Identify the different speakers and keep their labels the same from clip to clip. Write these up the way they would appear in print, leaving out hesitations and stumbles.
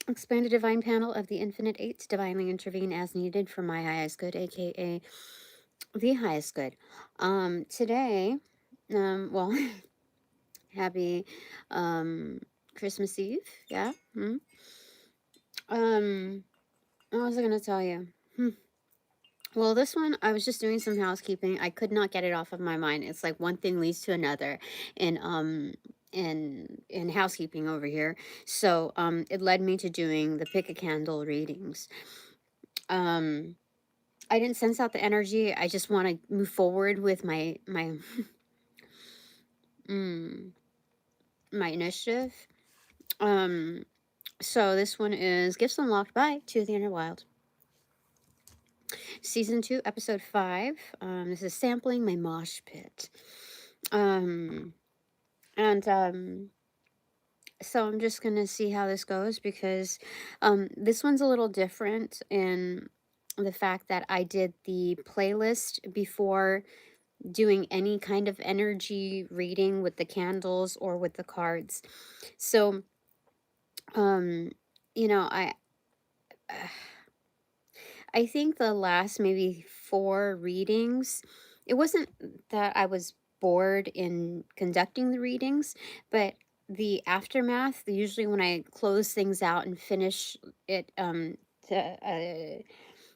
Speaker 1: Expanded divine panel of the infinite eight, divinely intervene as needed for my highest good, aka the highest good. Today, well, happy Christmas Eve. Yeah. What was I gonna tell you? Well, this one, I was just doing some housekeeping. I could not get it off of my mind. It's like one thing leads to another in housekeeping over here. So it led me to doing the pick a candle readings. I didn't sense out the energy. I just want to move forward with my mm, my initiative. So this one is Gifts Unlocked by To the Inner Wild. Season 2, Episode 5. This is Sampling My Mosh Pit. And so I'm just going to see how this goes because this one's a little different in the fact that I did the playlist before doing any kind of energy reading with the candles or with the cards. So, you know, I think the last maybe 4 readings, it wasn't that I was bored in conducting the readings, but the aftermath, usually when I close things out and finish it to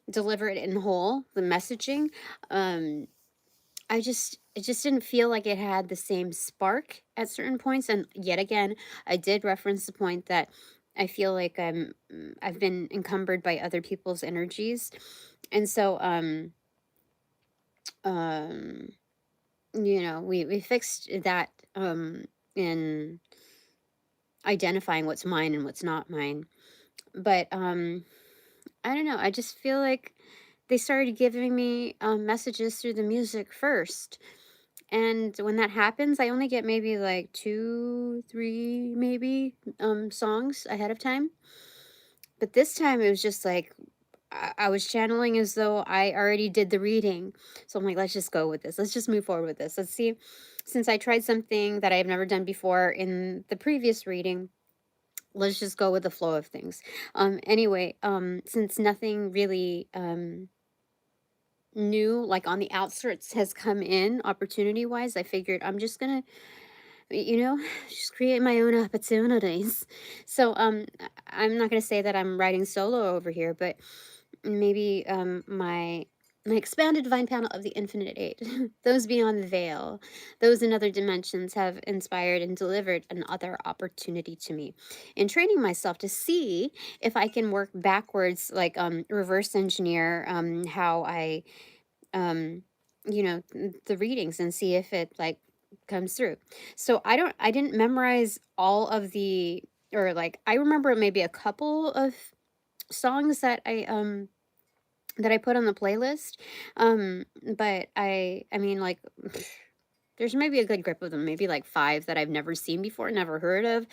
Speaker 1: deliver it in whole, the messaging, it just didn't feel like it had the same spark at certain points. And yet again, I did reference the point that I feel like I've been encumbered by other people's energies. And so um we fixed that in identifying what's mine and what's not mine. But I don't know, I just feel like they started giving me messages through the music first. And when that happens, I only get maybe like 2, 3, maybe songs ahead of time. But this time it was just like I was channeling as though I already did the reading. So I'm like, let's just go with this. Let's just move forward with this. Let's see. Since I tried something that I've never done before in the previous reading, let's just go with the flow of things. Anyway, since nothing really new, like on the outskirts, has come in opportunity wise, I figured I'm just gonna just create my own opportunities. So I'm not going to say that I'm writing solo over here, but maybe my expanded divine panel of the infinite eight, those beyond the veil, those in other dimensions have inspired and delivered another opportunity to me in training myself to see if I can work backwards, like reverse engineer how I the readings and see if it like comes through. So I didn't memorize all of the, or like I remember maybe a couple of songs that I put on the playlist. But I mean like there's maybe a good grip of them, maybe like 5 that I've never seen before, never heard of.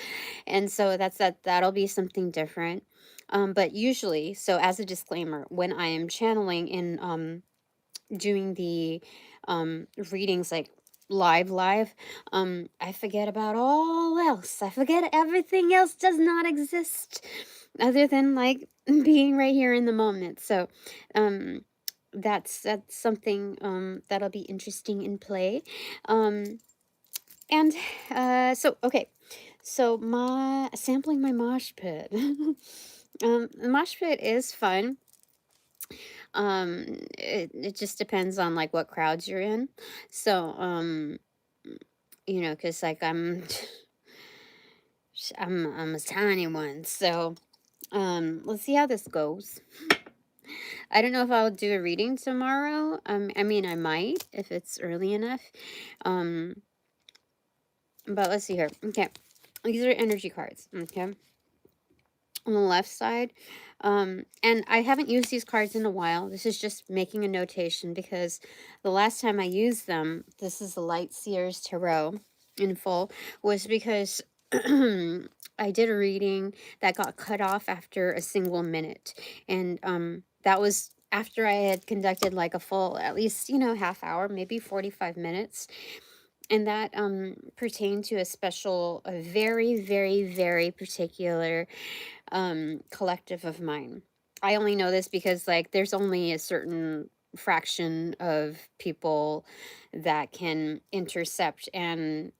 Speaker 1: And so that'll be something different. But usually, so as a disclaimer, when I am channeling in doing the readings like live, I forget about all else. I forget everything else does not exist other than like being right here in the moment. So that's something that'll be interesting in play. And so okay, so my sampling my mosh pit. The mosh pit is fun. It just depends on like what crowds you're in. So because like I'm a tiny one. So let's see how this goes. I don't know if I'll do a reading tomorrow. I mean I might if it's early enough. But let's see here. Okay, these are energy cards. Okay, on the left side. And I haven't used these cards in a while. This is just making a notation because the last time I used them, this is the Light Seers Tarot in full, was because I did a reading that got cut off after a single minute. And that was after I had conducted like a full, at least, half hour, maybe 45 minutes. and that pertained to a very, very, very particular collective of mine. I only know this because like there's only a certain fraction of people that can intercept, and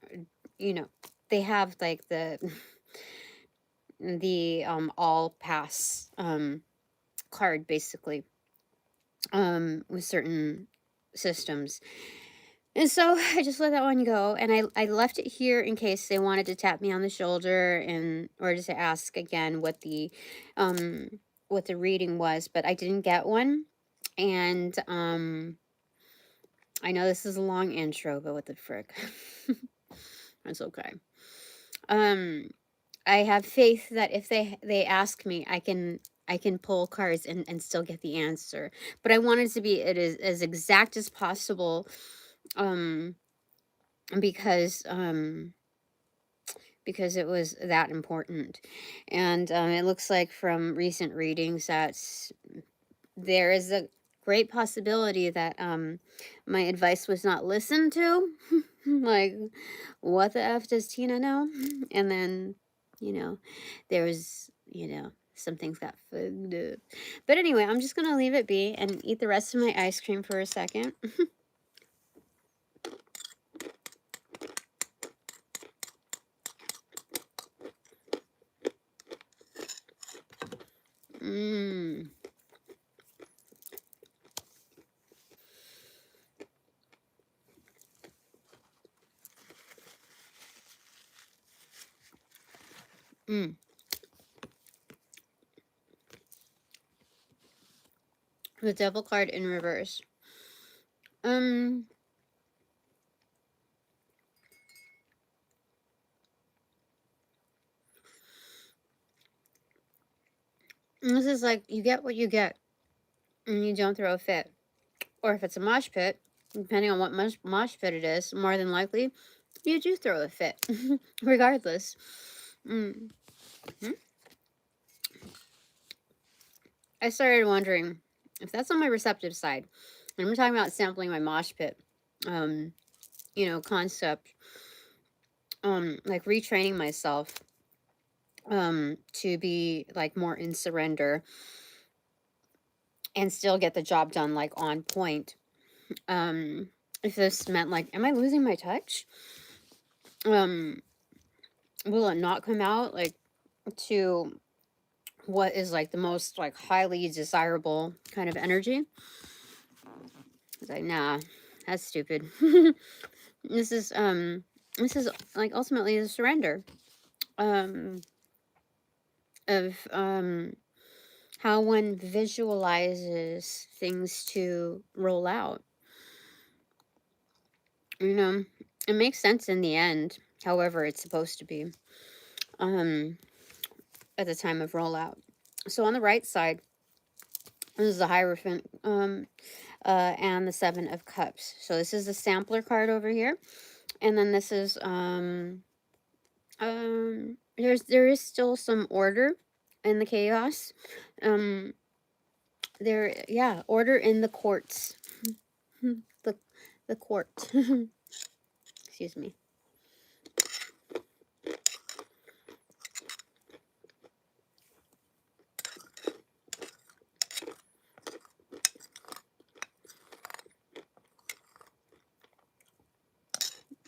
Speaker 1: you know, they have like the all pass card basically with certain systems. And so I just let that one go, and I left it here in case they wanted to tap me on the shoulder and or just to ask again um what the reading was, but I didn't get one. And I know this is a long intro, but what the frick. That's okay. Um I have faith that if they ask me, I can pull cards and still get the answer. But I wanted to be it is as exact as possible, um because because it was that important. And it looks like from recent readings that there is a great possibility that my advice was not listened to. Like, what the F does Tina know? And then, you know, there was, some things got fucked up. But anyway, I'm just going to leave it be and eat the rest of my ice cream for a second. Mmm. Mmm. The devil card in reverse. This is like, you get what you get, and you don't throw a fit. Or if it's a mosh pit, depending on what mosh pit it is, more than likely, you do throw a fit, regardless. Mm. Hmm? I started wondering if that's on my receptive side, and I'm talking about sampling my mosh pit, concept, like retraining myself, to be like more in surrender and still get the job done like on point. If this meant like, am I losing my touch? Will it not come out like to what is like the most like highly desirable kind of energy? It's like, nah, that's stupid. this is this is like ultimately the surrender of how one visualizes things to roll out. It makes sense in the end, however it's supposed to be at the time of rollout. So on the right side, this is the Hierophant and the Seven of Cups. So this is the sampler card over here. And then this is there is still some order in the chaos. Order in the courts. the court. Excuse me.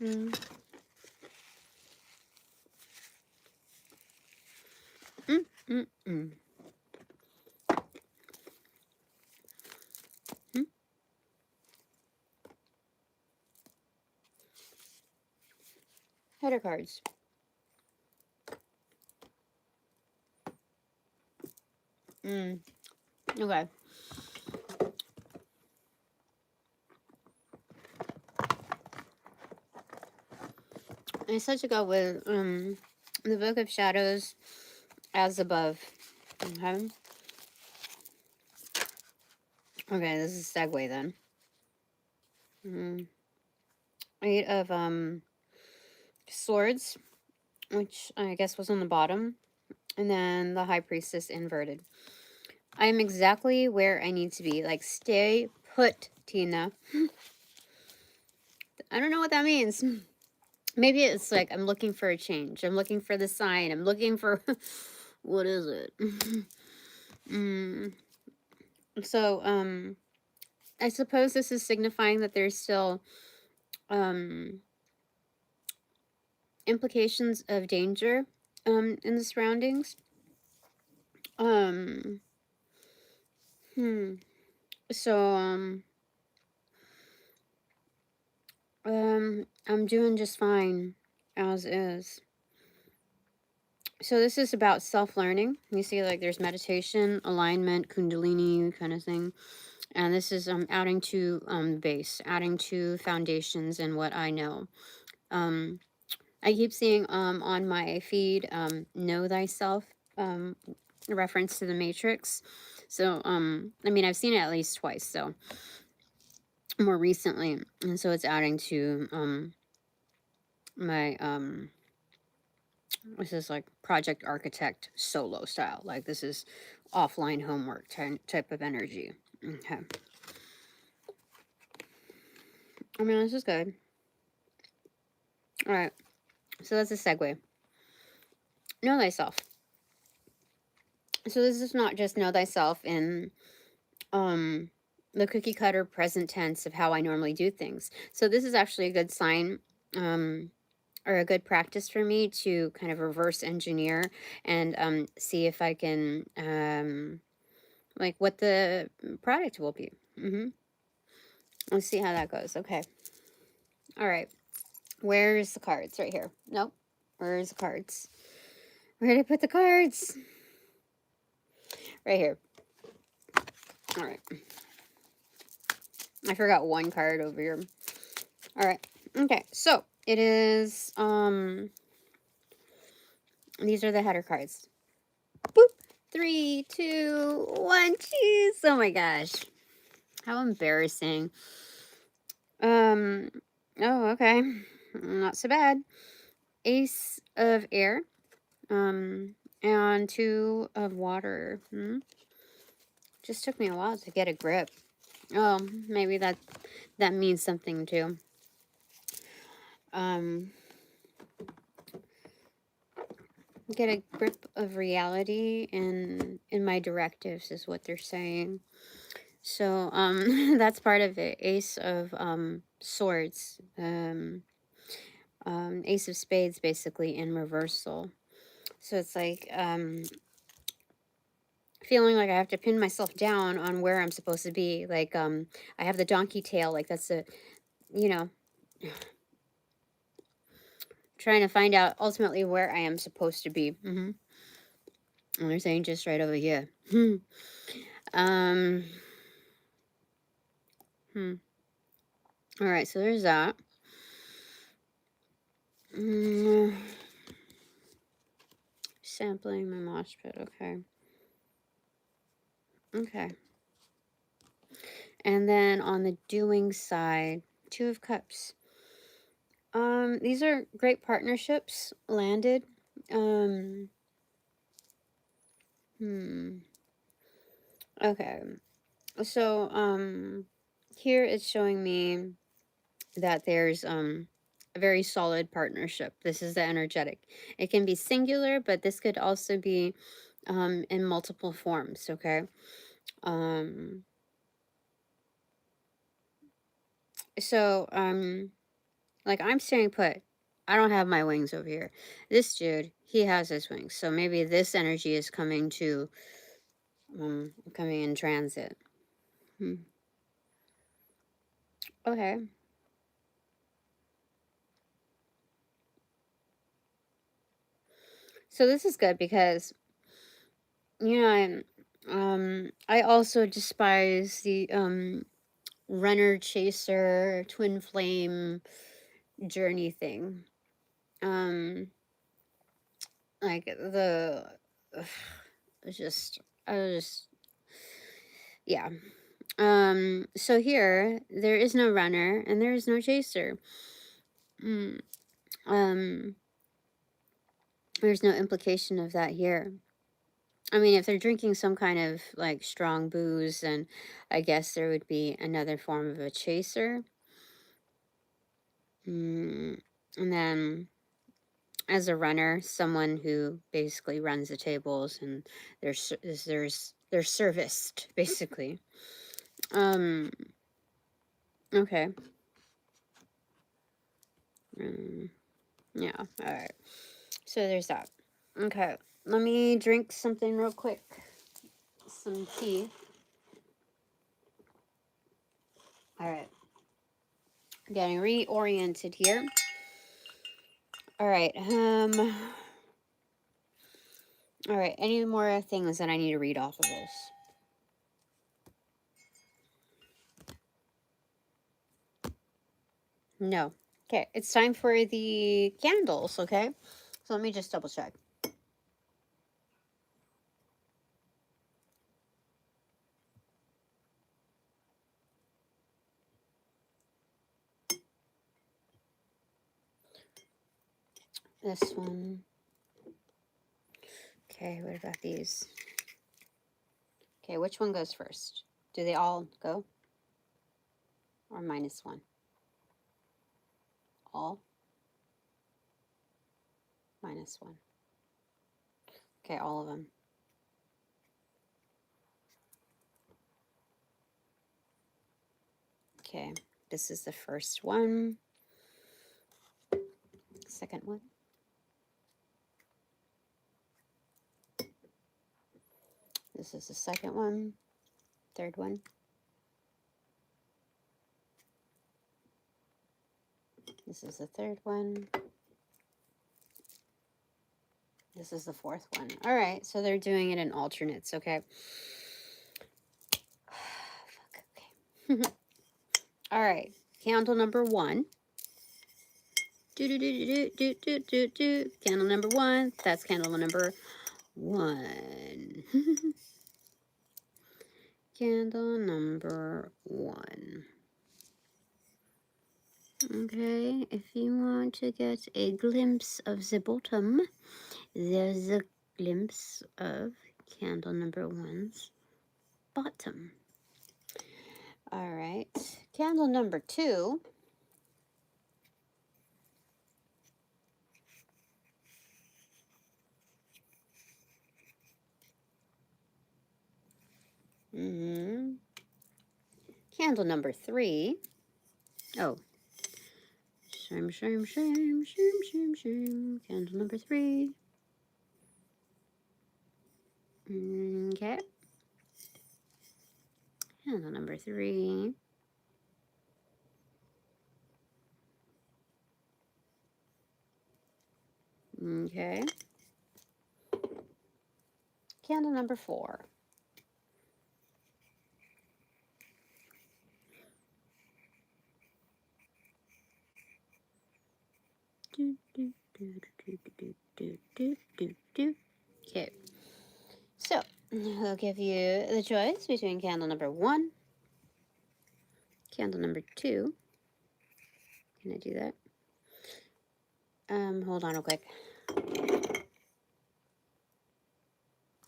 Speaker 1: Mm. Mm, mm, mm. Mm. Header cards. Okay. I said to go with the Book of Shadows as above. Okay. Okay, this is Segue then. Eight of Swords, which I guess was on the bottom, and then the High Priestess inverted. I am exactly where I need to be. Like, stay put, Tina. I don't know what that means. Maybe it's like I'm looking for a change. I'm looking for the sign. I'm looking for what is it? mm. So I suppose this is signifying that there's still um implications of danger in the surroundings. Um hmm. So I'm doing just fine as is. So this is about self-learning. You see, like, there's meditation, alignment, kundalini kind of thing. And this is adding to base, adding to foundations and what I know. I keep seeing on my feed know thyself, reference to the Matrix. So I mean, I've seen it at least twice, so more recently. And so it's adding to my this is like project architect solo style. Like, this is offline homework type of energy. Okay. I mean, this is good. All right. So that's a segue. Know thyself. So this is not just know thyself in the cookie cutter present tense of how I normally do things. So this is actually a good sign or a good practice for me to kind of reverse engineer and see if I can like what the product will be. Let's see how that goes. Okay. All right. Where's the cards? Right here. Nope. Where's the cards? Where did I put the cards? Right here. All right. I forgot one card over here. All right. Okay. So it is these are the header cards. Boop. 3, 2, 1, cheese. Oh my gosh. How embarrassing. Oh, okay. Not so bad. Ace of air. And 2 of water. Just took me a while to get a grip. Oh, maybe that means something too. Get a grip of reality in my directives is what they're saying. So that's part of it. Ace of swords. Ace of spades basically in reversal. So it's like feeling like I have to pin myself down on where I'm supposed to be. Like I have the donkey tail, like that's a, you know, trying to find out ultimately where I am supposed to be. And they're saying just right over here. All right, so there's that. Sampling my mosh pit. Okay. And then on the doing side, 2 of cups. These are great partnerships landed. Okay. So here it's showing me that there's a very solid partnership. This is the energetic. It can be singular, but this could also be in multiple forms, okay? So like, I'm staying put. I don't have my wings over here. This dude, he has his wings. So maybe this energy is coming to coming in transit. Okay. So this is good because, you know, I also despise the runner chaser twin flame journey thing. Like the it's just I just yeah. So here there is no runner and there is no chaser. Um there's no implication of that here. I mean, if they're drinking some kind of like strong booze, then I guess there would be another form of a chaser. And then as a runner, someone who basically runs the tables and they're serviced basically. Okay. Yeah. All right. So there's that. Okay. Let me drink something real quick. Some tea. All right. Getting reoriented here. All right. All right. Any more things that I need to read off of this? No. Okay. It's time for the candles. Okay. So let me just double check. This one. Okay. What about these? Okay. Which one goes first? Do they all go? Or -1? All? -1. Okay. All of them. Okay. This is the first one. Second one. This is the second one. Third one. This is the third one. This is the fourth one. All right, so they're doing it in alternates, okay? Fuck, okay. All right, candle number 1. Candle number 1. That's candle number 1. Candle number 1. Okay, if you want to get a glimpse of the bottom, there's a glimpse of candle number 1's bottom. All right, candle number 2. Candle number 3. Oh, shame. Candle number 3. Okay. Candle number 3. Okay. Candle number 4. Okay. So, I'll give you the choice between candle number 1, candle number 2. Can I do that? Hold on real quick.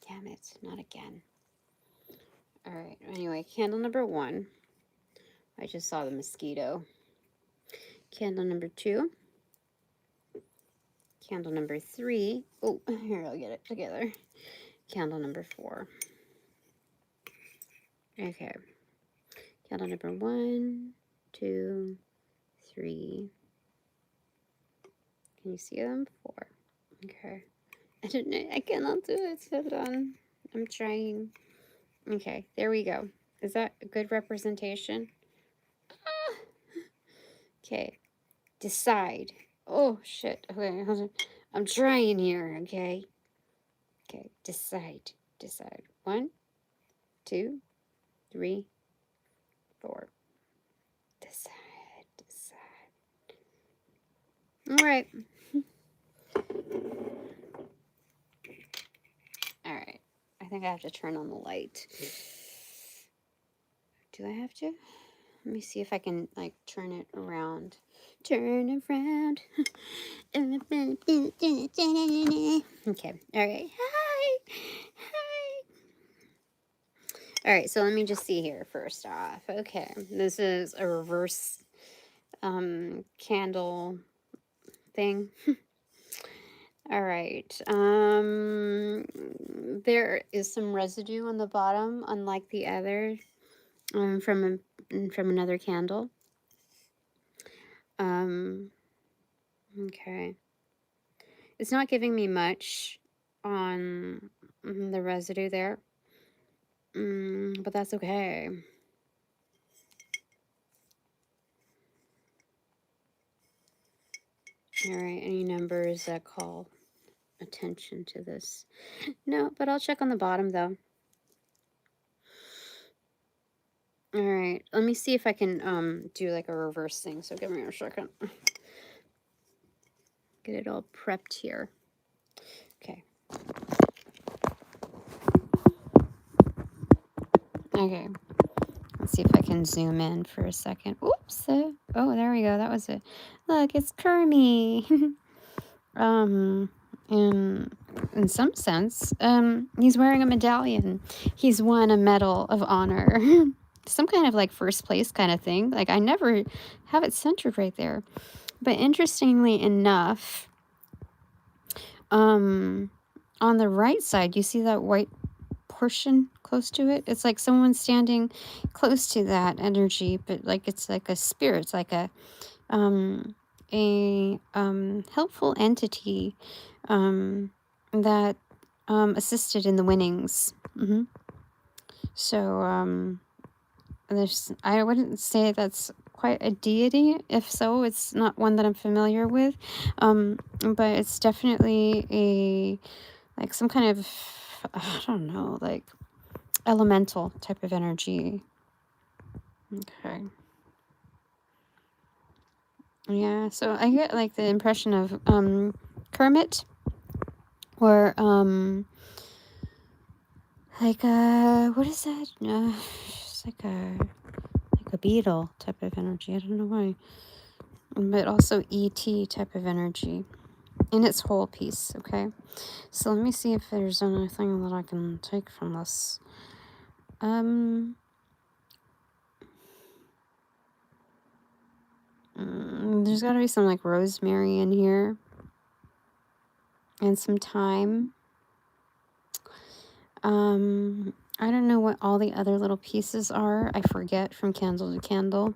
Speaker 1: Damn it, not again. All right, anyway, candle number 1. I just saw the mosquito. Candle number 2. Candle number 3. Oh, here, I'll get it together. Candle number 4. Okay. Candle number 1, 2, 3. Can you see them? 4. Okay. I cannot do it. Hold on. I'm trying. Okay, there we go. Is that a good representation? Ah! Okay. Decide. Oh, shit. Okay, hold on. I'm trying here, okay? Okay, decide. 1, 2, 3, 4. Decide. All right. All right. I think I have to turn on the light. Do I have to? Let me see if I can, like, turn it around. Turn around. Okay. All right. Hi. All right. So let me just see here first off. Okay. This is a reverse candle thing. All right. There is some residue on the bottom, unlike the other, from another candle. Okay. It's not giving me much on the residue there, but that's okay. All right. Any numbers that call attention to this? No, but I'll check on the bottom though. All right, let me see if I can do like a reverse thing. So give me a second. Get it all prepped here. Okay. Okay. Let's see if I can zoom in for a second. Oops. Oh, there we go. That was it. Look, it's Kermie. In some sense, he's wearing a medallion. He's won a medal of honor. Some kind of like first place kind of thing. Like I never have it centered right there. But interestingly enough, on the right side, you see that white portion close to it? It's like someone standing close to that energy, but like it's like a spirit. It's like a helpful entity that assisted in the winnings. So I wouldn't say that's quite a deity. If so, it's not one that I'm familiar with, but it's definitely like some kind of, I don't know, like elemental type of energy. Okay. Yeah, so I get like the impression of Kermit, or like what is that? It's like a beetle type of energy. I don't know why, but also ET type of energy in its whole piece. Okay, so let me see if there's anything that I can take from this. There's got to be some like rosemary in here and some thyme. I don't know what all the other little pieces are. I forget from candle to candle.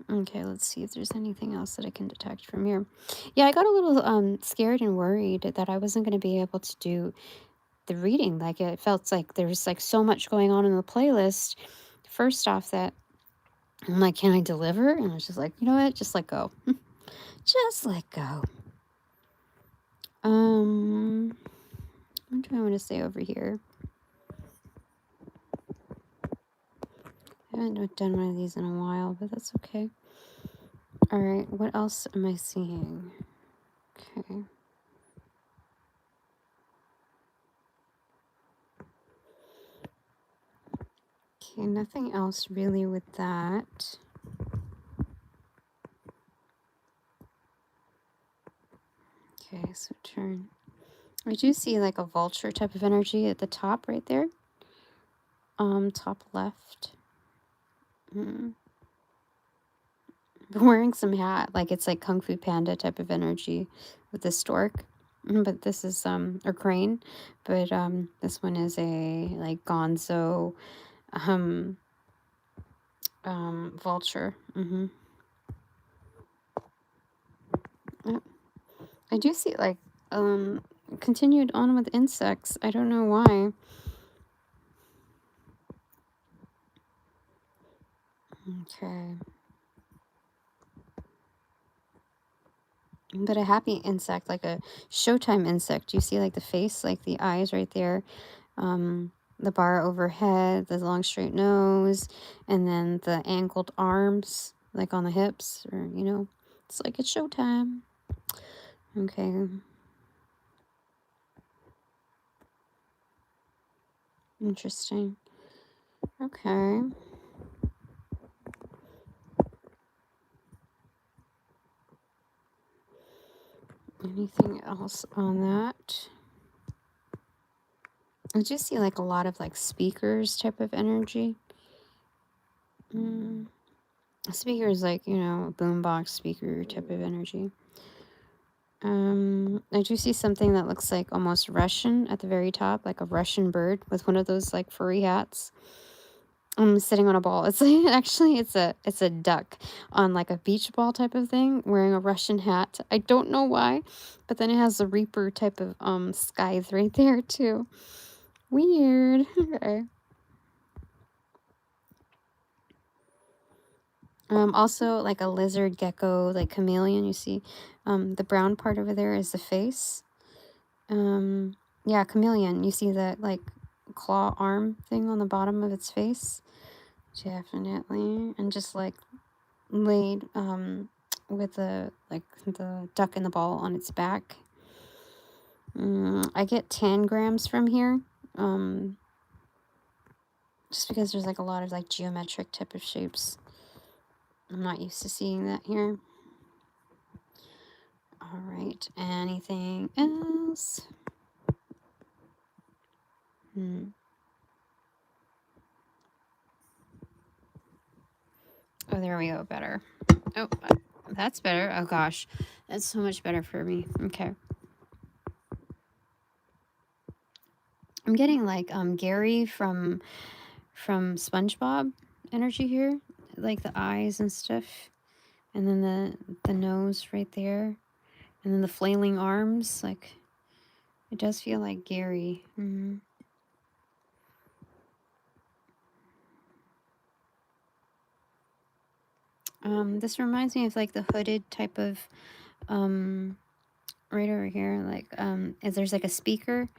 Speaker 1: Okay, let's see if there's anything else that I can detect from here. Yeah, I got a little scared and worried that I wasn't going to be able to do the reading. Like it felt like there was like so much going on in the playlist. First off, that I'm like, can I deliver? And I was just like, you know what? Just let go. Just let go. What do I want to say over here? I haven't done one of these in a while, but that's okay. All right, what else am I seeing? Okay. Okay, nothing else really with that. Okay, so turn. I do see like a vulture type of energy at the top right there. Top left. Wearing some hat, like it's like Kung Fu Panda type of energy with the stork. But this is or crane, but this one is a like gonzo vulture. I do see like continued on with insects. I don't know why. Okay. But a happy insect, like a Showtime insect. You see like the face, like the eyes right there. The bar overhead, the long straight nose, and then the angled arms, like on the hips, or, you know, it's like it's Showtime. Okay. Interesting. Okay. Anything else on that? I just see like a lot of like speakers type of energy. Speaker is like, you know, a boombox speaker type of energy. I do see something that looks like almost Russian at the very top, like a Russian bird with one of those like furry hats. Sitting on a ball. It's like, actually it's a duck on like a beach ball type of thing, wearing a Russian hat. I don't know why, but then it has the Reaper type of skies right there too. Weird. Okay. Also like a lizard gecko, like chameleon. You see, the brown part over there is the face. Yeah, chameleon. You see that like claw arm thing on the bottom of its face. Definitely, and just like laid with the like the duck and the ball on its back. I get 10 grams from here. Just because there's like a lot of like geometric type of shapes. I'm not used to seeing that here. All right, anything else? Oh, there we go, better. Oh, that's better. Oh gosh, that's so much better for me. Okay. I'm getting like Gary from SpongeBob energy here, like the eyes and stuff, and then the nose right there, and then the flailing arms. Like it does feel like Gary. This reminds me of like the hooded type of right over here. Like if there's like a speaker.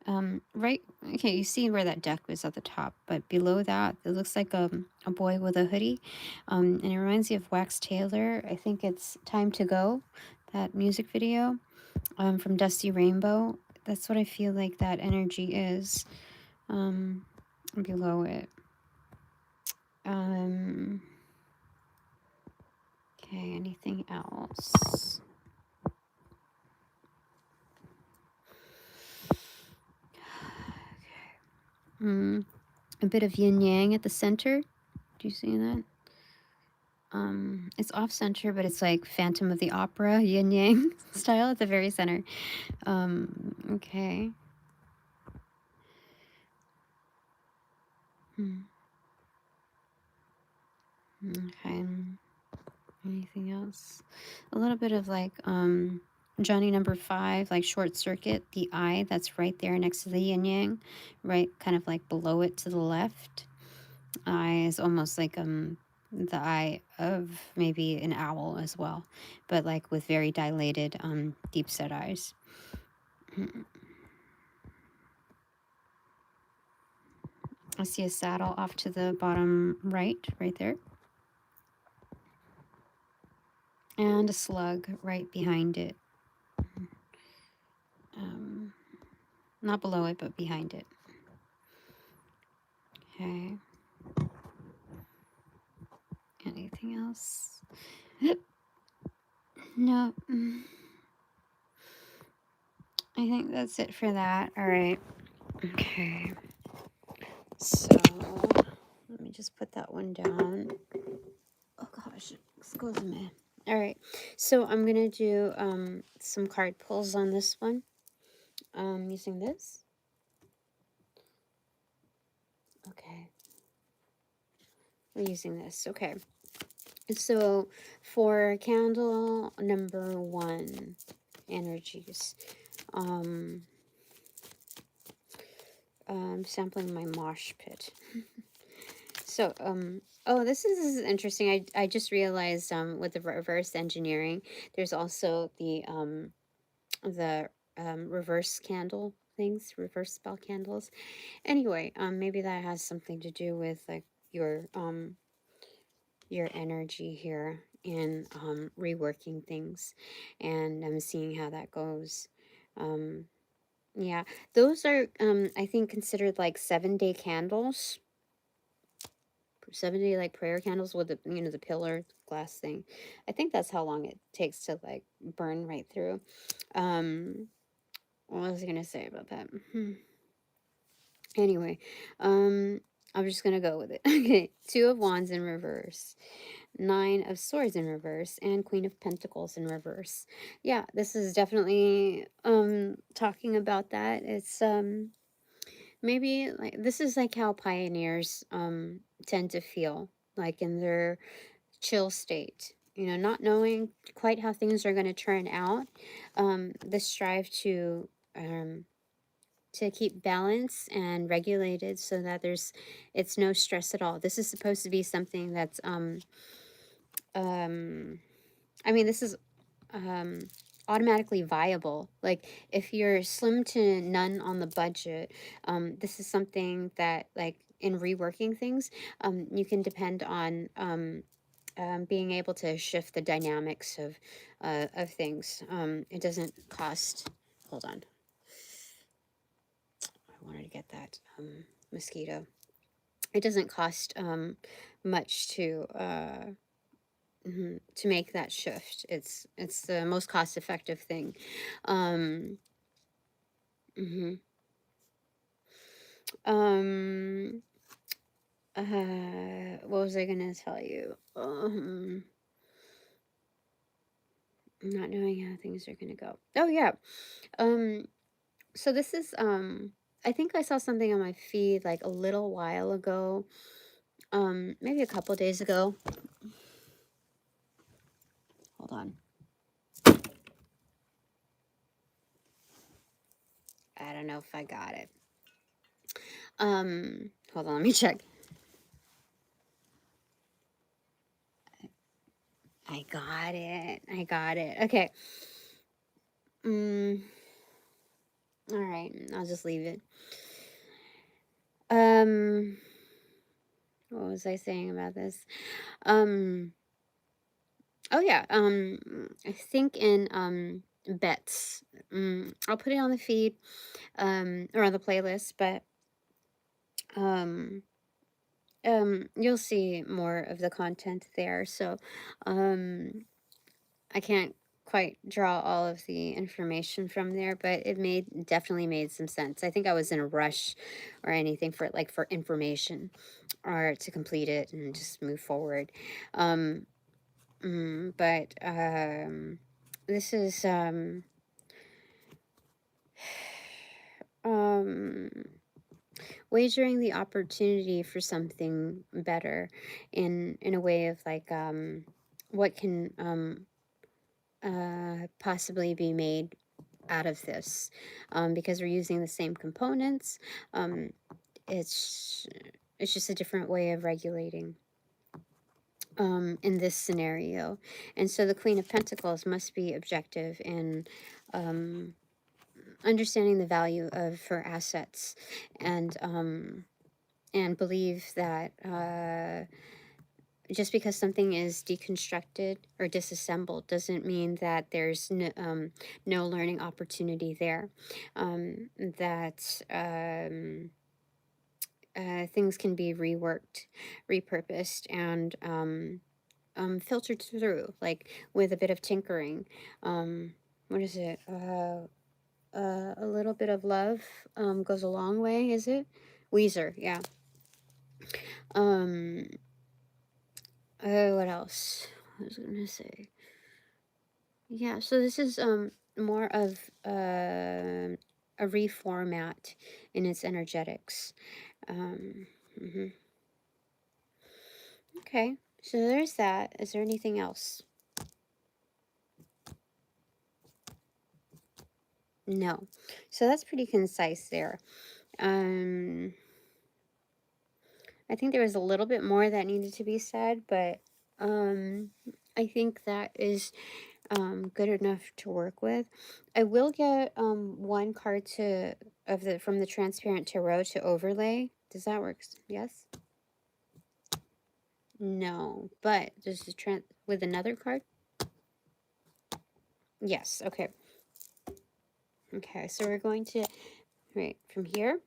Speaker 1: Right, okay, you see where that duck was at the top, but below that, it looks like a boy with a hoodie. And it reminds me of Wax Taylor. I think it's Time to Go, that music video from Dusty Rainbow. That's what I feel like that energy is below it. Okay, anything else? A bit of yin yang at the center. Do you see that? It's off center, but it's like Phantom of the Opera yin yang style at the very center. Okay. Okay. Anything else? A little bit of like Johnny number 5, like short circuit, the eye that's right there next to the yin yang, right, kind of like below it to the left. Eye is almost like the eye of maybe an owl as well, but like with very dilated deep set eyes. I see a saddle off to the bottom right there, and a slug right behind it. Not below it, but behind it. Okay. Anything else? No. I think that's it for that. All right. Okay. So let me just put that one down. Oh gosh, excuse me. All right. So I'm gonna do some card pulls on this one. Using this. Okay. We're using this. Okay. So for candle number 1, energies. I'm sampling my mosh pit. So, oh, this is interesting. I just realized with the reverse engineering, there's also the reverse candle things, reverse spell candles. Anyway, maybe that has something to do with like your energy here and reworking things, and I'm seeing how that goes. Yeah, those are I think considered like 7-day candles. 7-day like prayer candles with the the pillar glass thing. I think that's how long it takes to like burn right through. What was I gonna say about that? Anyway, I'm just gonna go with it. Okay, 2 of Wands in reverse. Nine of Swords in reverse, and Queen of Pentacles in reverse. Yeah, this is definitely talking about that. It's maybe like this is like how pioneers tend to feel, like in their chill state, you know, not knowing quite how things are going to turn out. The strive to keep balance and regulated so that it's no stress at all. This is supposed to be something that's I mean, this is um automatically viable. Like if you're slim to none on the budget, this is something that, like, in reworking things, you can depend on being able to shift the dynamics of things. It doesn't cost, hold on, I wanted to get that mosquito. It doesn't cost much to make that shift. It's the most cost effective thing. Um, mhm. um, what was I gonna tell you? Not knowing how things are gonna go. Oh yeah. Um, so this is I think I saw something on my feed like a little while ago. Maybe a couple days ago. Hold on. I don't know if I got it. Hold on, let me check. I got it. I got it. Okay. All right. I'll just leave it. What was I saying about this? Oh yeah. I think in bets. I'll put it on the feed, or on the playlist, but um you'll see more of the content there. So I can't quite draw all of the information from there, but it definitely made some sense. I think I was in a rush or anything for information or to complete it and just move forward. But this is um wagering the opportunity for something better in a way of like what can possibly be made out of this, because we're using the same components. um, it's it's just a different way of regulating in this scenario. And so the Queen of Pentacles must be objective in understanding the value of her assets, and believe that just because something is deconstructed or disassembled doesn't mean that there's no learning opportunity there. That things can be reworked, repurposed, and filtered through, like with a bit of tinkering. What is it? A little bit of love goes a long way, is it? Weezer, yeah. What else? I was gonna say. Yeah, so this is more of a reformat in its energetics. Um, mhm. Okay, so there's that. Is there anything else? No. So that's pretty concise there. Um, I think there was a little bit more that needed to be said, but I think that is good enough to work with. I will get one card from the transparent tarot to overlay. Does that work? Yes? No, but does the with another card? Yes. Okay. Okay, so we're going to right from here.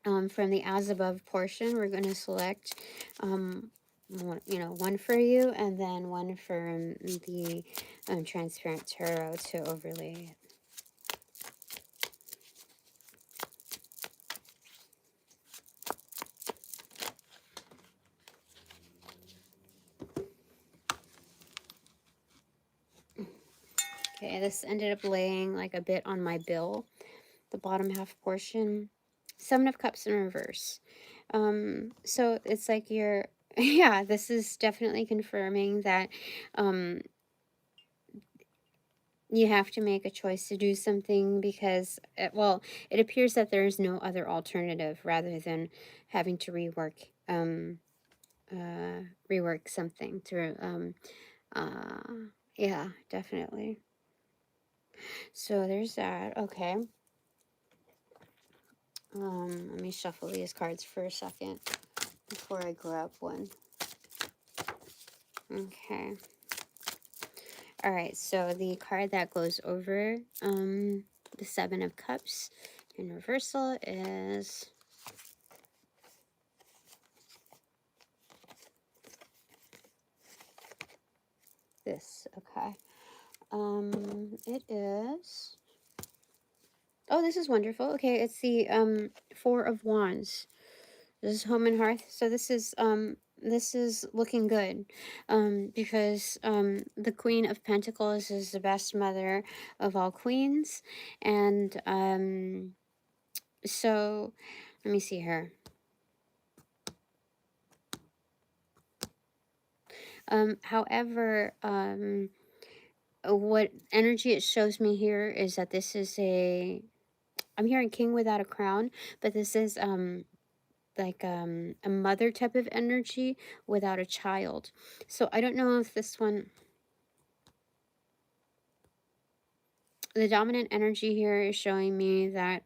Speaker 1: From the as above portion, we're going to select one for you, and then one from the transparent tarot to overlay. Okay, this ended up laying like a bit on my bill, the bottom half portion. 7 of Cups in reverse. So it's like you're, yeah, this is definitely confirming that you have to make a choice to do something because, well, it appears that there is no other alternative rather than having to rework something through, yeah, definitely. So there's that. Okay. Let me shuffle these cards for a second before I grab one. Okay. All right, so the card that goes over the 7 of Cups in reversal is this. Okay. It is, oh, this is wonderful. Okay, it's the 4 of Wands. This is Home and Hearth. So this is looking good. Because the Queen of Pentacles is the best mother of all queens. And so let me see here. However, what energy it shows me here is that this is I'm hearing king without a crown, but this is like a mother type of energy without a child. So I don't know if this one, the dominant energy here is showing me that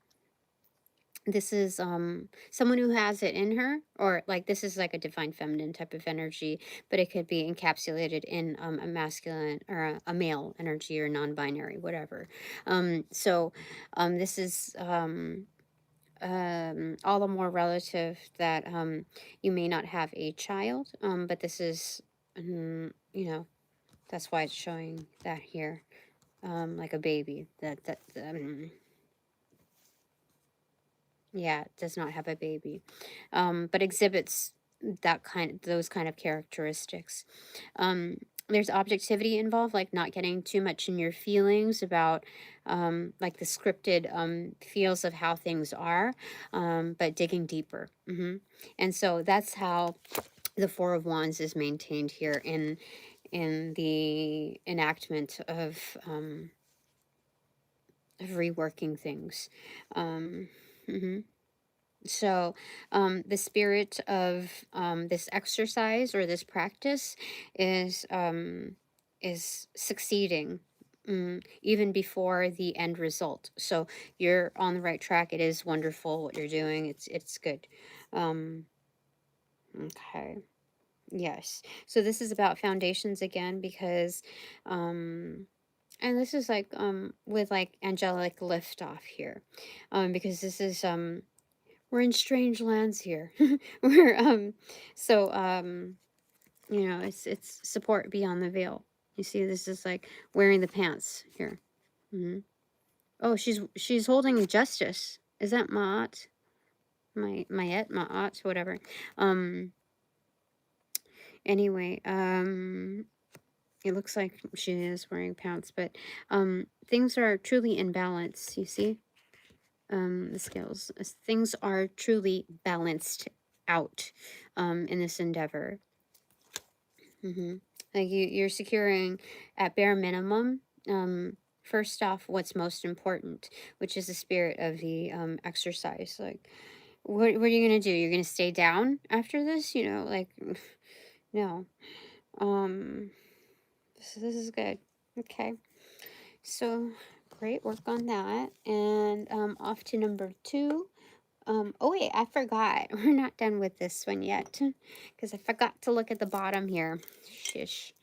Speaker 1: this is someone who has it in her, or like this is like a divine feminine type of energy, but it could be encapsulated in a masculine or a male energy or non-binary, whatever. So this is all the more relative that you may not have a child, but this is you know, that's why it's showing that here, like a baby that yeah, does not have a baby, but exhibits those kind of characteristics. There's objectivity involved, like not getting too much in your feelings about like the scripted feels of how things are, but digging deeper. And so that's how the 4 of Wands is maintained here in the enactment of reworking things. Mhm. So, the spirit of this exercise or this practice is succeeding, even before the end result. So you're on the right track. It is wonderful what you're doing. It's good. Um, okay. Yes. So this is about foundations again because, and this is like with like angelic liftoff here, because this is we're in strange lands here. We're so you know, it's support beyond the veil. You see, this is like wearing the pants here. Oh, she's holding justice. Is that Maat? Maat, whatever. Anyway, it looks like she is wearing pants, but things are truly in balance, you see? The scales. Things are truly balanced out in this endeavor. Like you're securing at bare minimum, first off, what's most important, which is the spirit of the exercise. Like, what are you gonna do? You're gonna stay down after this? You know, like, no. So this is good. Okay, so great work on that, and off to number 2. Oh wait, I forgot. We're not done with this one yet because I forgot to look at the bottom here. Shish.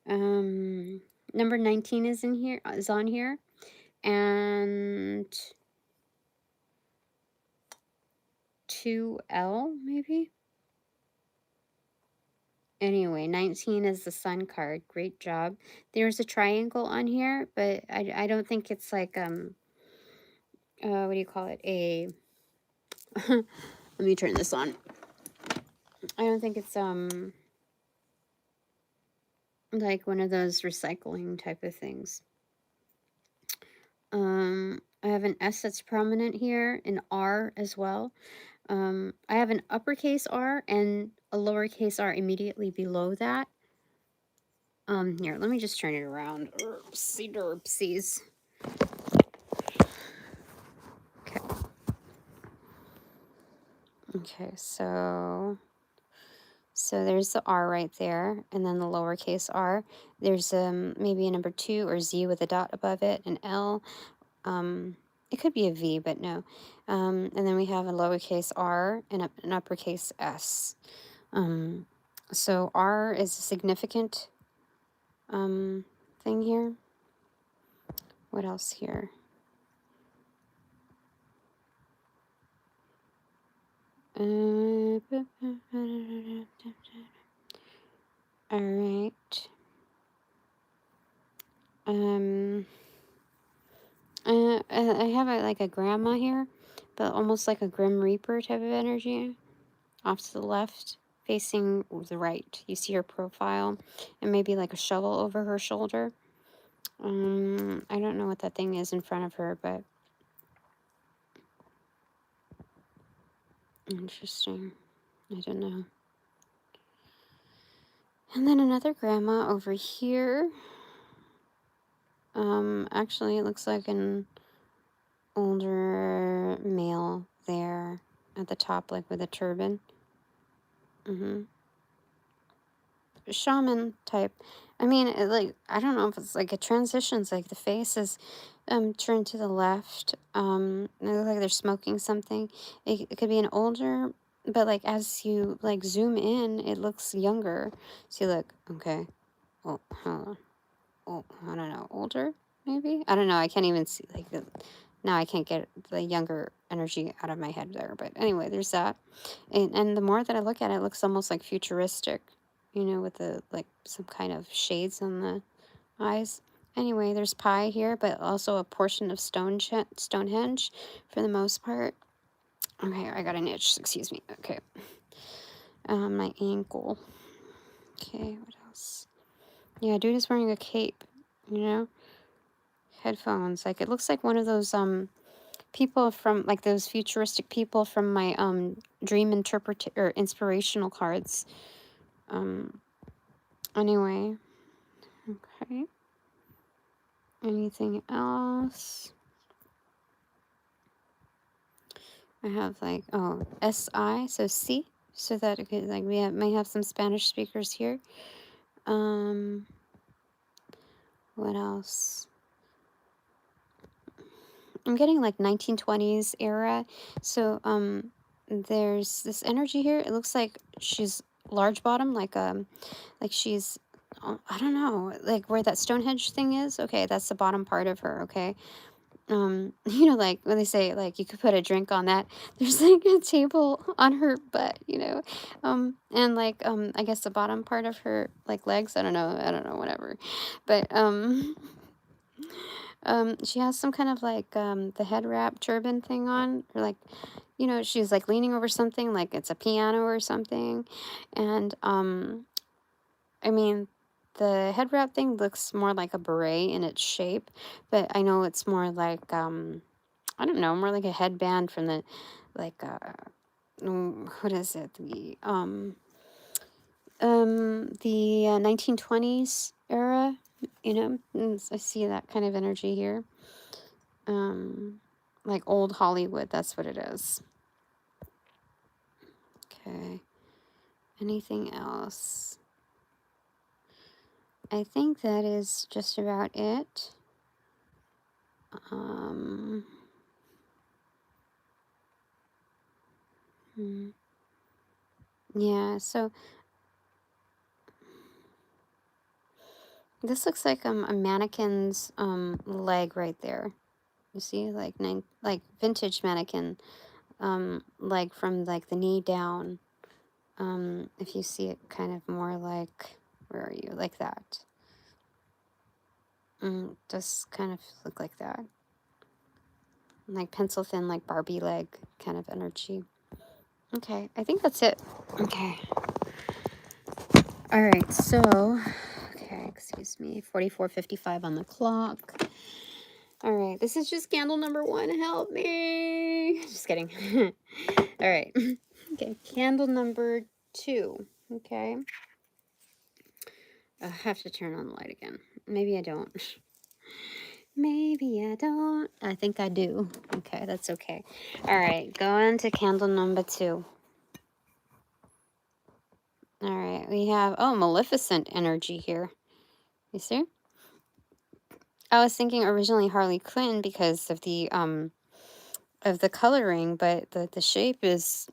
Speaker 1: Number 19 is in here, is on here, and 2L maybe. Anyway, 19 is the sun card. Great job. There's a triangle on here, but I don't think it's like what do you call it? A let me turn this on. I don't think it's like one of those recycling type of things. I have an S that's prominent here, an R as well. I have an uppercase R and a lowercase r immediately below that. Here, let me just turn it around. Oopsie derpsies. Okay. Okay, so there's the R right there, and then the lowercase r. There's maybe a number 2 or Z with a dot above it, an L. It could be a V, but no. And then we have a lowercase r and an uppercase S. So R is a significant thing here. What else here? All right. I have like a grandma here, but almost like a Grim Reaper type of energy. Off to the left, facing the right. You see her profile, and maybe like a shovel over her shoulder. I don't know what that thing is in front of her, but interesting. I don't know. And then another grandma over here. Actually, it looks like an older male there at the top, like with a turban. Shaman type. I mean, I don't know if it's like it transitions, like the face is turned to the left. It looks like they're smoking something. It could be an older, but like as you like zoom in, it looks younger. So you look, okay. Oh, hold on. Oh, I don't know, older maybe? I don't know. I can't even see like now I can't get the younger energy out of my head there. But anyway, there's that. And the more that I look at it, it looks almost like futuristic, you know, with the like some kind of shades on the eyes. Anyway, there's pie here, but also a portion of Stonehenge for the most part. Okay, I got an itch. Excuse me. Okay. My ankle. Okay, what else? Yeah, dude is wearing a cape, you know? Headphones. Like, it looks like one of those, people from, like, those futuristic people from my, dream or inspirational cards. Anyway. Okay. Anything else? I have, like, oh, SI, so C, so that it could, like, may have some Spanish speakers here. What else? I'm getting like 1920s era. So there's this energy here. It looks like she's large bottom, like she's I don't know, like where that Stonehenge thing is. Okay, that's the bottom part of her, okay? You know, like when they say like you could put a drink on that, there's like a table on her butt, you know. And like I guess the bottom part of her like legs, I don't know, whatever. But she has some kind of like the head wrap turban thing on, or like, you know, she's like leaning over something like it's a piano or something. And I mean, the head wrap thing looks more like a beret in its shape, but I know it's more like I don't know, more like a headband from the like what is it? The 1920s era, you know. I see that kind of energy here. Like old Hollywood, that's what it is. Okay. Anything else? I think that is just about it. Yeah, so this looks like a mannequin's leg right there. You see, like vintage mannequin leg from like the knee down. If you see it kind of more like, where are you? Like that. Does kind of look like that. Like pencil thin, like Barbie leg kind of energy. Okay, I think that's it. Okay. All right, so, okay, excuse me, 44:55 on the clock. All right, this is just candle number 1. Help me. Just kidding. All right. Okay, candle number 2. Okay. I have to turn on the light again. Maybe I don't. Maybe I don't. I think I do. Okay, that's okay. All right, go on to candle number 2. All right, we have, oh, Maleficent energy here. You see? I was thinking originally Harley Quinn because of the coloring, but the shape is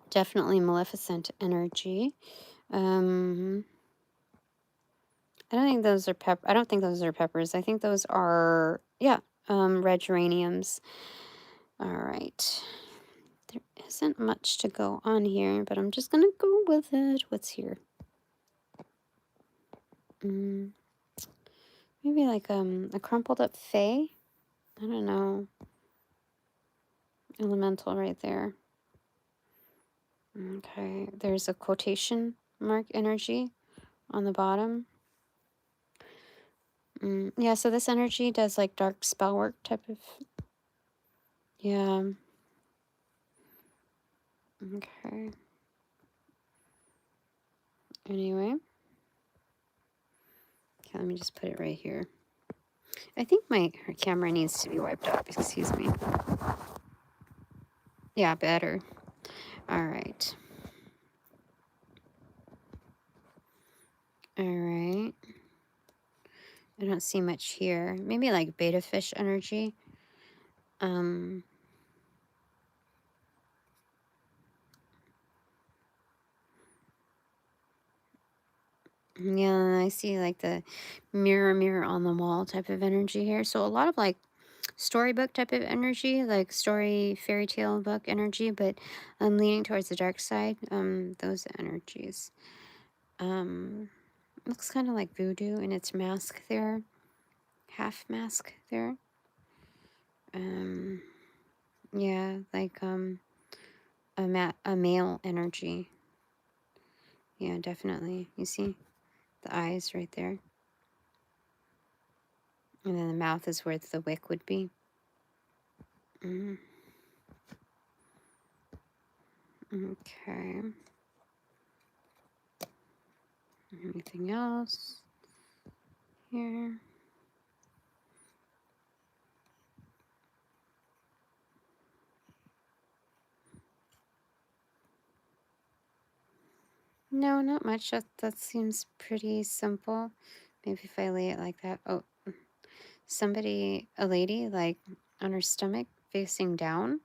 Speaker 1: definitely Maleficent energy. I don't think those are I don't think those are peppers. I think those are, yeah, red geraniums. All right. There isn't much to go on here, but I'm just gonna go with it. What's here? Maybe like a crumpled up fae. I don't know. Elemental right there. Okay, there's a quotation mark energy on the bottom. Yeah, so this energy does like dark spell work type of. Yeah. Okay. Anyway. Okay, let me just put it right here. I think my camera needs to be wiped off. Excuse me. Yeah, better. All right. All right. I don't see much here. Maybe like beta fish energy. Yeah, I see like the mirror on the wall type of energy here. So a lot of like storybook type of energy, like fairy tale book energy, but I'm leaning towards the dark side. Those energies. Looks kind of like voodoo in its mask there, half mask there. Yeah, like a male energy. Yeah, definitely. You see the eyes right there, and then the mouth is where the wick would be. Okay. Anything else here? No, not much. That seems pretty simple. Maybe if I lay it like that. Oh, a lady, like on her stomach facing down.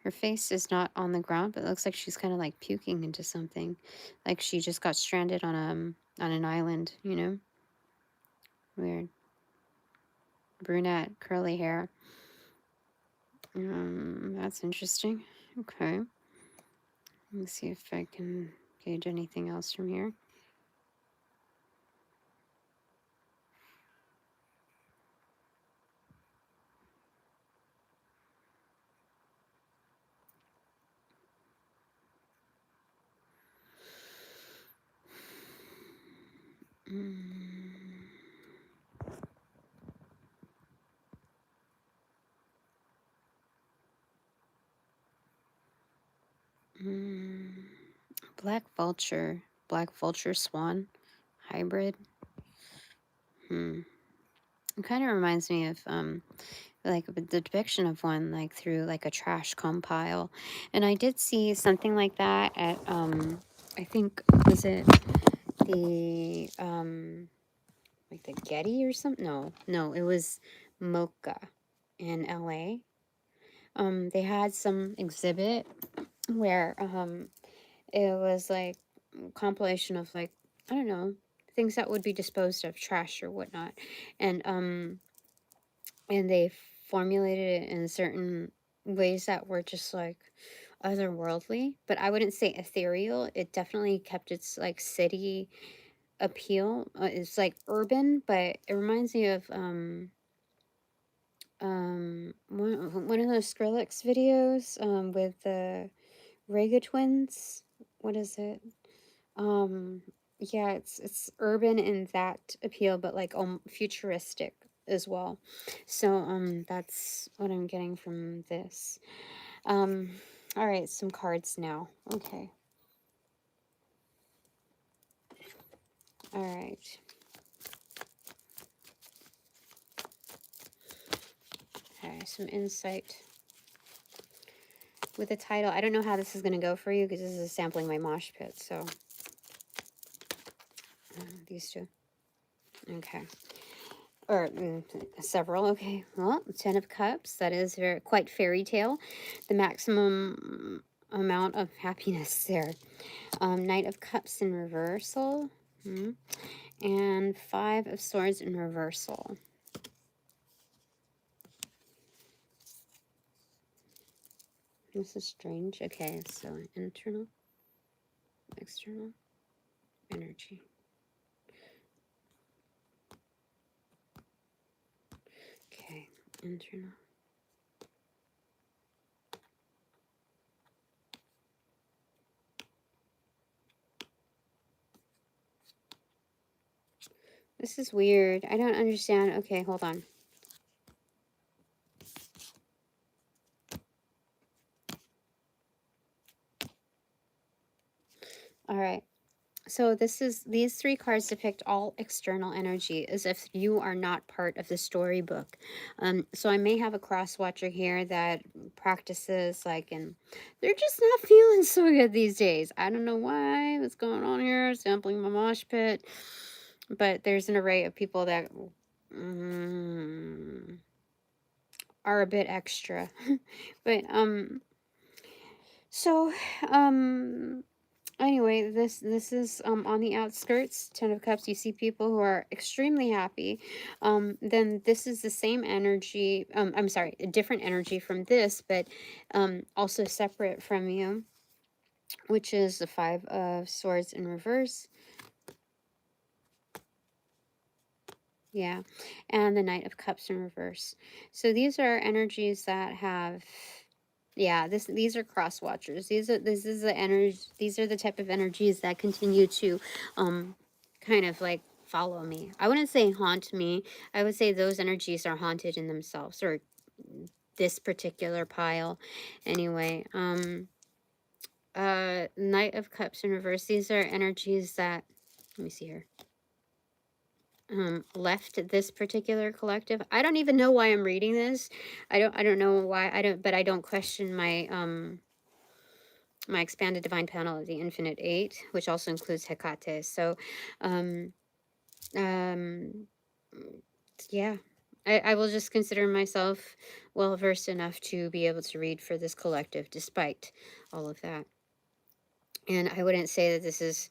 Speaker 1: Her face is not on the ground, but it looks like she's kind of like puking into something. Like she just got stranded on an island, you know? Weird. Brunette, curly hair. That's interesting. Okay. Let me see if I can gauge anything else from here. Black vulture swan hybrid. It kind of reminds me of like the depiction of one like through like a trash compile, and I did see something like that at I think was it the like the Getty or something? No, it was Mocha in LA. They had some exhibit where it was like a compilation of like, I don't know, things that would be disposed of, trash or whatnot, and they formulated it in certain ways that were just like otherworldly, but I wouldn't say ethereal. It definitely kept its like city appeal. It's like urban, but it reminds me of one of those Skrillex videos with the Rega twins. What is it? Yeah, it's urban in that appeal, but like futuristic as well. So that's what I'm getting from this. All right, some cards now. Okay. All right. Okay, some insight with the title. I don't know how this is going to go for you because this is sampling my mosh pit. So these two. Okay. Or several. Okay. Well, 10 of Cups. That is quite fairy tale. The maximum amount of happiness there. Knight of Cups in reversal. And 5 of Swords in reversal. This is strange. Okay, so internal, external, energy. Okay, internal. This is weird. I don't understand. Okay, hold on. All right. So these 3 cards depict all external energy as if you are not part of the storybook. So I may have a cross watcher here that practices and they're just not feeling so good these days. I don't know why. What's going on here? Sampling my mosh pit. But there's an array of people that are a bit extra. But so anyway, this is on the outskirts. 10 of Cups. You see people who are extremely happy. Then this is the same energy. I'm sorry, a different energy from this, but also separate from you, which is the 5 of Swords in reverse. Yeah, and the Knight of Cups in reverse. So these are energies that have, yeah, these are cross watchers. This is the energy. These are the type of energies that continue to, kind of follow me. I wouldn't say haunt me. I would say those energies are haunted in themselves, or this particular pile, anyway. Knight of Cups in reverse. These are energies that, let me see here. Left this particular collective. I don't even know why I'm reading this. I don't know why. But I don't question my my expanded divine panel of the Infinite Eight, which also includes Hecate. So yeah, I will just consider myself well versed enough to be able to read for this collective despite all of that. And I wouldn't say that this is,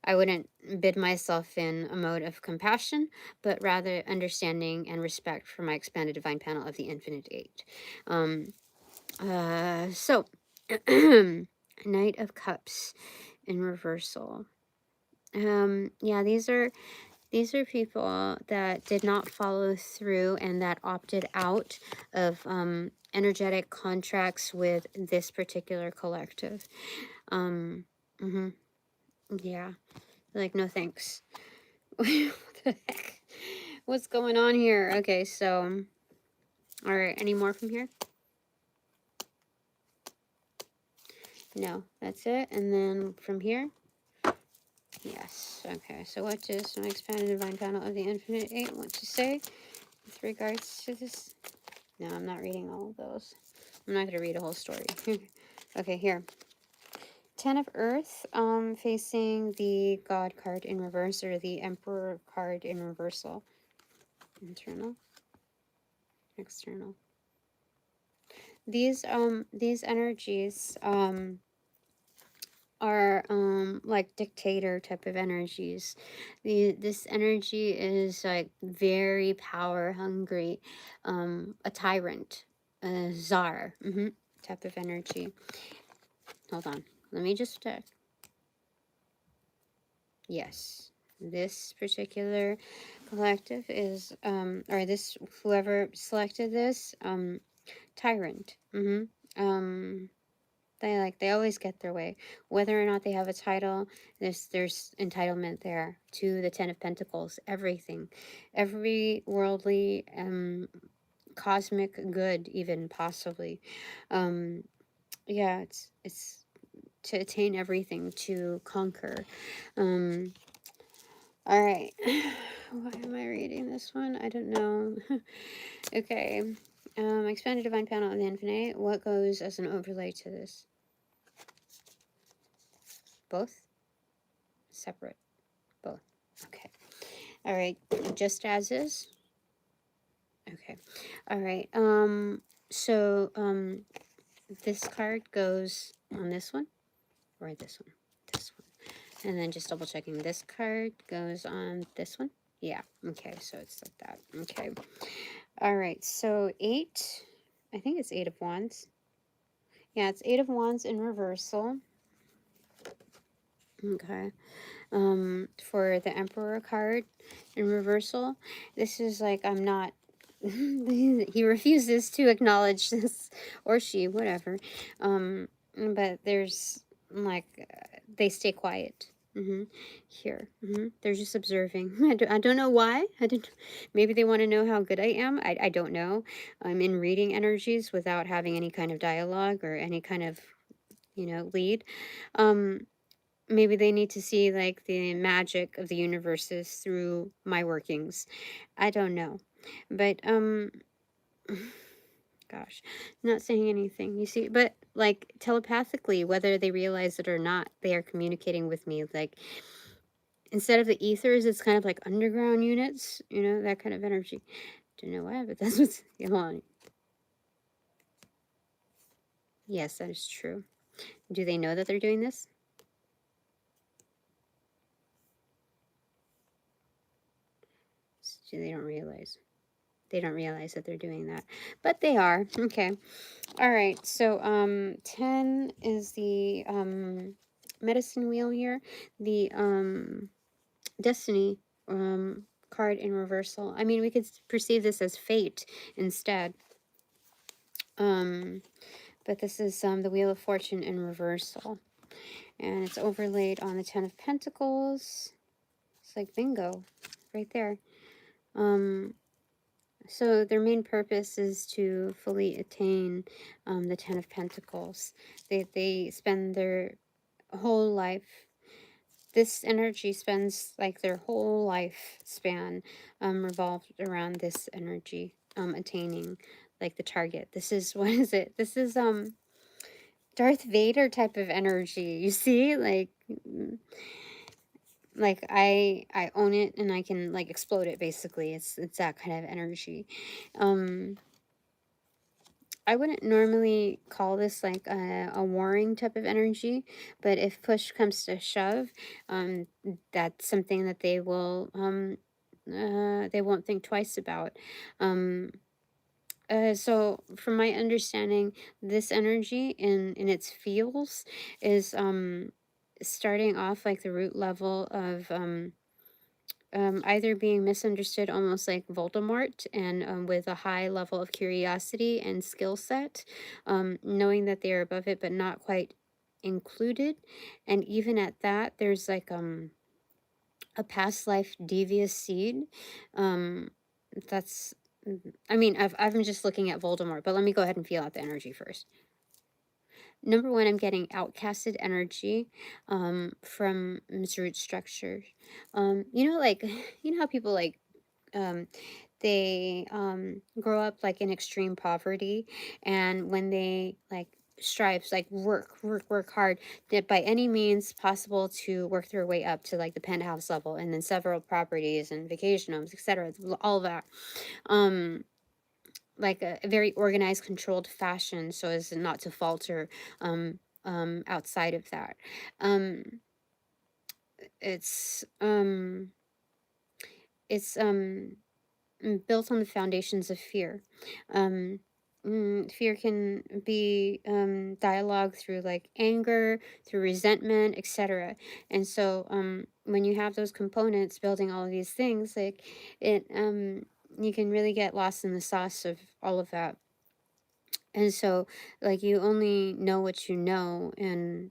Speaker 1: I wouldn't bid myself in a mode of compassion, but rather understanding and respect for my expanded divine panel of the Infinite Eight. So, Knight of Cups in reversal. Yeah, these are people that did not follow through and that opted out of energetic contracts with this particular collective. Yeah, no thanks. What the heck? What's going on here? Okay, so, all right, any more from here? No, that's it. And then from here? Yes. Okay, so what does my expanded divine panel of the Infinite Eight want to say with regards to this? No, I'm not reading all of those. I'm not going to read a whole story. Okay, here. 10 of Earth, facing the God card in reverse, or the Emperor card in reversal. Internal, external. These energies are like dictator type of energies. This energy is very power hungry, a tyrant, a czar, type of energy. Hold on, let me just check. Yes, this particular collective is or this, whoever selected this, tyrant. That They always get their way. Whether or not they have a title, there's entitlement there to the Ten of Pentacles. Everything. Every worldly cosmic good, even possibly. Yeah, it's to attain everything, to conquer. All right. Why am I reading this one? I don't know. Okay. Expanded divine panel of the infinite. What goes as an overlay to this? Both? Separate. Both. Okay. All right. Just as is. Okay. All right. So this card goes on this one or this one. This one. And then just double checking, this card goes on this one. Yeah. Okay. So it's like that. Okay. All right. So 8. I think it's 8 of Wands. Yeah, it's 8 of Wands in reversal. Okay. For the Emperor card in reversal, this is like, I'm not, he refuses to acknowledge this, or she, whatever. But there's like, they stay quiet. Here. They're just observing. I don't know why. Maybe they want to know how good I am. I don't know. I'm in reading energies without having any kind of dialogue or any kind of, lead. Maybe they need to see like the magic of the universes through my workings. I don't know. But gosh, not saying anything. You see, but like telepathically, whether they realize it or not, they are communicating with me. Like instead of the ethers, it's kind of like underground units, that kind of energy. Don't know why, but that's what's going on. Yes, that is true. Do they know that they're doing this? So they don't realize. They don't realize that they're doing that, but they are. Okay. All right. So 10 is the medicine wheel here, the destiny card in reversal. I mean, we could perceive this as fate instead. But this is the Wheel of Fortune in reversal, and it's overlaid on the 10 of Pentacles. It's like bingo right there. So their main purpose is to fully attain the Ten of Pentacles. They spend their whole life. This energy spends like their whole life span revolved around this energy, attaining like the target. This is, what is it? This is Darth Vader type of energy. You see, like I own it and I can like explode it. Basically, it's that kind of energy. I wouldn't normally call this like a warring type of energy, but if push comes to shove, that's something that they won't think twice about. So from my understanding, this energy in its feels is starting off like the root level of either being misunderstood almost like Voldemort and with a high level of curiosity and skill set, knowing that they are above it but not quite included. And even at that, there's like a past life devious seed. That's I mean, I'm just looking at Voldemort, but let me go ahead and feel out the energy first. Number one, I'm getting outcasted energy from its root structure. Like, you know how people like, they grow up like in extreme poverty, and when they like strives like work hard that by any means possible to work their way up to like the penthouse level and then several properties and vacation homes, etc., all that, like a very organized, controlled fashion so as not to falter outside of that. It's it's built on the foundations of fear. Fear can be dialogue through like anger, through resentment, etc. And so when you have those components building all of these things, like it you can really get lost in the sauce of all of that. And so, like, you only know what you know, and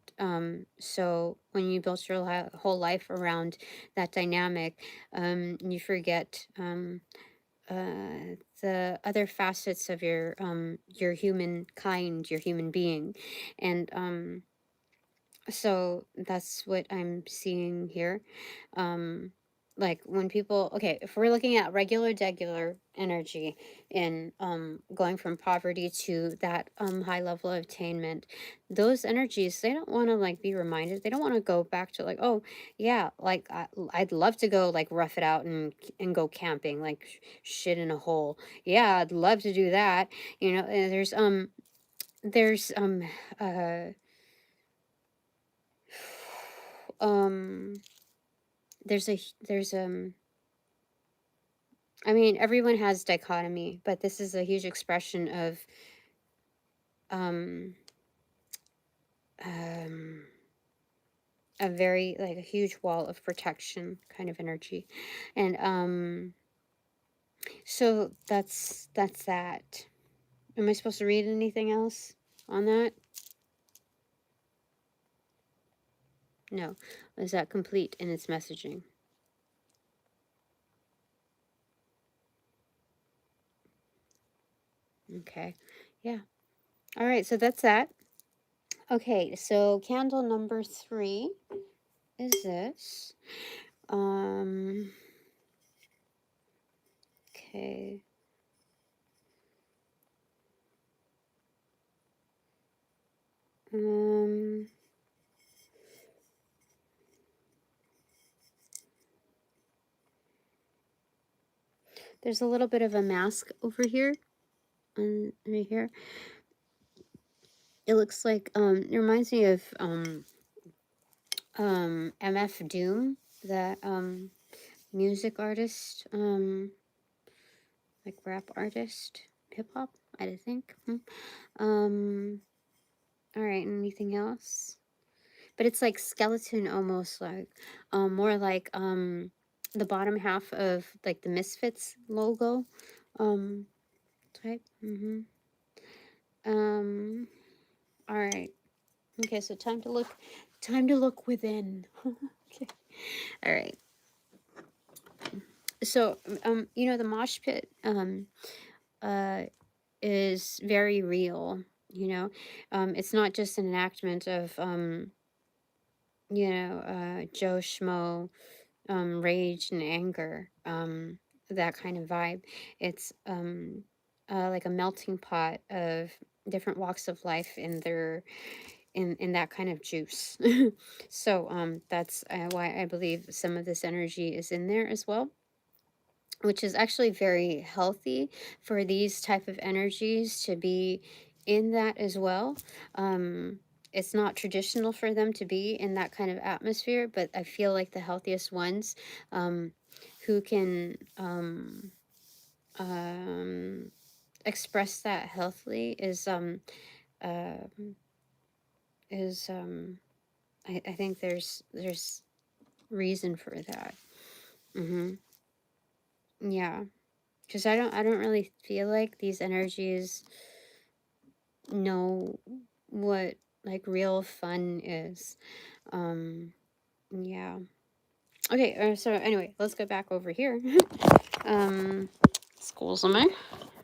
Speaker 1: so when you built your whole life around that dynamic, you forget the other facets of your human kind, your human being. And so that's what I'm seeing here. Um, like when people, okay, if we're looking at regular, degular energy and going from poverty to that high level of attainment, those energies, they don't want to like be reminded. They don't want to go back to like, oh yeah, like I'd love to go like rough it out and go camping, like shit in a hole. Yeah, I'd love to do that. You know, and there's uh um there's I mean, everyone has dichotomy, but this is a huge expression of um um a very like a huge wall of protection kind of energy. And so that's that. Am I supposed to read anything else on that? No. Is that complete in its messaging? Okay. Yeah. All right, so that's that. Okay, so candle number 3 is this. Um okay. Um there's a little bit of a mask over here and right here. It looks like it reminds me of MF Doom, that music artist, like rap artist, hip hop, I think. All right, anything else? But it's like skeleton, almost like more like the bottom half of like the Misfits logo um type. Um all right. Okay, so time to look within. Okay. All right. So you know, the mosh pit uh is very real, you know. It's not just an enactment of you know, Joe Schmo rage and anger, that kind of vibe. It's like a melting pot of different walks of life in their in that kind of juice. So that's why I believe some of this energy is in there as well, which is actually very healthy for these type of energies to be in that as well. It's not traditional for them to be in that kind of atmosphere, but I feel like the healthiest ones who can um, express that healthily uh, is I think there's reason for that. Mm-hmm. Yeah, because I don't really feel like these energies know what like real fun is. Um, yeah. Okay, so anyway, let's go back over here. Excuse me.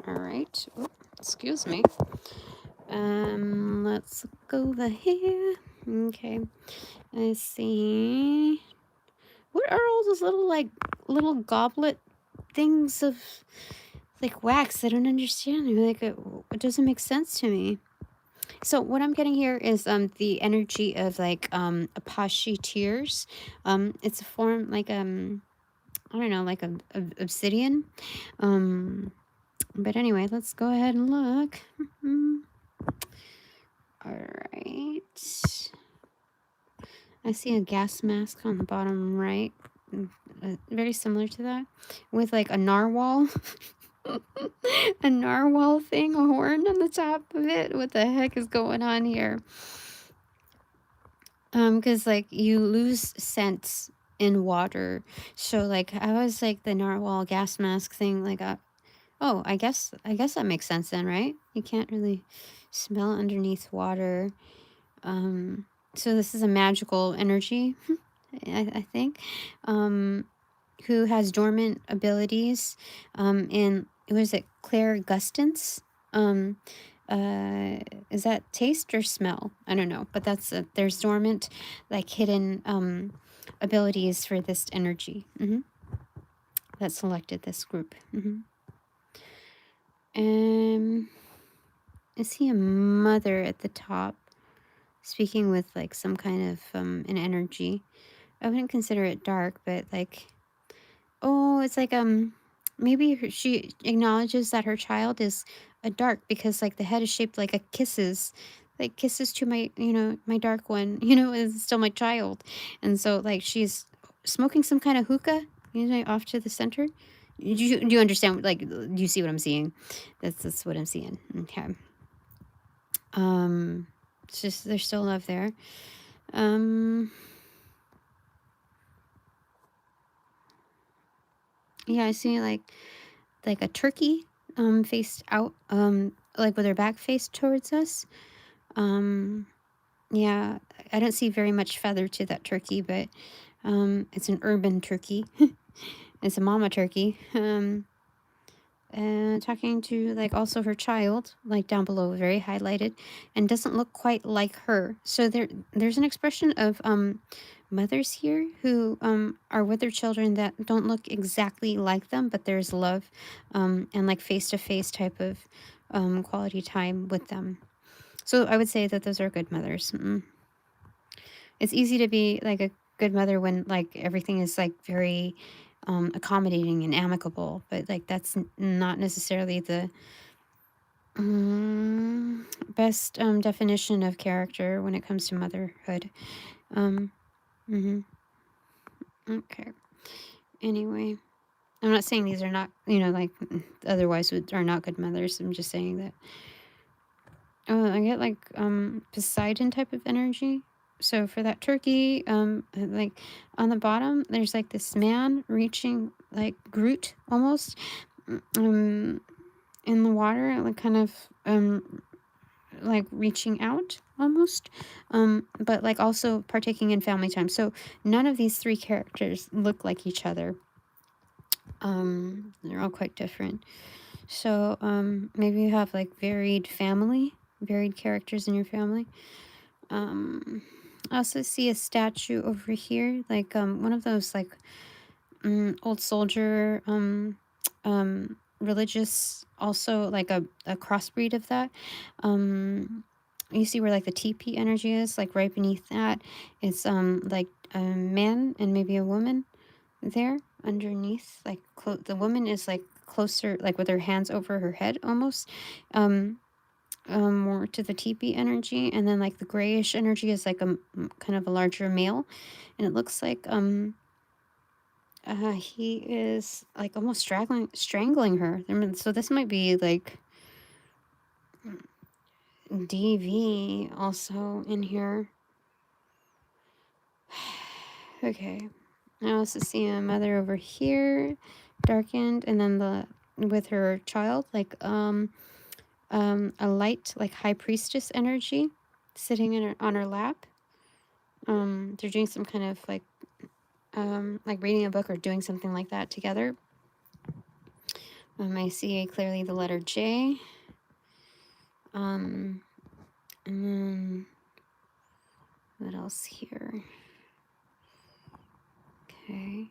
Speaker 1: All right. Oop, excuse me. Let's go over here. Okay. I see. What are all those little like little goblet things of like wax? I don't understand. Like it doesn't make sense to me. So what I'm getting here is the energy of like Apache tears. It's a form like I don't know, like a obsidian. But anyway, let's go ahead and look. All right. I see a gas mask on the bottom right, very similar to that, with like a narwhal. A narwhal thing, a horn on the top of it. What the heck is going on here? Because like you lose scent in water, so like I was like the narwhal gas mask thing, like Oh, I guess that makes sense then, right? You can't really smell underneath water. So this is a magical energy, I think, who has dormant abilities, in, was it clairgustance? Um, is that taste or smell? I don't know, but that's there's dormant, like hidden abilities for this energy, that selected this group. I see a mother at the top speaking with like some kind of an energy. I wouldn't consider it dark, but like, oh, it's like maybe she acknowledges that her child is a dark because like the head is shaped like a kisses, like kisses to my, my dark one, is still my child. And so like she's smoking some kind of hookah, off to the center. Do you understand, like, do you see what I'm seeing? That's what I'm seeing. Okay. It's just there's still love there. Um yeah, I see like a turkey faced out, like with her back faced towards us. Um yeah, I don't see very much feather to that turkey, but it's an urban turkey. It's a mama turkey. And talking to like also her child, like down below, very highlighted, and doesn't look quite like her. So there's an expression of mothers here who are with their children that don't look exactly like them, but there's love, and like face-to-face type of quality time with them. So I would say that those are good mothers. It's easy to be like a good mother when like everything is like very accommodating and amicable, but like that's not necessarily the best definition of character when it comes to motherhood. Um, mhm. Okay. Anyway, I'm not saying these are not, like otherwise are not good mothers. I'm just saying that. Oh, I get like Poseidon type of energy. So for that turkey, like on the bottom, there's like this man reaching like Groot almost, um, in the water, like kind of like reaching out almost, but like also partaking in family time. So none of these three characters look like each other. They're all quite different. So maybe you have like varied characters in your family. I also see a statue over here, like one of those like old soldier religious, also like a crossbreed of that. You see where like the TP energy is, like right beneath that, it's like a man and maybe a woman there underneath, like the woman is like closer, like with her hands over her head almost, more to the TP energy, and then like the grayish energy is like a kind of a larger male, and it looks like he is like almost strangling her. I mean, so this might be like DV also in here. Okay. I also see a mother over here, darkened, and then the with her child, like a light, like high priestess energy, sitting in on her lap. They're doing some kind of like reading a book or doing something like that together. I see clearly the letter J. And then what else here? Okay.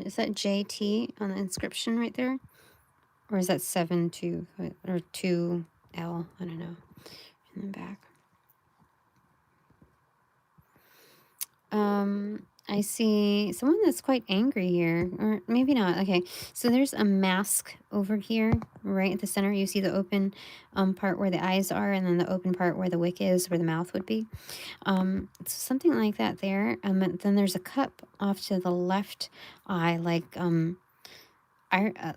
Speaker 1: Is that JT on the inscription right there? Or is that 7-2 or 2L? I don't know. In the back. I see someone that's quite angry here, or maybe not. Okay, so there's a mask over here, right at the center. You see the open part where the eyes are, and then the open part where the wick is, where the mouth would be. Something like that there. And then there's a cup off to the left eye, like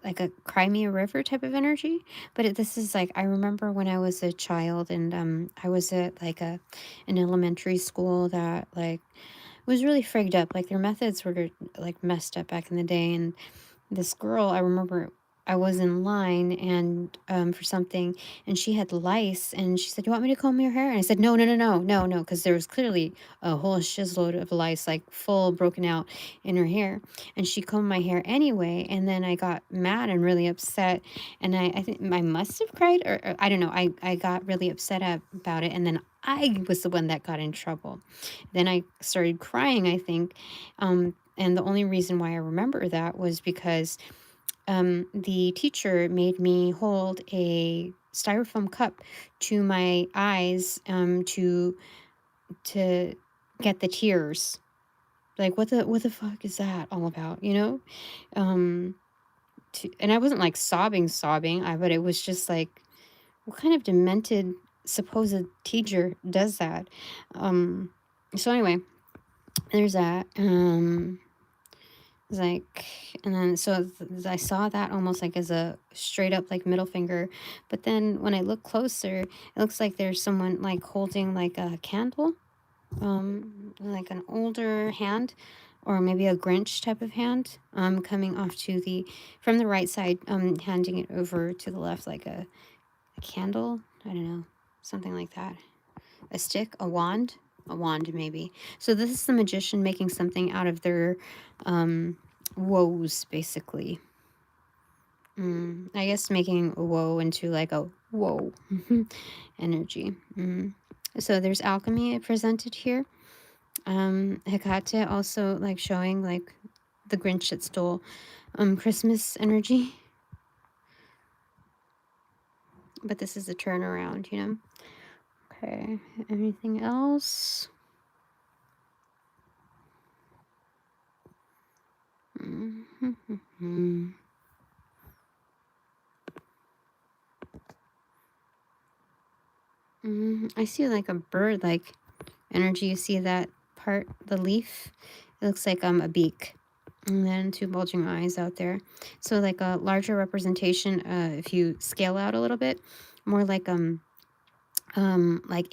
Speaker 1: like a Cry Me a River type of energy. But this is like, I remember when I was a child, and I was at like an elementary school that like was really frigged up. Like their methods were like messed up back in the day. And this girl, I remember I was in line and for something, and she had lice, and she said, "You want me to comb your hair?" And I said, "No, no, no, no, no, no," because there was clearly a whole shizload of lice, like full broken out in her hair. And she combed my hair anyway, and then I got mad and really upset, and I think I must have cried, or I don't know. I got really upset about it, and then I was the one that got in trouble. Then I started crying, I think. And the only reason why I remember that was because the teacher made me hold a styrofoam cup to my eyes to get the tears. Like what the fuck is that all about? You know, and I wasn't like sobbing, but it was just like, what kind of demented supposed teacher does that? So anyway, there's that. Like, and then so I saw that almost like as a straight up like middle finger, but then when I look closer, it looks like there's someone like holding like a candle, like an older hand, or maybe a Grinch type of hand, coming off to the from the right side, handing it over to the left like a candle. I don't know, something like that. A stick, a wand maybe. So this is the magician making something out of their woes, basically. I guess making a woe into like a whoa energy. So there's alchemy presented here. Hecate also like showing like the Grinch that stole Christmas energy. But this is a turnaround, you know. Okay, anything else? I see like a bird like energy. You see that part, the leaf? It looks like a beak. And then two bulging eyes out there. So like a larger representation, if you scale out a little bit, more like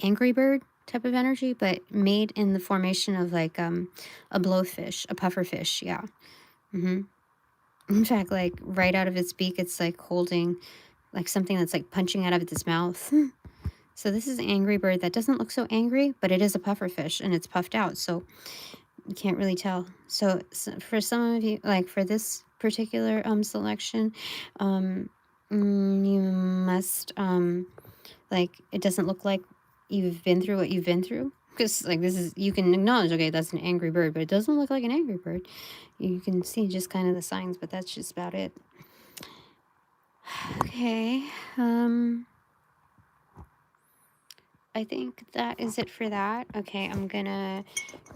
Speaker 1: Angry Bird type of energy, but made in the formation of like a blowfish, a pufferfish, yeah. In fact, like right out of its beak, it's like holding like something that's like punching out of its mouth. So this is an angry bird that doesn't look so angry, but it is a pufferfish and it's puffed out, so you can't really tell. So for some of you, like for this particular selection, you must like, it doesn't look like you've been through what you've been through, because like this is, you can acknowledge, okay, that's an angry bird, but it doesn't look like an angry bird. You can see just kind of the signs, but that's just about it. Okay, I think that is it for that. Okay, I'm gonna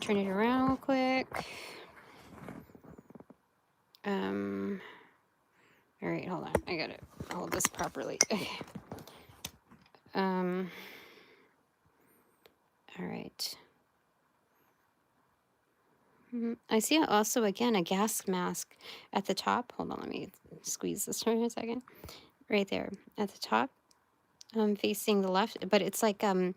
Speaker 1: turn it around real quick. All right, hold on. I gotta hold this properly. Okay. All right. I see also again a gas mask at the top. Hold on, let me squeeze this for a second. Right there at the top, facing the left, but it's like a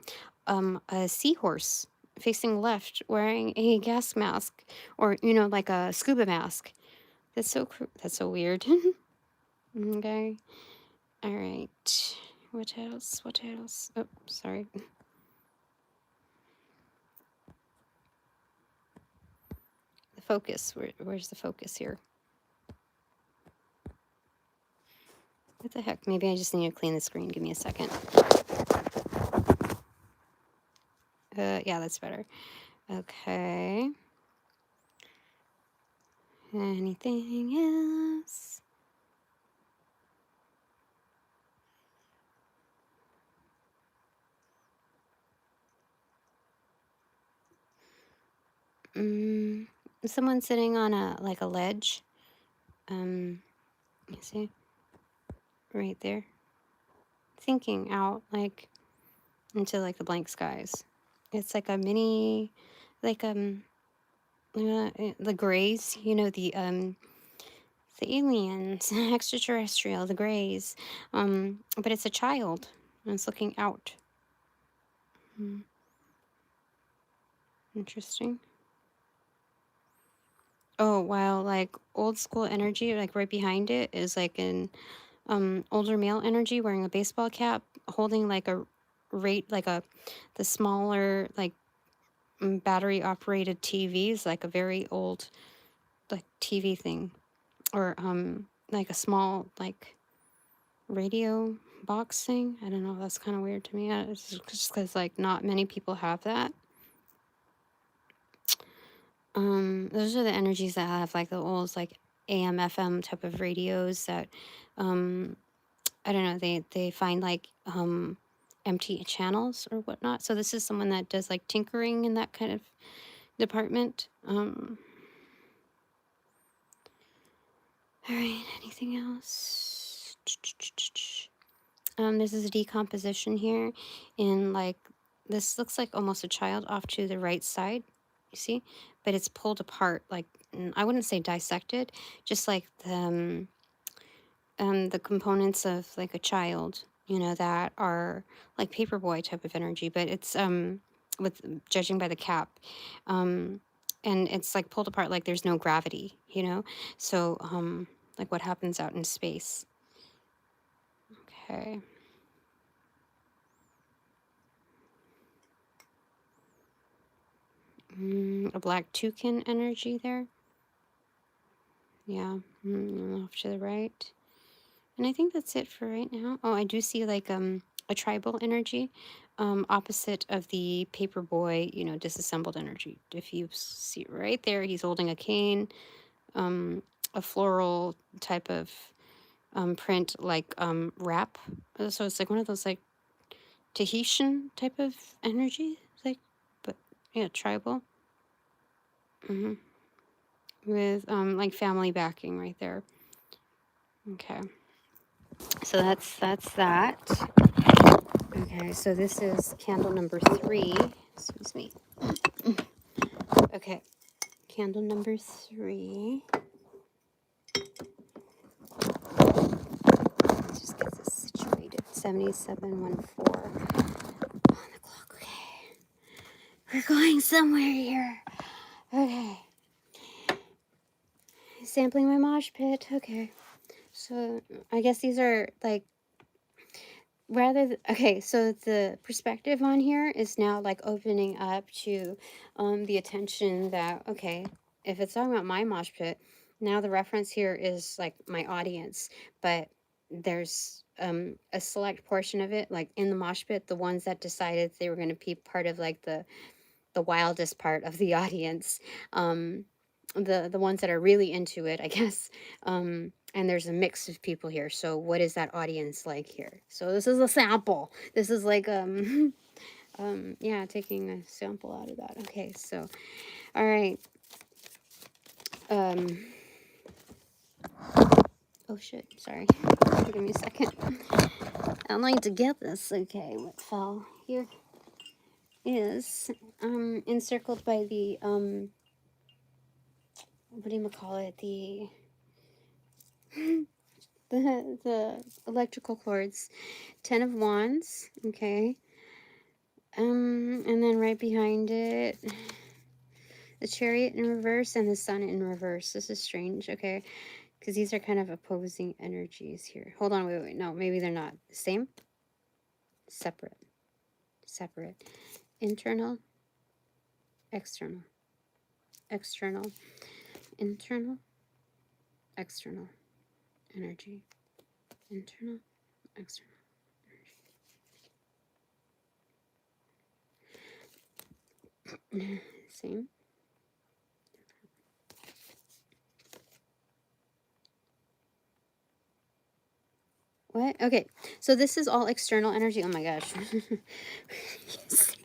Speaker 1: seahorse facing left wearing a gas mask, or you know, like a scuba mask. That's so weird. Okay. All right. What else? What else? Oh, sorry. The focus. Where's the focus here? What the heck? Maybe I just need to clean the screen. Give me a second. Yeah, that's better. Okay. Anything else? Someone sitting on a ledge. You see? Right there. Thinking out like into like the blank skies. It's like a mini, like the grays, you know, The aliens, extraterrestrial, the grays. But it's a child, and it's looking out. Interesting. Oh, wow, like old school energy, like right behind it is like an older male energy wearing a baseball cap, holding like a the smaller like battery operated TVs, like a very old like TV thing, or like a small like radio box thing. I don't know, that's kind of weird to me. It's just because like not many people have that. Those are the energies that have like the old like AM FM type of radios that I don't know, they find like empty channels or whatnot. So this is someone that does like tinkering in that kind of department. All right, anything else? This is a decomposition here in like, this looks like almost a child off to the right side, you see? But it's pulled apart, like, I wouldn't say dissected, just like the components of like a child, you know, that are like paperboy type of energy, but it's, with judging by the cap, and it's like pulled apart like there's no gravity, you know? So, like what happens out in space. Okay. A black toucan energy there. Yeah, off to the right. And I think that's it for right now. Oh, I do see like a tribal energy, opposite of the paperboy, you know, disassembled energy. If you see right there, he's holding a cane, a floral type of print, like wrap. So it's like one of those like Tahitian type of energy, like, but yeah, tribal. With like family backing right there. Okay, so that's that. Okay, so this is candle number 3. Excuse me. Okay, candle number 3. Let's just get this situated. 7714 on the clock. Okay, we're going somewhere here. Okay, sampling my mosh pit. Okay, so I guess these are like okay, so the perspective on here is now like opening up to the attention that, okay, if it's talking about my mosh pit, now the reference here is like my audience, but there's a select portion of it, like in the mosh pit, the ones that decided they were going to be part of like the wildest part of the audience, the ones that are really into it, I guess. And there's a mix of people here. So what is that audience like here? So this is a sample. This is like yeah, taking a sample out of that. Okay, so all right. Oh shit, sorry. Give me a second. I need to get this. Okay, what fell here is encircled by the what do you call it? The electrical cords. 10 of Wands, okay. And then right behind it, the Chariot in reverse and the Sun in reverse. This is strange, okay, because these are kind of opposing energies here. Hold on, wait, no, maybe they're not. Same? Separate. Separate. Internal, external. External, internal, external energy. Internal, external. Same. What? Okay, so this is all external energy. Oh my gosh. Just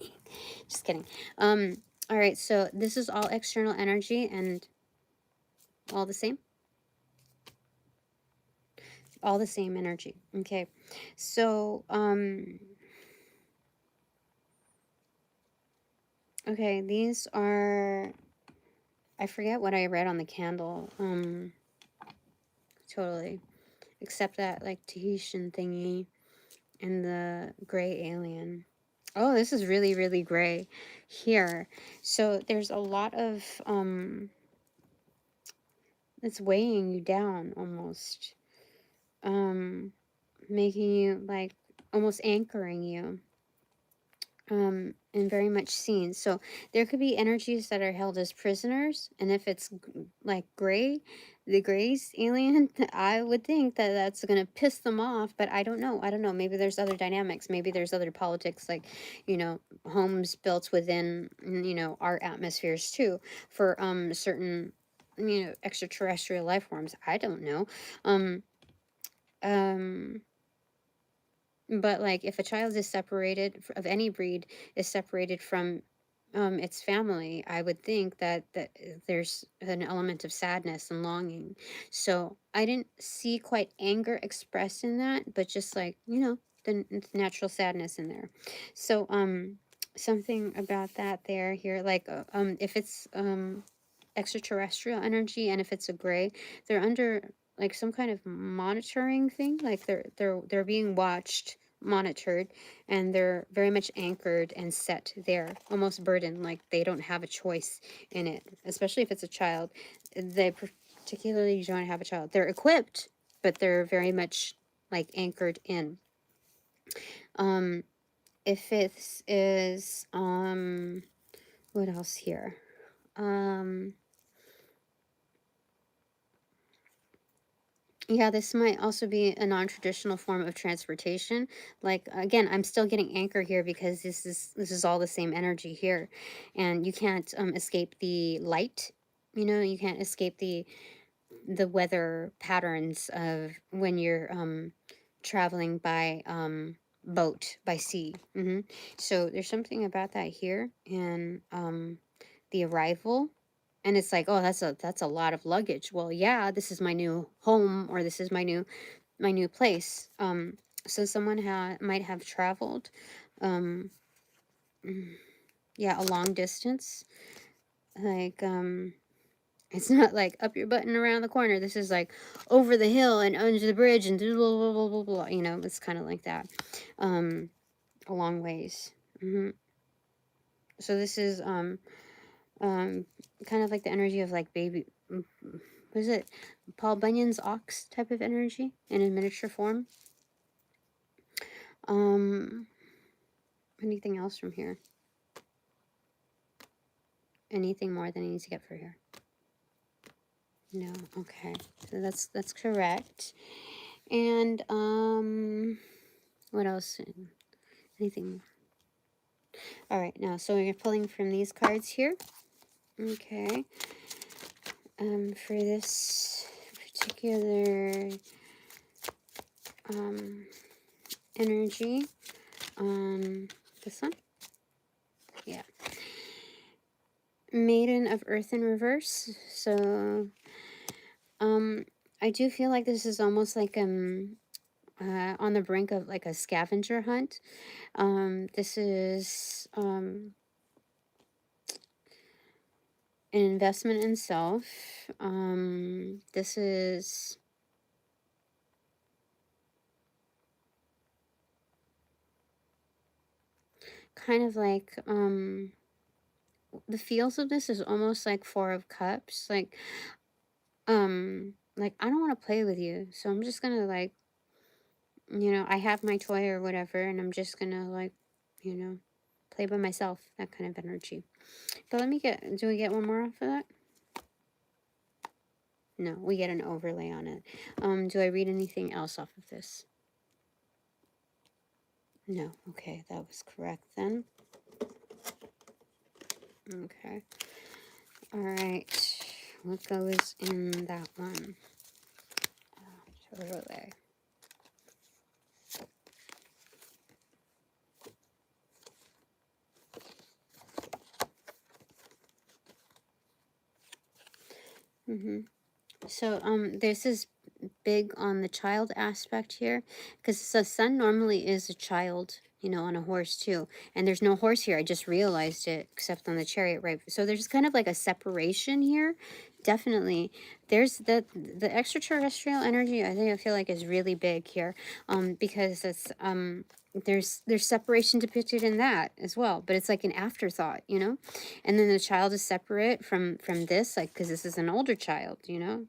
Speaker 1: kidding. All right, so this is all external energy and all the same? All the same energy. Okay. So, okay, these are, I forget what I read on the candle. totally. Except that like Tahitian thingy and the gray alien. Oh, this is really, really gray here. So there's a lot of it's weighing you down almost. Making you like almost anchoring you. And very much seen. So there could be energies that are held as prisoners, and if it's like gray, the grays alien, I would think that that's gonna piss them off. But I don't know. I don't know. Maybe there's other dynamics. Maybe there's other politics, like homes built within our atmospheres too for certain extraterrestrial life forms. I don't know. Um, um but like if a child is separated of any breed is separated from its family, I would think that there's an element of sadness and longing. So I didn't see quite anger expressed in that, but just like the natural sadness in there. So something about that there here, like if it's extraterrestrial energy, and if it's a gray, they're under like some kind of monitoring thing, like they're being watched, monitored, and they're very much anchored and set there, almost burdened, like they don't have a choice in it, especially if it's a child. They particularly don't have a child. They're equipped, but they're very much like anchored in. If it is what else here? Yeah, this might also be a non-traditional form of transportation. Like again, I'm still getting anchor here because this is all the same energy here, and you can't escape the light. You can't escape the weather patterns of when you're traveling by boat, by sea. So there's something about that here, and the arrival. And it's like, oh, that's a lot of luggage. Well, yeah, this is my new home, or this is my new place. So someone might have traveled, um, yeah, a long distance. Like, it's not like up your butt and around the corner. This is like over the hill and under the bridge and blah blah blah blah blah. It's kind of like that, a long ways. So this is kind of like the energy of like baby. What is it? Paul Bunyan's ox type of energy in a miniature form. Anything else from here? Anything more than I need to get for here? No. Okay. So that's correct. And what else? Anything more? All right. Now, so we're pulling from these cards here. Okay. For this particular energy, this one. Yeah. Maiden of Earth in reverse. So I do feel like this is almost like on the brink of like a scavenger hunt. This is an investment in self. This is kind of like the feels of this is almost like Four of Cups, like I don't want to play with you, so I'm just gonna like I have my toy or whatever, and I'm just gonna like play by myself, that kind of energy. But do we get one more off of that? No, we get an overlay on it. Do I read anything else off of this? No. Okay, that was correct then. Okay. All right. What goes in that one? Overlay. So this is big on the child aspect here, because the sun normally is a child, on a horse too, and there's no horse here. I just realized it, except on the chariot, right? So there's kind of like a separation here, Definitely. There's the extraterrestrial energy, I feel like is really big here. Because it's there's separation depicted in that as well, but it's like an afterthought, you know? And then the child is separate from this, like, because this is an older child, you know?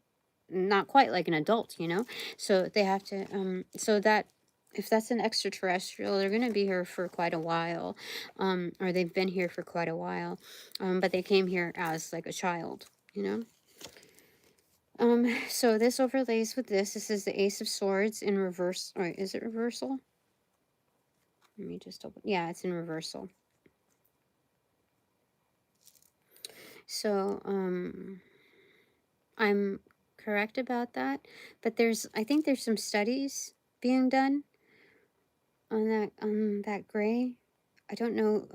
Speaker 1: Not quite like an adult, you know? So they have to so that if that's an extraterrestrial, they're gonna be here for quite a while. Or they've been here for quite a while. But they came here as like a child, you know? So this overlays with this. This is the Ace of Swords in reverse. Or is it reversal? Let me just open. Yeah, it's in reversal. So, I'm correct about that. But I think there's some studies being done on that gray. I don't know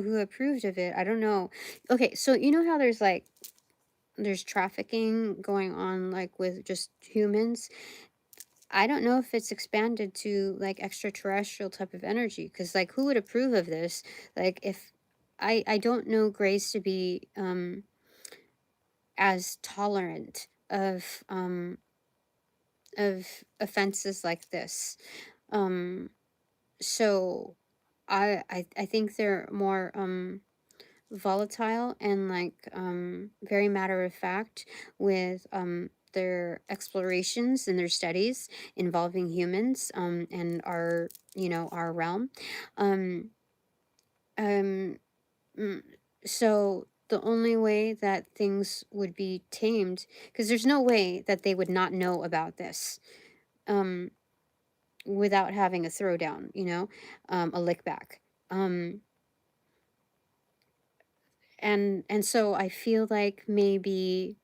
Speaker 1: who approved of it. I don't know. Okay, so you know how there's trafficking going on like with just humans. I don't know if it's expanded to like extraterrestrial type of energy, because like who would approve of this? Like if I don't know Grace to be as tolerant of offenses like this. So I think they're more volatile and like very matter of fact with their explorations and their studies involving humans and our our realm. um um mm, so the only way that things would be tamed, because there's no way that they would not know about this um without having a throwdown, a lick back. um and so I feel like maybe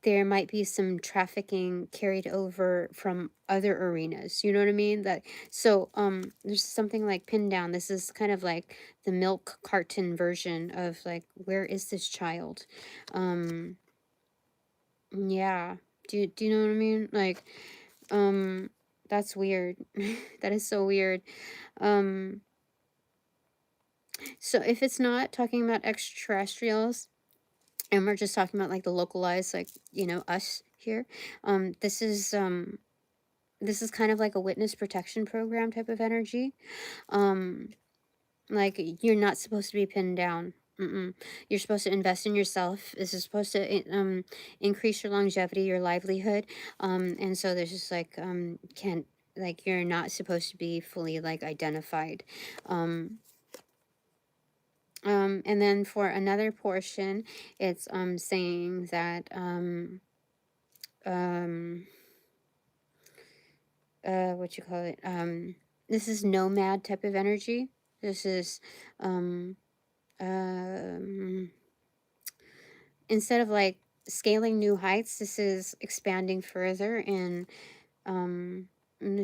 Speaker 1: there might be some trafficking carried over from other arenas. You know what I mean? That so there's something like pinned down. This is kind of like the milk carton version of like, where is this child? Um yeah. Do you know what I mean? Like that's weird. That is so weird. Um so if it's not talking about extraterrestrials, and we're just talking about like the localized, like, us here, this is kind of like a witness protection program type of energy. um like, you're not supposed to be pinned down. You're supposed to invest in yourself. This is supposed to increase your longevity, your livelihood. And so there's just like can't, like, you're not supposed to be fully like identified. um and then for another portion, it's saying that um what you call it, this is nomad type of energy. This is um um instead of like scaling new heights, this is expanding further and um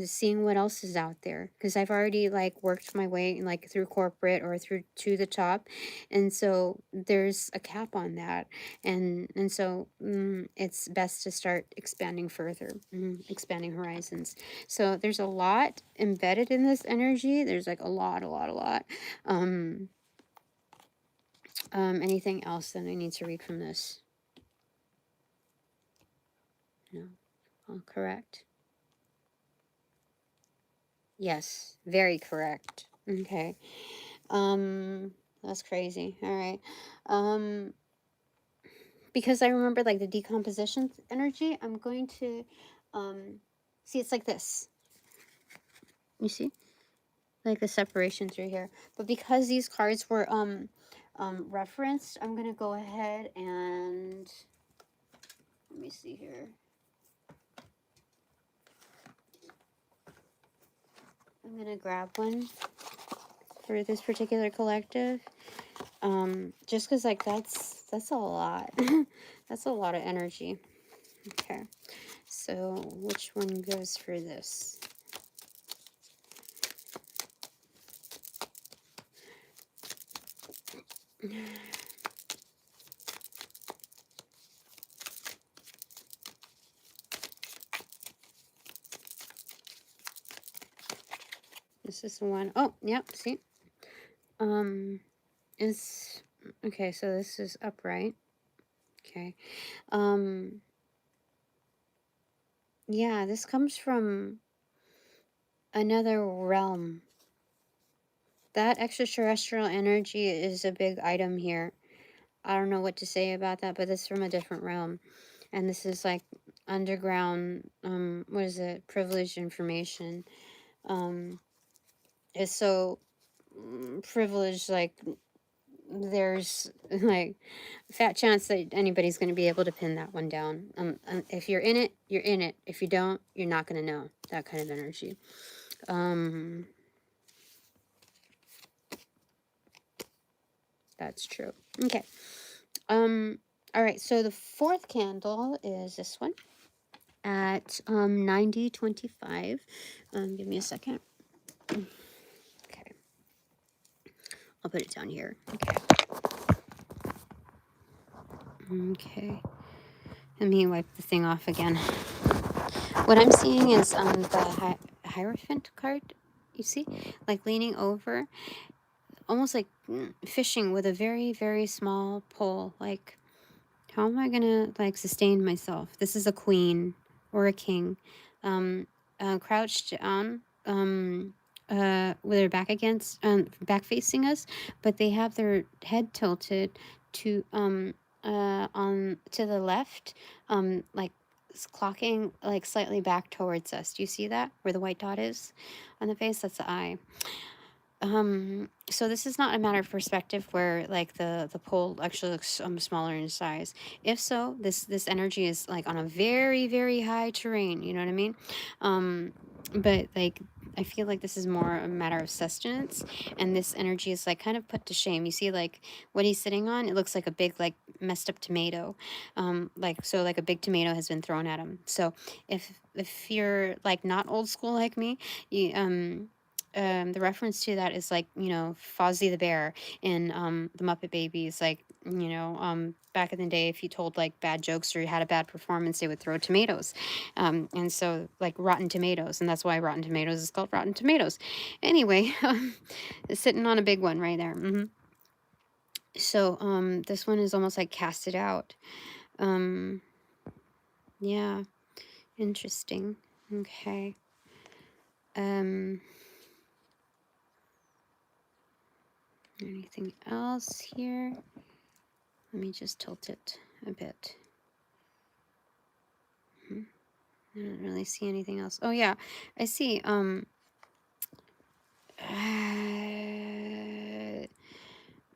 Speaker 1: seeing what else is out there, because I've already like worked my way like through corporate or through to the top, and so there's a cap on that. And so it's best to start expanding further, expanding horizons. So there's a lot embedded in this energy. There's like a lot. um Anything else that I need to read from this? No. All correct. Yes, very correct. Okay. That's crazy. All right. Um, because I remember like the decomposition energy, I'm going to see, it's like this. You see? Like the separation through here. But because these cards were referenced, I'm gonna go ahead and let me see here. I'm gonna grab one for this particular collective. Just because like that's a lot. That's a lot of energy. Okay, so which one goes for this? This is the one. Oh, yep, see? It's okay, so this is upright. Okay. Um, yeah, this comes from another realm. That extraterrestrial energy is a big item here. I don't know what to say about that, but this is from a different realm. And this is like underground, what is it? Privileged information. It's so privileged, like there's like fat chance that anybody's going to be able to pin that one down. If you're in it, you're in it. If you don't, you're not going to know. That kind of energy. That's true. Okay. All right, so the fourth candle is this one at 9025. Give me a second. Okay. I'll put it down here. Okay. Okay. Let me wipe the thing off again. What I'm seeing is the Hierophant card, you see? Like leaning over, almost like fishing with a very, very small pole. Like, how am I gonna like sustain myself? This is a queen or a king, crouched down, with their back against, back facing us, but they have their head tilted to on to the left, like clocking like slightly back towards us. Do you see that where the white dot is on the face? That's the eye. So this is not a matter of perspective where like the pole actually looks smaller in size. If so, this energy is like on a very, very high terrain, you know what I mean? But like I feel like this is more a matter of sustenance, and this energy is like kind of put to shame. You see like what he's sitting on, it looks like a big like messed up tomato. Like so like a big tomato has been thrown at him. So if you're like not old school like me, you the reference to that is like, you know, Fozzie the Bear in the Muppet Babies. Like, you know, back in the day, if you told like bad jokes or you had a bad performance, they would throw tomatoes. And so like Rotten Tomatoes, and that's why Rotten Tomatoes is called Rotten Tomatoes. Anyway, sitting on a big one right there. So this one is almost like casted out. Yeah, interesting. Okay. Anything else here? Let me just tilt it a bit. I don't really see anything else. Oh yeah, I see. I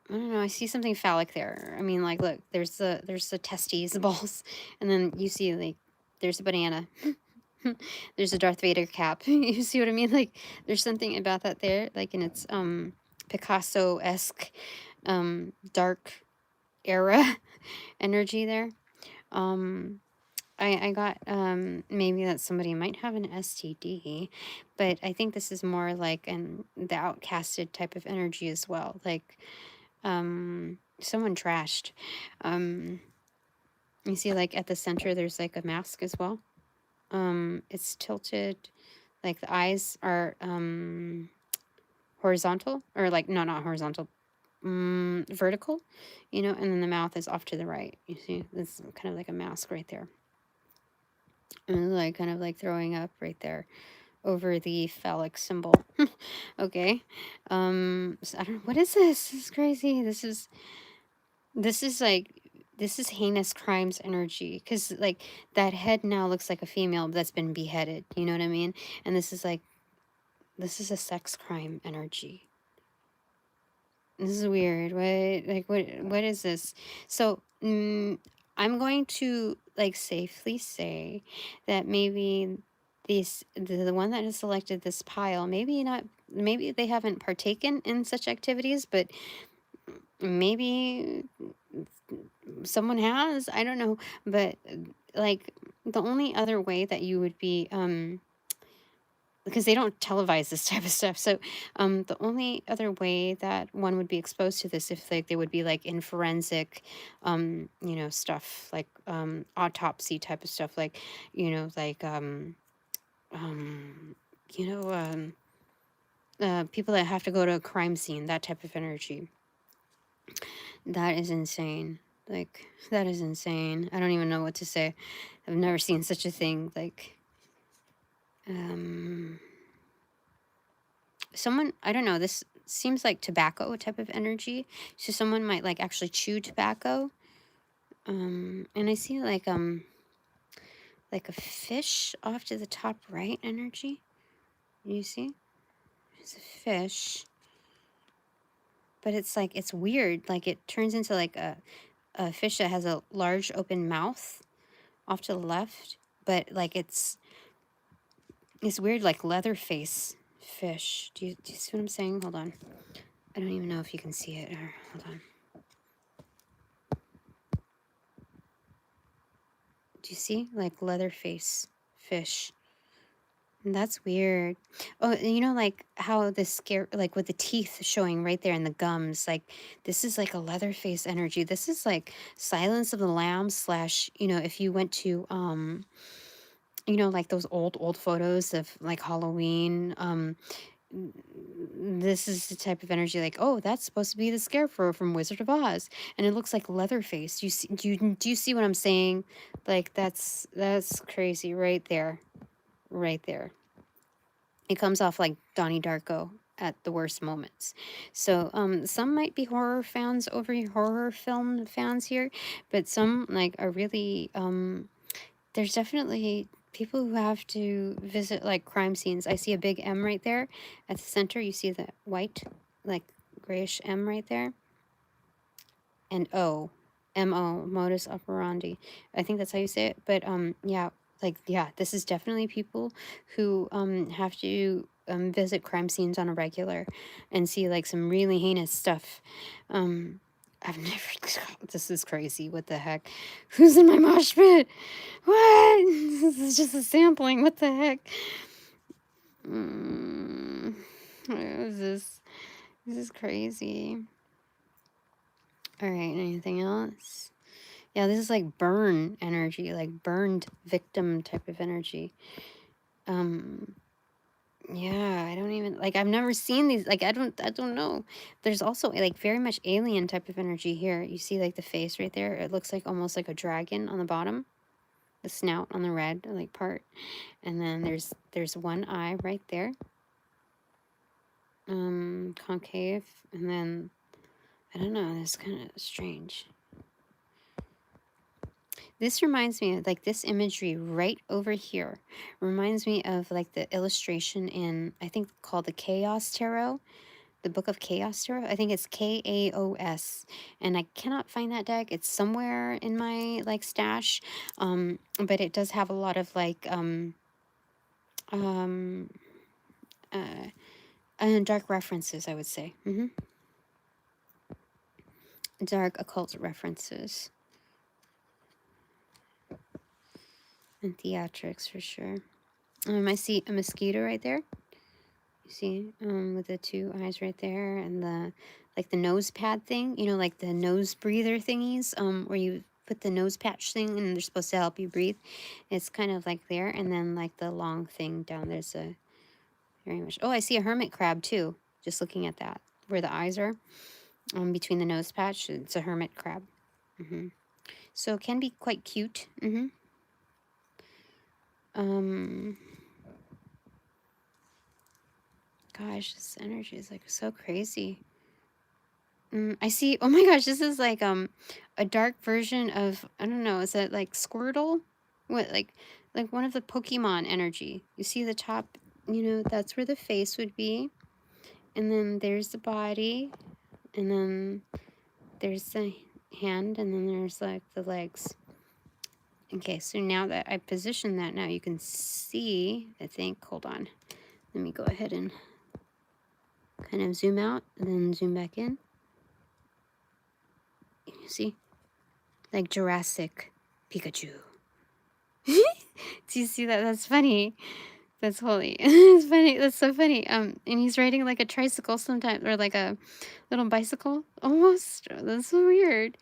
Speaker 1: don't know. I see something phallic there. I mean, like, look, there's the testes, the balls, and then you see like there's a banana. There's a Darth Vader cap. You see what I mean? Like, there's something about that there, like in its Picasso-esque dark era energy there. I got maybe that somebody might have an STD, but I think this is more like the outcasted type of energy as well. Like someone trashed. You see like at the center there's like a mask as well. It's tilted, like the eyes are horizontal, or like no, not horizontal, vertical, you know, and then the mouth is off to the right. You see, it's kind of like a mask right there. And like kind of like throwing up right there over the phallic symbol. Okay. So I don't, what is this? This is crazy. This is heinous crimes energy, because like that head now looks like a female that's been beheaded, you know what I mean? And this is a sex crime energy. This is weird. What is this? So I'm going to like safely say that maybe the one that has selected this pile, maybe they haven't partaken in such activities, but maybe someone has. I don't know, but like the only other way that you would be because they don't televise this type of stuff. So the only other way that one would be exposed to this, if like they would be like in forensic you know, stuff like autopsy type of stuff, like, you know, like you know, people that have to go to a crime scene, that type of energy. That is insane. Like, that is insane. I don't even know what to say. I've never seen such a thing. Like, someone, I don't know, this seems like tobacco type of energy. So someone might like actually chew tobacco. And I see like a fish off to the top right energy. You see? It's a fish. But it's like, it's weird. Like it turns into like a fish that has a large open mouth off to the left. But like it's weird, like leather face fish. Do you see what I'm saying? Hold on. I don't even know if you can see it. Or, hold on. Do you see? Like leather face fish. And that's weird. Oh, and you know, like how the scare, like with the teeth showing right there and the gums, like this is like a leather face energy. This is like Silence of the Lambs slash, you know, if you went to, you know, like those old photos of like Halloween, this is the type of energy like, oh, that's supposed to be the scarecrow from Wizard of Oz, and it looks like Leatherface. You see, do you see what I'm saying? Like that's crazy right there, right there. It comes off like Donnie Darko at the worst moments. So some might be horror fans over here, horror film fans here, but some like are really there's definitely people who have to visit like crime scenes. I see a big M right there at the center. You see the white, like grayish M right there. And O, M-O, modus operandi. I think that's how you say it. But yeah, like, yeah, this is definitely people who have to visit crime scenes on a regular and see like some really heinous stuff. I've never, this is crazy. What the heck? Who's in my mosh pit? What? This is just a sampling. What the heck? What is this? This is crazy. All right, anything else? Yeah, this is like burn energy, like burned victim type of energy. Yeah, I don't even like I've never seen these. Like I don't know. There's also like very much alien type of energy here. You see like the face right there? It looks like almost like a dragon on the bottom. The snout on the red like part. And then there's one eye right there. Concave, and then I don't know, that's kind of strange. This reminds me of like this imagery right over here reminds me of like the illustration in, I think called the Chaos Tarot, the Book of Chaos Tarot. I think it's Kaos, and I cannot find that deck. It's somewhere in my like stash, but it does have a lot of like dark references, I would say. Dark occult references. And theatrics for sure. I see a mosquito right there. You see, with the two eyes right there, and the like the nose pad thing. You know, like the nose breather thingies. Where you put the nose patch thing, and they're supposed to help you breathe. It's kind of like there, and then like the long thing down there's a very much. Oh, I see a hermit crab too. Just looking at that, where the eyes are, between the nose patch, it's a hermit crab. So it can be quite cute. Gosh, this energy is like so crazy. I see. Oh my gosh, this is like a dark version of, I don't know, is that like Squirtle? What, like one of the Pokemon energy. You see the top, you know, that's where the face would be. And then there's the body. And then there's the hand, and then there's like the legs. Okay, so now that I position that, now you can see, I think, hold on. Let me go ahead and kind of zoom out and then zoom back in. You see? Like Jurassic Pikachu. Do you see that? That's funny. That's holy. It's funny. That's so funny. And he's riding like a tricycle sometimes, or like a little bicycle almost. That's so weird.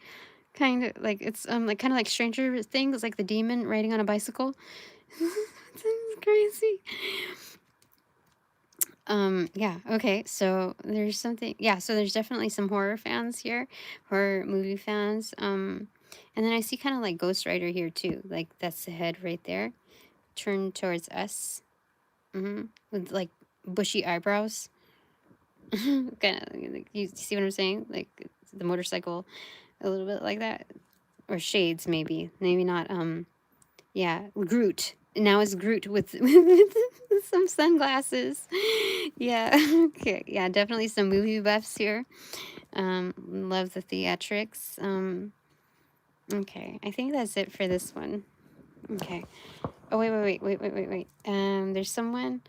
Speaker 1: Kind of like it's like kind of like Stranger Things, like the demon riding on a bicycle. That's crazy. Yeah, okay, so there's something, yeah, so there's definitely some horror fans here, horror movie fans, and then I see kind of like Ghost Rider here too, like that's the head right there, turned towards us, with like bushy eyebrows, kind of, like, you see what I'm saying? Like the motorcycle, a little bit like that, or shades maybe not, yeah, Groot. Now it's Groot with, with some sunglasses. Yeah, okay. Yeah, definitely some movie buffs here. Love the theatrics. Okay, I think that's it for this one. Okay. Oh, wait. There's someone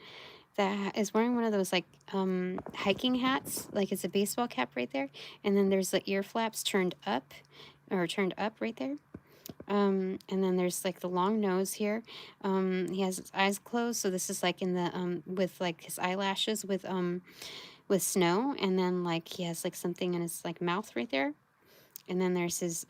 Speaker 1: that is wearing one of those like hiking hats, like it's a baseball cap right there, and then there's the ear flaps turned up, or turned up right there. And then there's like the long nose here. He has his eyes closed, so this is like in the with like his eyelashes with snow, and then like he has like something in his like mouth right there. And then there's his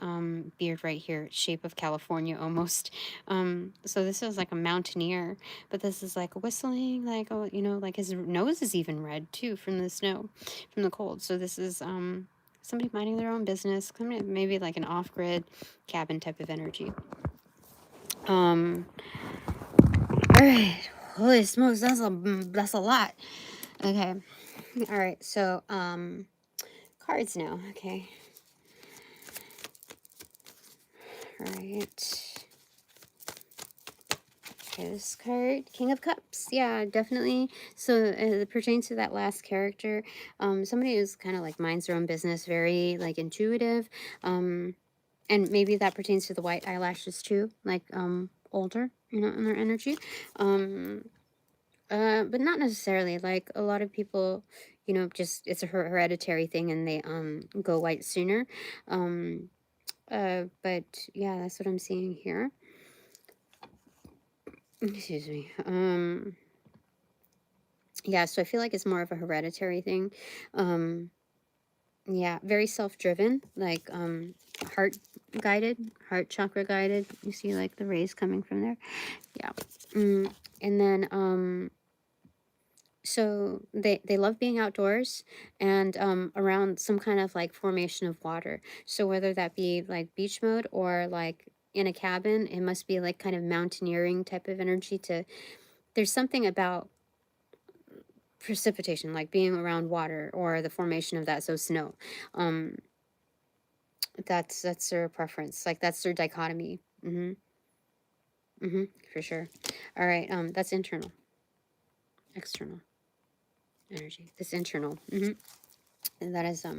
Speaker 1: beard right here, shape of California almost. So this is like a mountaineer, but this is like whistling, like, oh, you know, like his nose is even red too from the snow, from the cold. So this is somebody minding their own business, maybe like an off-grid cabin type of energy. All right, holy smokes, that's a lot. Okay, all right, so cards now. Okay, all right. Okay, this card, King of Cups. Yeah, definitely. So it pertains to that last character. Somebody who's kind of like minds their own business, very like intuitive. And maybe that pertains to the white eyelashes too, like older, you know, in their energy. But not necessarily. Like a lot of people, you know, just it's a hereditary thing, and they go white sooner. Um, but yeah, that's what I'm seeing here. Excuse me. Yeah, so I feel like it's more of a hereditary thing. Yeah, very self-driven, like heart guided, heart chakra guided. You see like the rays coming from there. Yeah. And then so they love being outdoors and around some kind of like formation of water. So whether that be like beach mode or like in a cabin, it must be like kind of mountaineering type of energy to, there's something about precipitation, like being around water or the formation of that, so snow. Um, that's their preference. Like that's their dichotomy. For sure. All right. That's internal, external energy. This internal. And that is all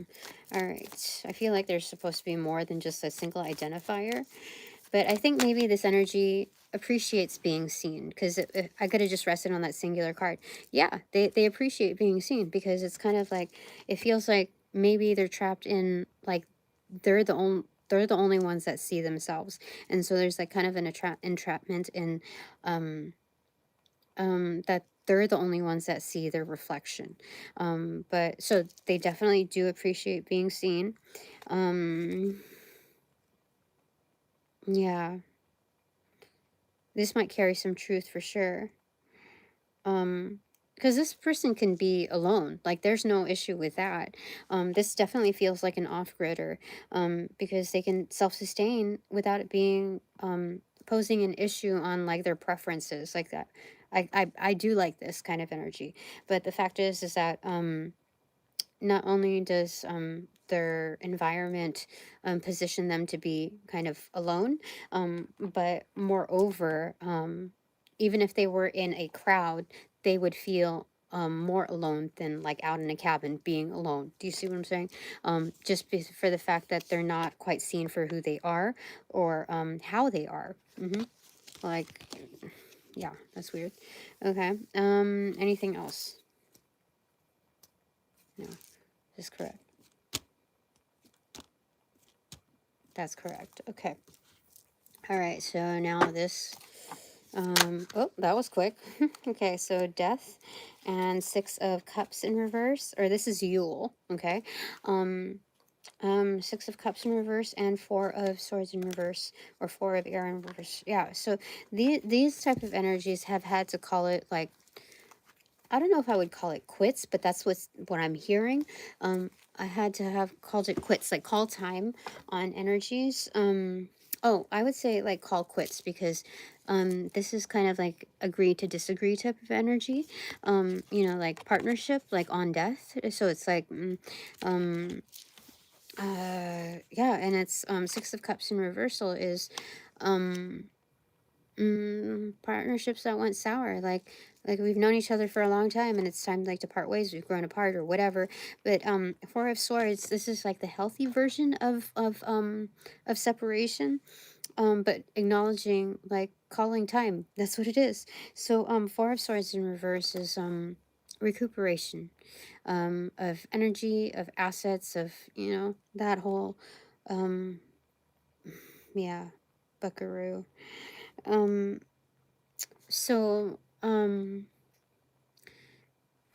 Speaker 1: right. I feel like there's supposed to be more than just a single identifier, but I think maybe this energy appreciates being seen, because I could have just rested on that singular card. Yeah, they appreciate being seen, because it's kind of like, it feels like maybe they're trapped in like they're the only ones that see themselves, and so there's like kind of an entrapment in that they're the only ones that see their reflection. But so they definitely do appreciate being seen. Yeah, this might carry some truth for sure. Because this person can be alone, like there's no issue with that. This definitely feels like an off-gridder, because they can self-sustain without it being posing an issue on like their preferences like that. I do like this kind of energy, but the fact is that not only does their environment position them to be kind of alone, but moreover, even if they were in a crowd, they would feel more alone than like out in a cabin being alone. Do you see what I'm saying? Just for the fact that they're not quite seen for who they are, or how they are. Like, yeah, that's weird. Okay. Anything else? No, that's correct. That's correct. Okay. All right. So now this. Oh, that was quick. Okay. So death and 6 of Cups in reverse, or this is Yule. Okay. 6 of Cups in reverse and 4 of Swords in reverse, or 4 of Air in reverse. Yeah. So these type of energies have had to call it like I don't know if I would call it quits, but that's what I'm hearing. I had to have called it quits, like call time on energies. Oh, I would say like call quits because this is kind of like agree to disagree type of energy. You know, like partnership, like on death. So it's like yeah, and it's Six of Cups in reversal is um partnerships that went sour, like we've known each other for a long time and it's time like to part ways, we've grown apart or whatever. But Four of Swords, this is like the healthy version of separation, but acknowledging, like calling time, that's what it is. So Four of Swords in reverse is recuperation, of energy, of assets, of, you know, that whole um yeah, buckaroo. um so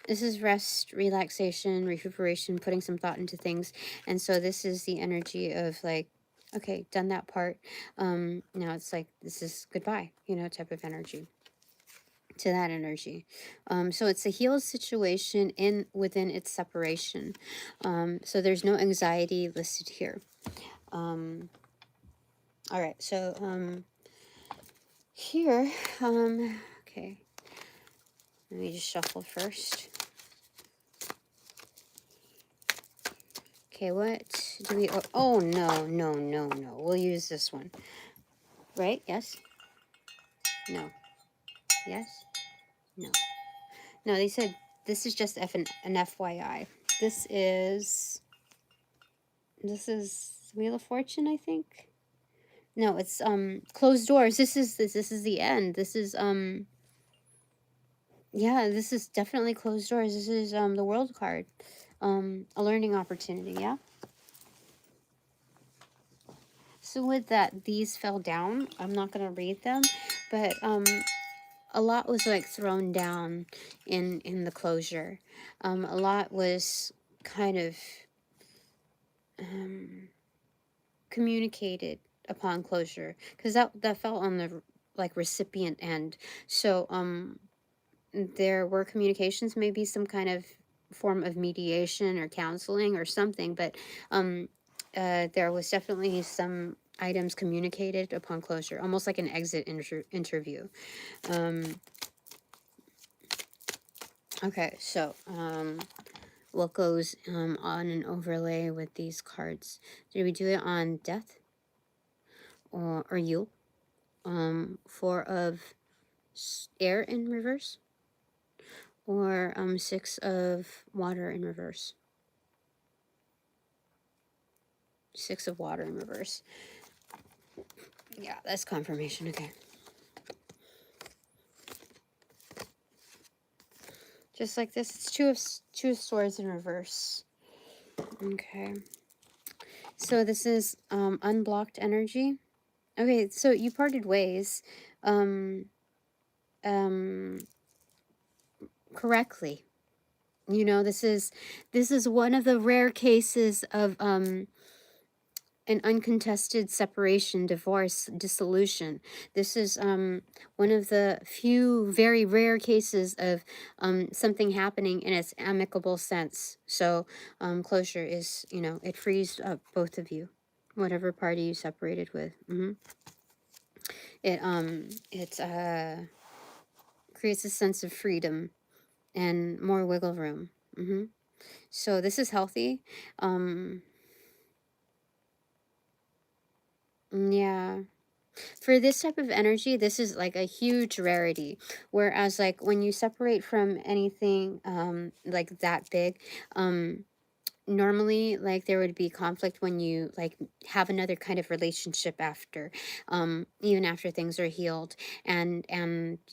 Speaker 1: this is rest, relaxation, recuperation, putting some thought into things. And so this is the energy of like, okay, done that part. Now it's like, this is goodbye, you know, type of energy to that energy. So it's a healed situation in within its separation. So there's no anxiety listed here. All right, so here, okay, let me just shuffle first. Okay, what do we... Oh, no, no, no, no. We'll use this one. Right? Yes? No. Yes? No. No, they said this is just an FYI. This is... This is Wheel of Fortune, I think? No, it's closed doors. This is the end. This is yeah, this is definitely closed doors. This is the World card. A learning opportunity, yeah? So with that, these fell down. I'm not going to read them, but a lot was like thrown down in the closure. A lot was kind of communicated upon closure, because that fell on the like recipient end. So there were communications, maybe some kind of form of mediation or counseling or something, but there was definitely some items communicated upon closure, almost like an exit interview. Okay, so what goes on an overlay with these cards? Did we do it on death or Yule? Four of air in reverse, or six of water in reverse. Six of water in reverse. Yeah, that's confirmation. Okay. Just like this, it's two of swords in reverse. Okay. So this is unblocked energy. Okay, so you parted ways correctly. You know, this is one of the rare cases of an uncontested separation, divorce, dissolution. This is one of the few very rare cases of something happening in its amicable sense. So closure is, you know, it frees up both of you, whatever party you separated with. It creates a sense of freedom and more wiggle room. So this is healthy. Yeah. For this type of energy, this is like a huge rarity. Whereas like when you separate from anything like that big, normally like there would be conflict when you like have another kind of relationship after, even after things are healed, and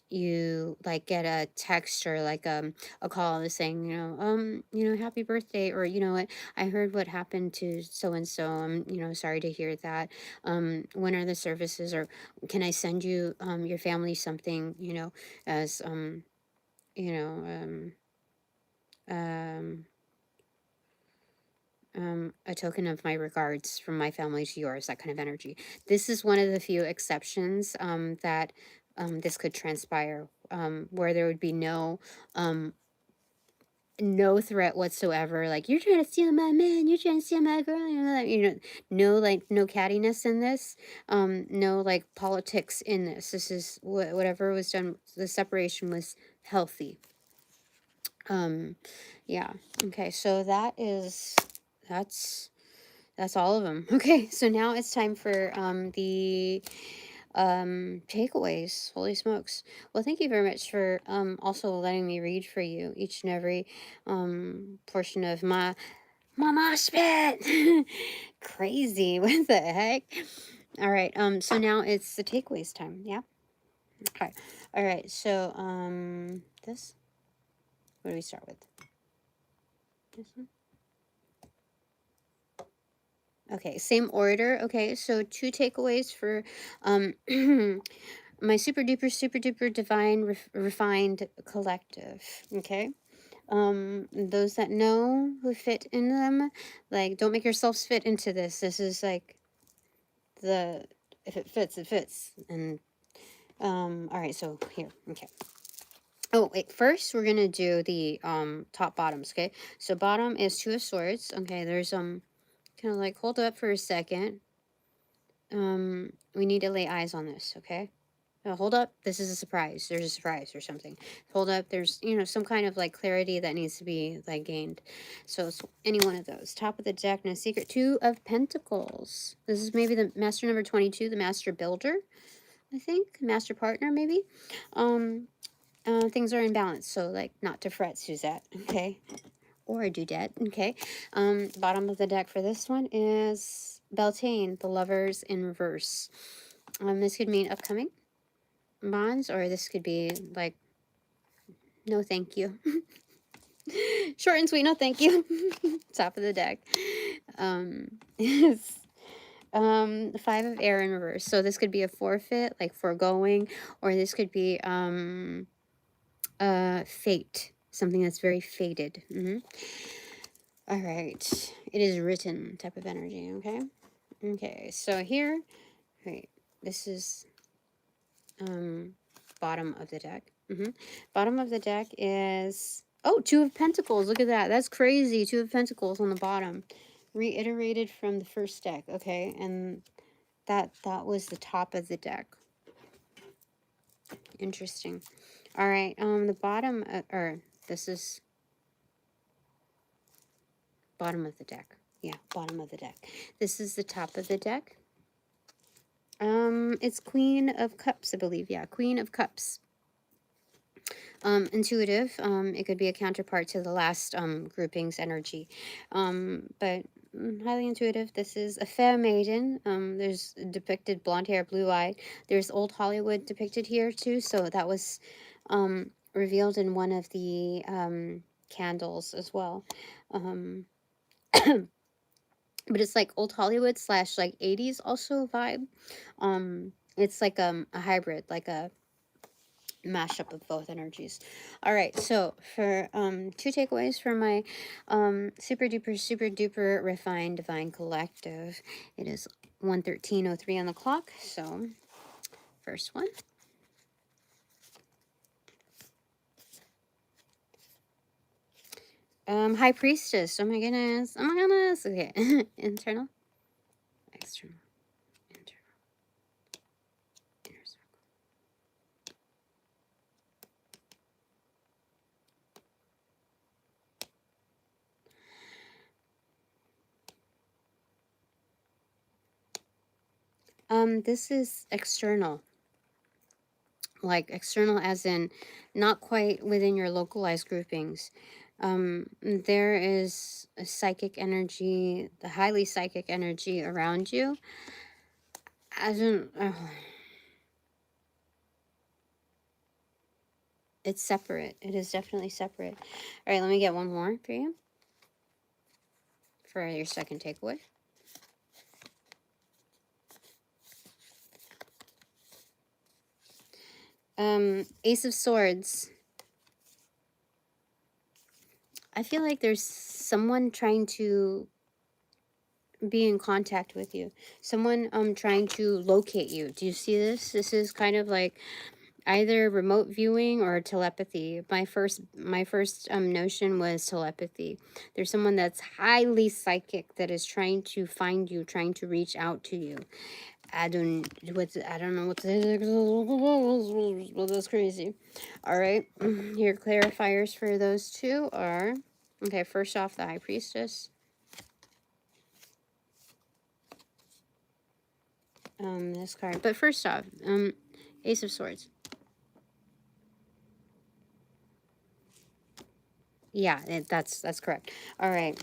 Speaker 1: you like get a text or like a call saying, you know, happy birthday, or you know what, I heard what happened to so and so, I'm, you know, sorry to hear that, when are the services, or can I send you your family something, you know, as you know a token of my regards from my family to yours, that kind of energy. This is one of the few exceptions that this could transpire, where there would be no no threat whatsoever. Like, you're trying to steal my man, you're trying to steal my girl, no, like, no cattiness in this. No, like, politics in this. This is whatever was done. The separation was healthy. Yeah. Okay, so that's all of them. Okay, so now it's time for the takeaways. Holy smokes. Well, thank you very much for also letting me read for you each and every portion of my mosh pit. Crazy. What the heck? All right, so now it's the takeaways time. Yeah. Okay. All right, so this, what do we start with? This one. Okay, same order. Okay, so 2 takeaways for my super duper divine refined collective. Okay, those that know who fit in them, like, don't make yourselves fit into this. This is like if it fits, it fits. And all right, so here. Okay. Oh, wait, first we're gonna do the top bottoms. Okay, so bottom is 2 of swords. Okay, there's kind of like, hold up for a second. We need to lay eyes on this. Okay, hold up, this is a surprise. There's a surprise or something. Hold up, there's, some kind of like clarity that needs to be like gained. So it's any one of those. Top of the deck, no secret. 2 of Pentacles. This is maybe the master number 22, the master builder, I think. Master partner, maybe. Things are in balance, so like, not to fret, Suzette. Okay, or a dudette. Okay, bottom of the deck for this one is Beltane, the lovers in reverse. This could mean upcoming bonds, or this could be like, no thank you. Short and sweet, no thank you. Top of the deck is 5 of air in reverse. So this could be a forfeit, like foregoing, or this could be fate, something that's very fated. All right, it is written type of energy. Okay, so here, wait, this is bottom of the deck. Bottom of the deck is, oh, 2 of Pentacles. Look at that. That's crazy. 2 of Pentacles on the bottom, reiterated from the first deck. Okay, and that was the top of the deck. Interesting. All right, the bottom, or this is bottom of the deck. Yeah, bottom of the deck. This is the top of the deck. It's Queen of Cups, I believe. Yeah, Queen of Cups. Intuitive. It could be a counterpart to the last grouping's energy. But highly intuitive. This is a fair maiden. There's depicted blonde hair, blue eyed. There's old Hollywood depicted here too. So that was revealed in one of the candles as well. But it's like old Hollywood / like 80s also vibe. It's like a hybrid, like a mashup of both energies. All right, so for 2 takeaways for my super duper refined divine collective, it is 1:13:03 on the clock. So first one. High Priestess. Oh my goodness. Okay. Internal, external, internal, inner circle. This is external. Like external as in not quite within your localized groupings. There is a psychic energy, the highly psychic energy around you. As in, it's separate. It is definitely separate. All right, let me get one more for you for your second takeaway. Ace of Swords. I feel like there's someone trying to be in contact with you. Someone trying to locate you. Do you see this? This is kind of like either remote viewing or telepathy. My first notion was telepathy. There's someone that's highly psychic that is trying to find you, trying to reach out to you. I don't know what to say. Well, that's crazy. All right, your clarifiers for those two are, okay, first off, the High Priestess. This card, but first off, Ace of Swords. Yeah, that's correct. All right.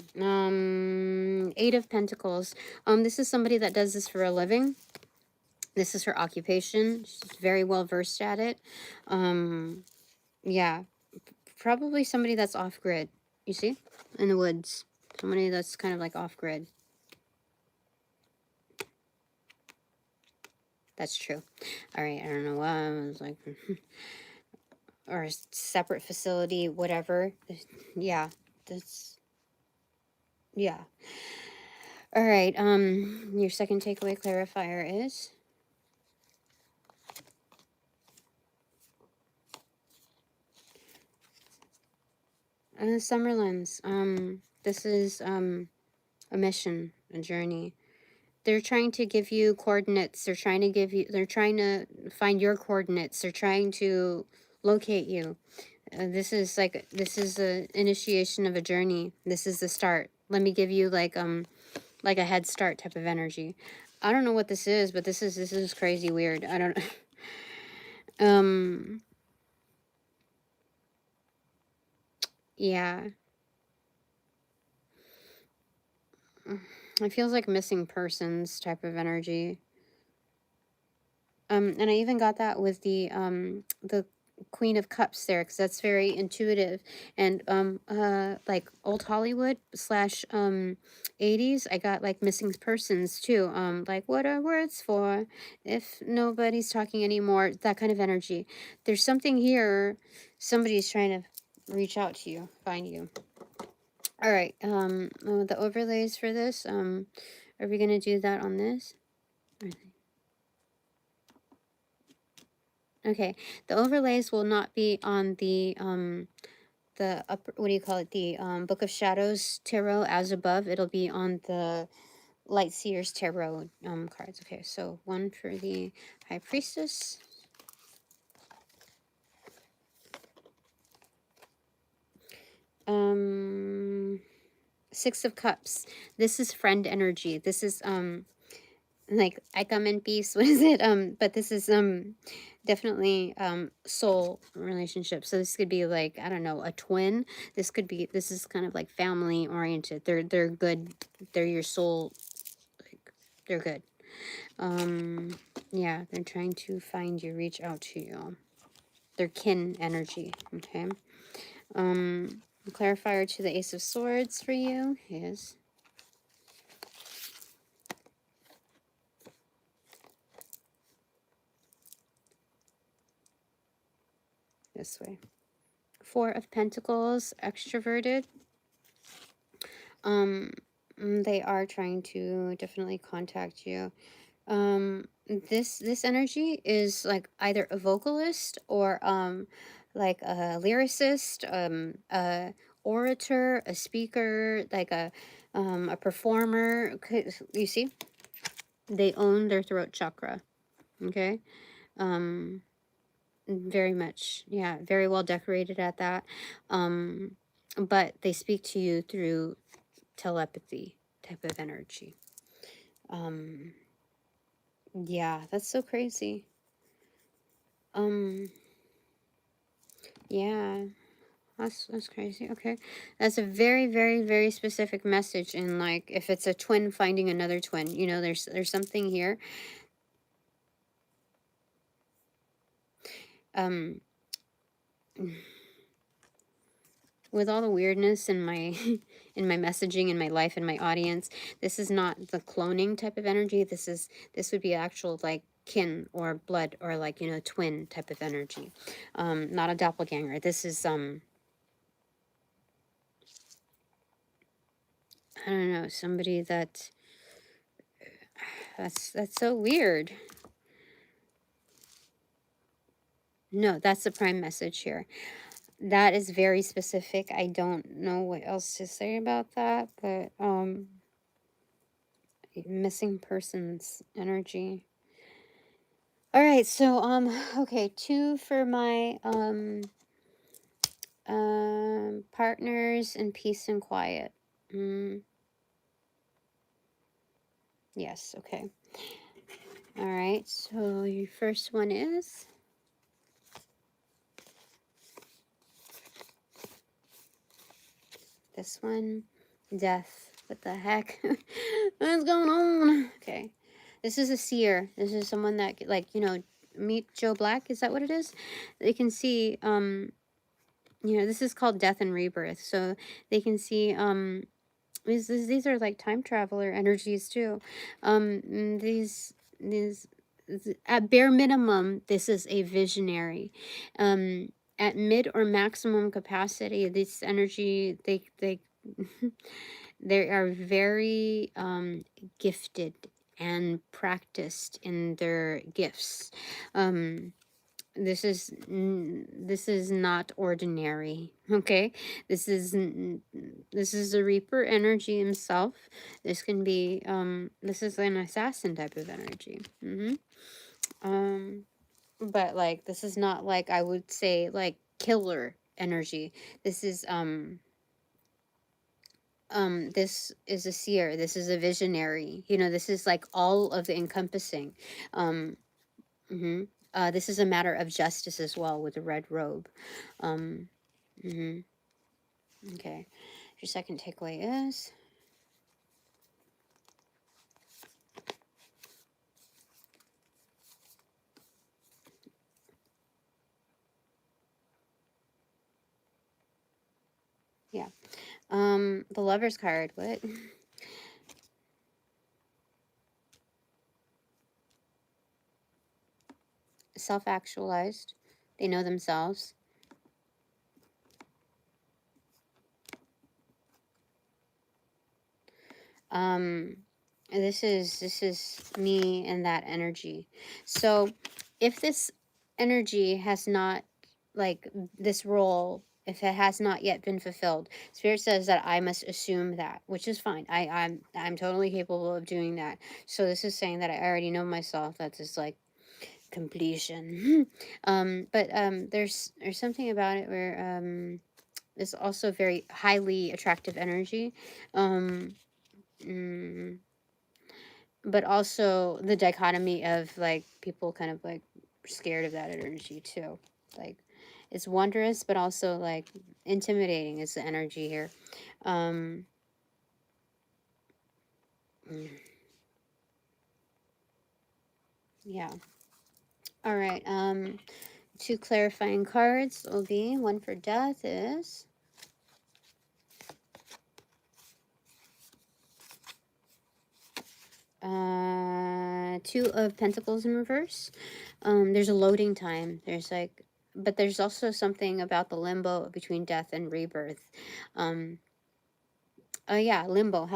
Speaker 1: Eight of Pentacles. This is somebody that does this for a living. This is her occupation. She's very well versed at it. Yeah, probably somebody that's off grid. You see, in the woods, somebody that's kind of like off grid. That's true. All right. I don't know why I was like, or a separate facility, whatever. Yeah, that's yeah. All right. Your second takeaway clarifier is. Summer lens. This is a mission, a journey. They're trying to give you coordinates. They're trying to find your coordinates. They're trying to locate you. This is the initiation of a journey. This is the start. Let me give you like a head start type of energy. I don't know what this is, but this is crazy weird. I don't yeah. It feels like missing persons type of energy. And I even got that with the Queen of Cups there, because that's very intuitive. And like old Hollywood slash 80s, I got like missing persons too. Like, what are words for if nobody's talking anymore? That kind of energy. There's something here. Somebody's trying to reach out to you, find you. All right. The overlays for this. Are we gonna do that on this? Okay, the overlays will not be on the upper, what do you call it, the Book of Shadows tarot as above. It'll be on the Light Seers tarot cards. Okay, so one for the High Priestess. Six of Cups. This is friend energy. This is like I come in peace. What is it? But this is definitely soul relationship. So this could be like, I don't know, a twin. This is kind of like family oriented. They're good. They're your soul, like they're good. Yeah, they're trying to find you, reach out to you. They're kin energy. Okay. The clarifier to the Ace of Swords for you is this way. Four of Pentacles, extroverted. They are trying to definitely contact you. This energy is like either a vocalist or like a lyricist, a orator, a speaker, like a performer. You see, they own their throat chakra. Okay. Very much, yeah, very well decorated at that. But they speak to you through telepathy type of energy. Yeah, that's so crazy. Yeah, that's crazy. Okay, that's a very, very, very specific message. And like, if it's a twin finding another twin, you know, there's something here. With all the weirdness in my in my messaging, in my life, in my audience, this is not the cloning type of energy. This would be actual like kin or blood or like, you know, twin type of energy. Not a doppelganger. This is I don't know, somebody that that's so weird. No, that's the prime message here. That is very specific. I don't know what else to say about that, but missing persons energy. All right, so okay, 2 for my partners in peace and quiet. Yes, okay. All right, so your first one is this one, death. What the heck? What's going on? Okay. This is a seer. This is someone that, like, you know, meet Joe Black. Is that what it is? They can see, you know, this is called death and rebirth. So they can see, these are like time traveler energies too. These, at bare minimum, this is a visionary. At mid or maximum capacity, this energy, they they are very gifted and practiced in their gifts. This is not ordinary. Okay, this is the reaper energy himself. This can be this is an assassin type of energy. But like, this is not, like, I would say, like, killer energy. This is this is a seer. This is a visionary. You know, this is like all of the encompassing. This is a matter of justice as well, with the red robe. Um, okay. Your second takeaway is yeah. The Lover's card. What? Self-actualized. They know themselves. This is me and that energy. So if this energy has not, like, this role, if it has not yet been fulfilled, Spirit says that I must assume that, which is fine. I'm totally capable of doing that. So this is saying that I already know myself. That's just like completion. But there's something about it where it's also very highly attractive energy. Mm, but also the dichotomy of, like, people kind of like scared of that energy too. Like, it's wondrous, but also like intimidating is the energy here. Um, mm, yeah. All right. 2 clarifying cards will be, one for death is 2 of Pentacles in reverse. There's a loading time. There's like, but there's also something about the limbo between death and rebirth. Oh yeah, limbo.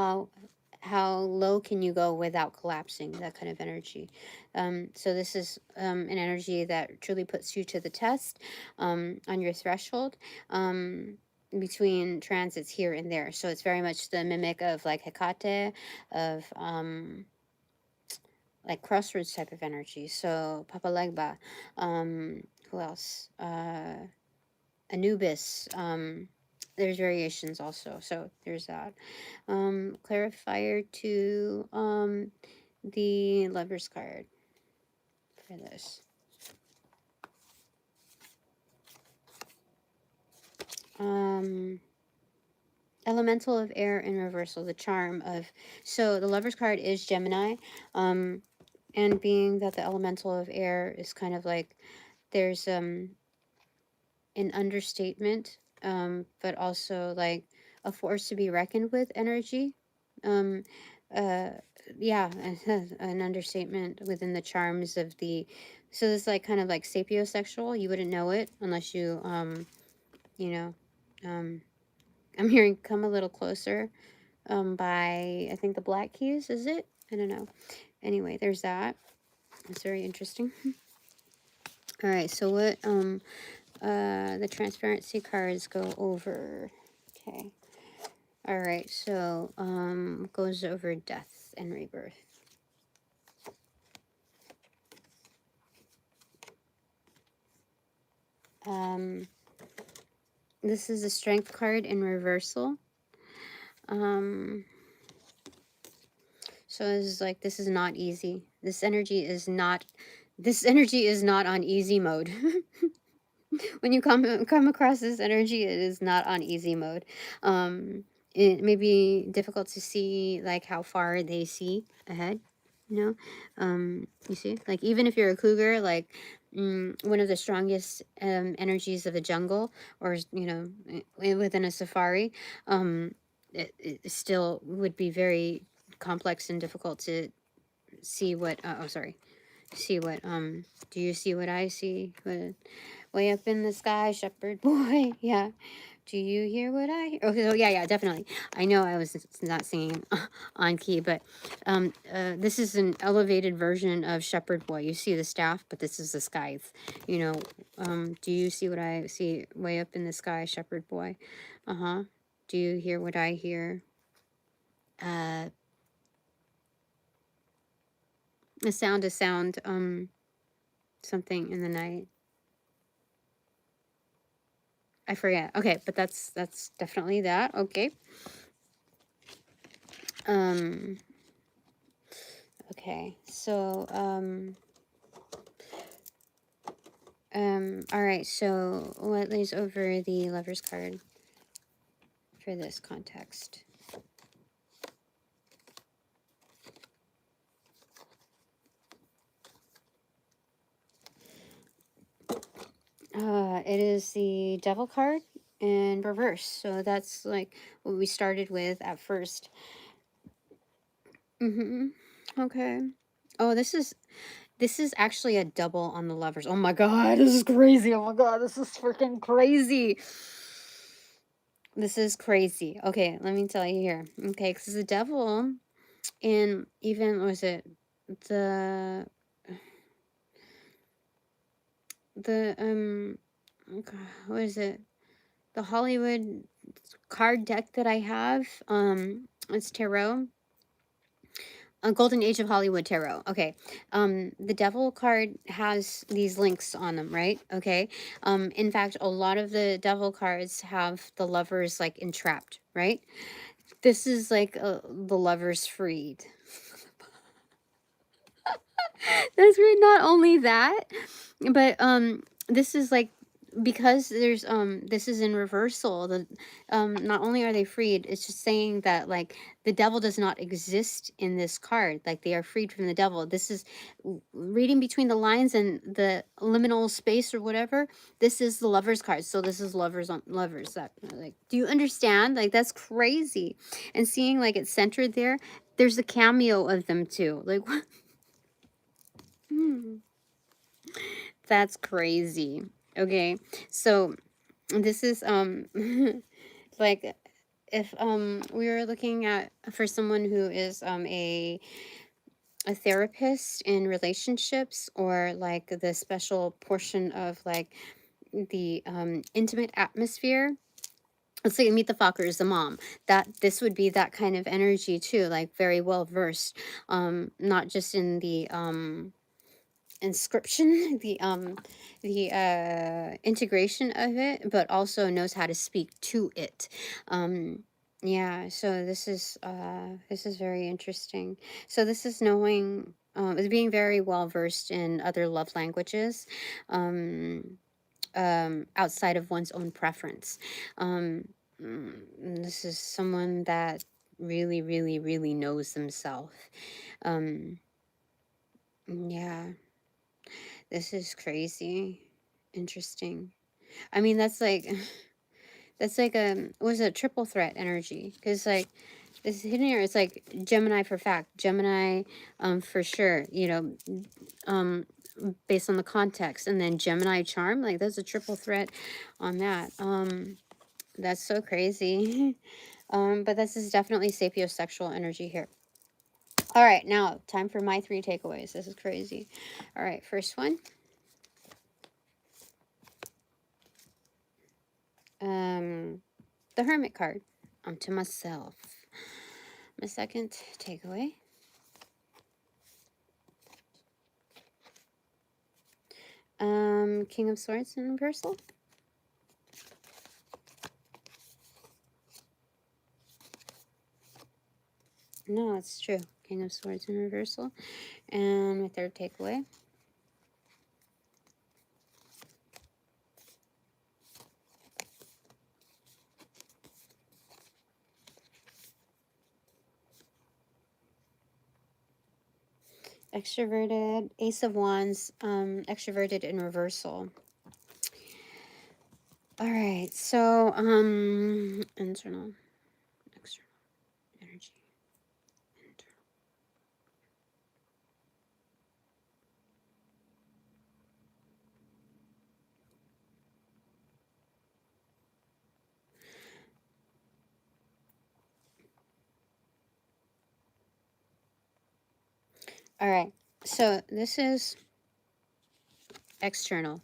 Speaker 1: How low can you go without collapsing? That kind of energy. So this is an energy that truly puts you to the test on your threshold. Between transits here and there. So it's very much the mimic of like Hecate, of like crossroads type of energy. So Papa Legba, who else? Anubis. There's variations also. So there's that. Clarifier to the Lover's card for this. Elemental of air in reversal, the charm of, so the Lover's card is Gemini, and being that the elemental of air is kind of like, there's an understatement, but also like a force to be reckoned with energy. Um, uh, yeah, an understatement within the charms of the, so this like kind of like sapiosexual. You wouldn't know it unless you, you know, I'm hearing Come a Little Closer, by, I think, the Black Keys, is it? I don't know. Anyway, there's that. It's very interesting. All right, so what the transparency cards go over. Okay. All right, so goes over death and rebirth. This is a strength card in reversal. So it's like, this is not easy. This energy is not on easy mode. When you come across this energy, it is not on easy mode. It may be difficult to see like how far they see ahead, you know. You see, like, even if you're a cougar, like, one of the strongest energies of the jungle, or within a safari, it still would be very complex and difficult to see what see what do you see what I see? Way up in the sky, shepherd boy. Yeah. Do you hear what I hear? Okay, so yeah, definitely. I know I was not singing on key, but this is an elevated version of shepherd boy. You see the staff, but this is the scythe. You know, do you see what I see way up in the sky, shepherd boy? Uh-huh. Do you hear what I hear? A sound, something in the night. I forget. Okay, but that's definitely that. Okay. Okay. So, all right. So what lays over the Lover's card for this context? It is the Devil card in reverse. So that's like what we started with at first. Okay. Oh, this is actually a double on the Lovers. Oh my god, this is crazy. Oh my god, this is freaking crazy. This is crazy. Okay, let me tell you here. Okay, because the Devil, and even, was it the what is it, the Hollywood card deck that I have, it's tarot, a Golden Age of Hollywood tarot. Okay. The Devil card has these links on them, right? Okay. In fact, a lot of the Devil cards have the lovers like entrapped, right? This is like the lovers freed. That's right. Not only that, but this is like, because there's this is in reversal, the not only are they freed, it's just saying that like the devil does not exist in this card, like they are freed from the devil. This is reading between the lines and the liminal space or whatever. This is the Lovers card, so this is lovers on lovers. That, like, do you understand? Like, that's crazy. And seeing like it's centered there, there's a cameo of them too, like what? That's crazy. Okay, so this is like, if we were looking at, for someone who is a therapist in relationships, or like the special portion of like the intimate atmosphere. Let's say Meet the Fockers, the mom, that this would be that kind of energy too, like very well versed, not just in the inscription, the integration of it, but also knows how to speak to it. Yeah, so this is very interesting. So this is knowing, is being very well versed in other love languages, outside of one's own preference. This is someone that really, really, really knows themselves. Yeah. This is crazy. Interesting. I mean, that's like that's like a, was a triple threat energy, because like this hidden here, it's like Gemini for fact, Gemini for sure, based on the context, and then Gemini charm, like that's a triple threat on that. That's so crazy. But this is definitely sapiosexual energy here. All right, now time for my 3 takeaways. This is crazy. All right, first one. The Hermit card. Onto myself. My second takeaway. King of Swords in reversal. No, it's true. King of Swords in reversal. And my third takeaway. Extroverted, Ace of Wands, extroverted in reversal. All right, so internal, external, energy, internal. All right, so this is external.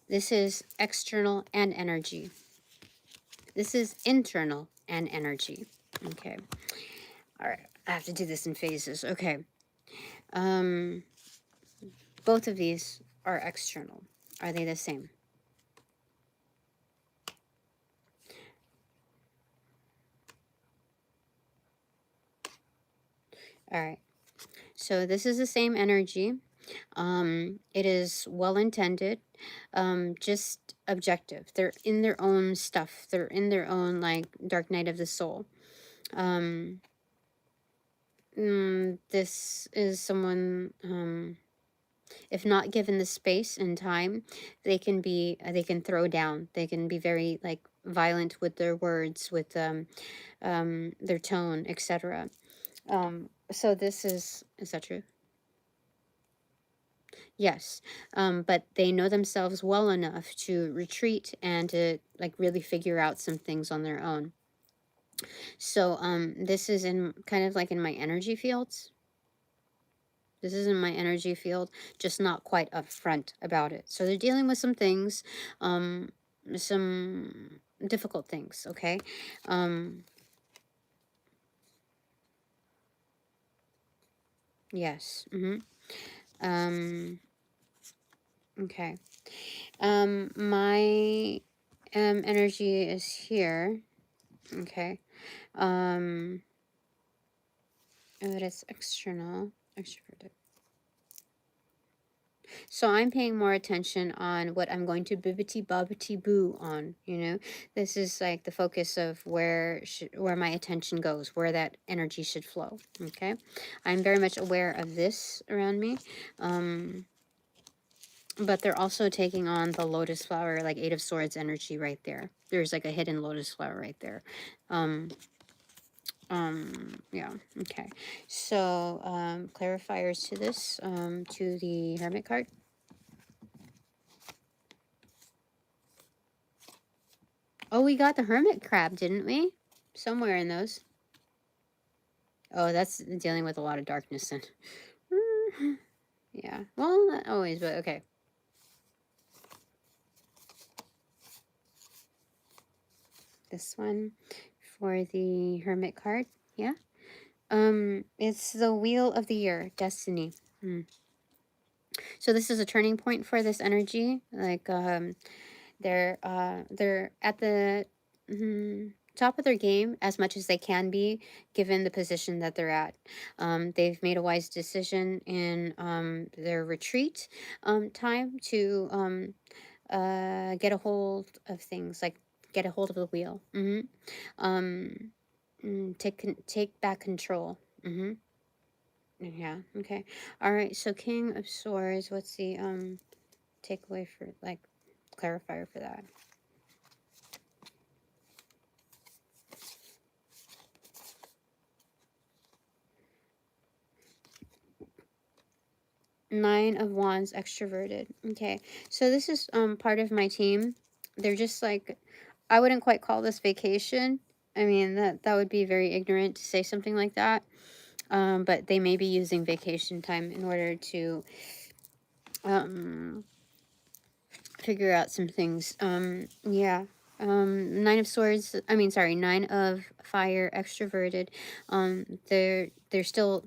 Speaker 1: This is external and energy. This is internal and energy. Okay. All right. I have to do this in phases. Okay. Both of these are external. Are they the same? All right. So this is the same energy. It is well intended, just objective. They're in their own stuff. They're in their own like dark night of the soul. This is someone, if not given the space and time, they can throw down. They can be very like violent with their words, with their tone, etc. So this is that true? Yes, but they know themselves well enough to retreat and to like really figure out some things on their own. So this is in kind of like in my energy fields. This is in my energy field, just not quite upfront about it. So they're dealing with some things, some difficult things. Okay. Yes. Okay. My energy is here. Okay. But it's external, extroverted. So I'm paying more attention on what I'm going to bibbity bobbity boo on, you know. This is like the focus of where my attention goes, where that energy should flow. Okay. I'm very much aware of this around me. But they're also taking on the lotus flower, like Eight of Swords energy right there. There's like a hidden lotus flower right there. Yeah, okay. So, clarifiers to this, to the Hermit card. Oh, we got the Hermit crab, didn't we? Somewhere in those. Oh, that's dealing with a lot of darkness then. Yeah, well, not always, but okay. This one for the Hermit card, yeah. It's the Wheel of the Year, Destiny. So this is a turning point for this energy. Like, they're at the top of their game as much as they can be, given the position that they're at. They've made a wise decision in their retreat time to get a hold of things, like get a hold of the wheel. Take back control. Yeah. Okay. All right. So King of Swords. What's the takeaway for like clarifier for that? Nine of Wands, extroverted. Okay. So this is part of my team. They're just like, I wouldn't quite call this vacation. I mean, that would be very ignorant to say something like that. But they may be using vacation time in order to figure out some things. Yeah. Nine of Swords, I mean, sorry, Nine of Fire, extroverted. They're still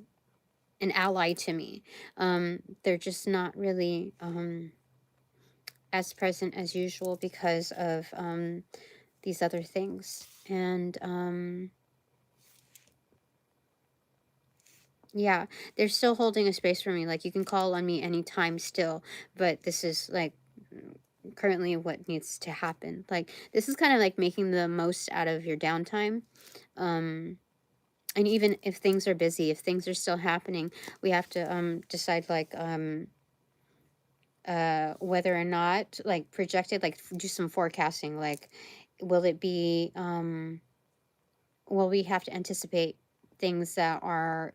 Speaker 1: an ally to me. They're just not really as present as usual because of these other things. And yeah, they're still holding a space for me. Like, you can call on me anytime still, but this is like currently what needs to happen. Like, this is kind of like making the most out of your downtime. And even if things are busy, if things are still happening, we have to decide, like, whether or not, like, projected, like, do some forecasting, like, will it be will we have to anticipate things that are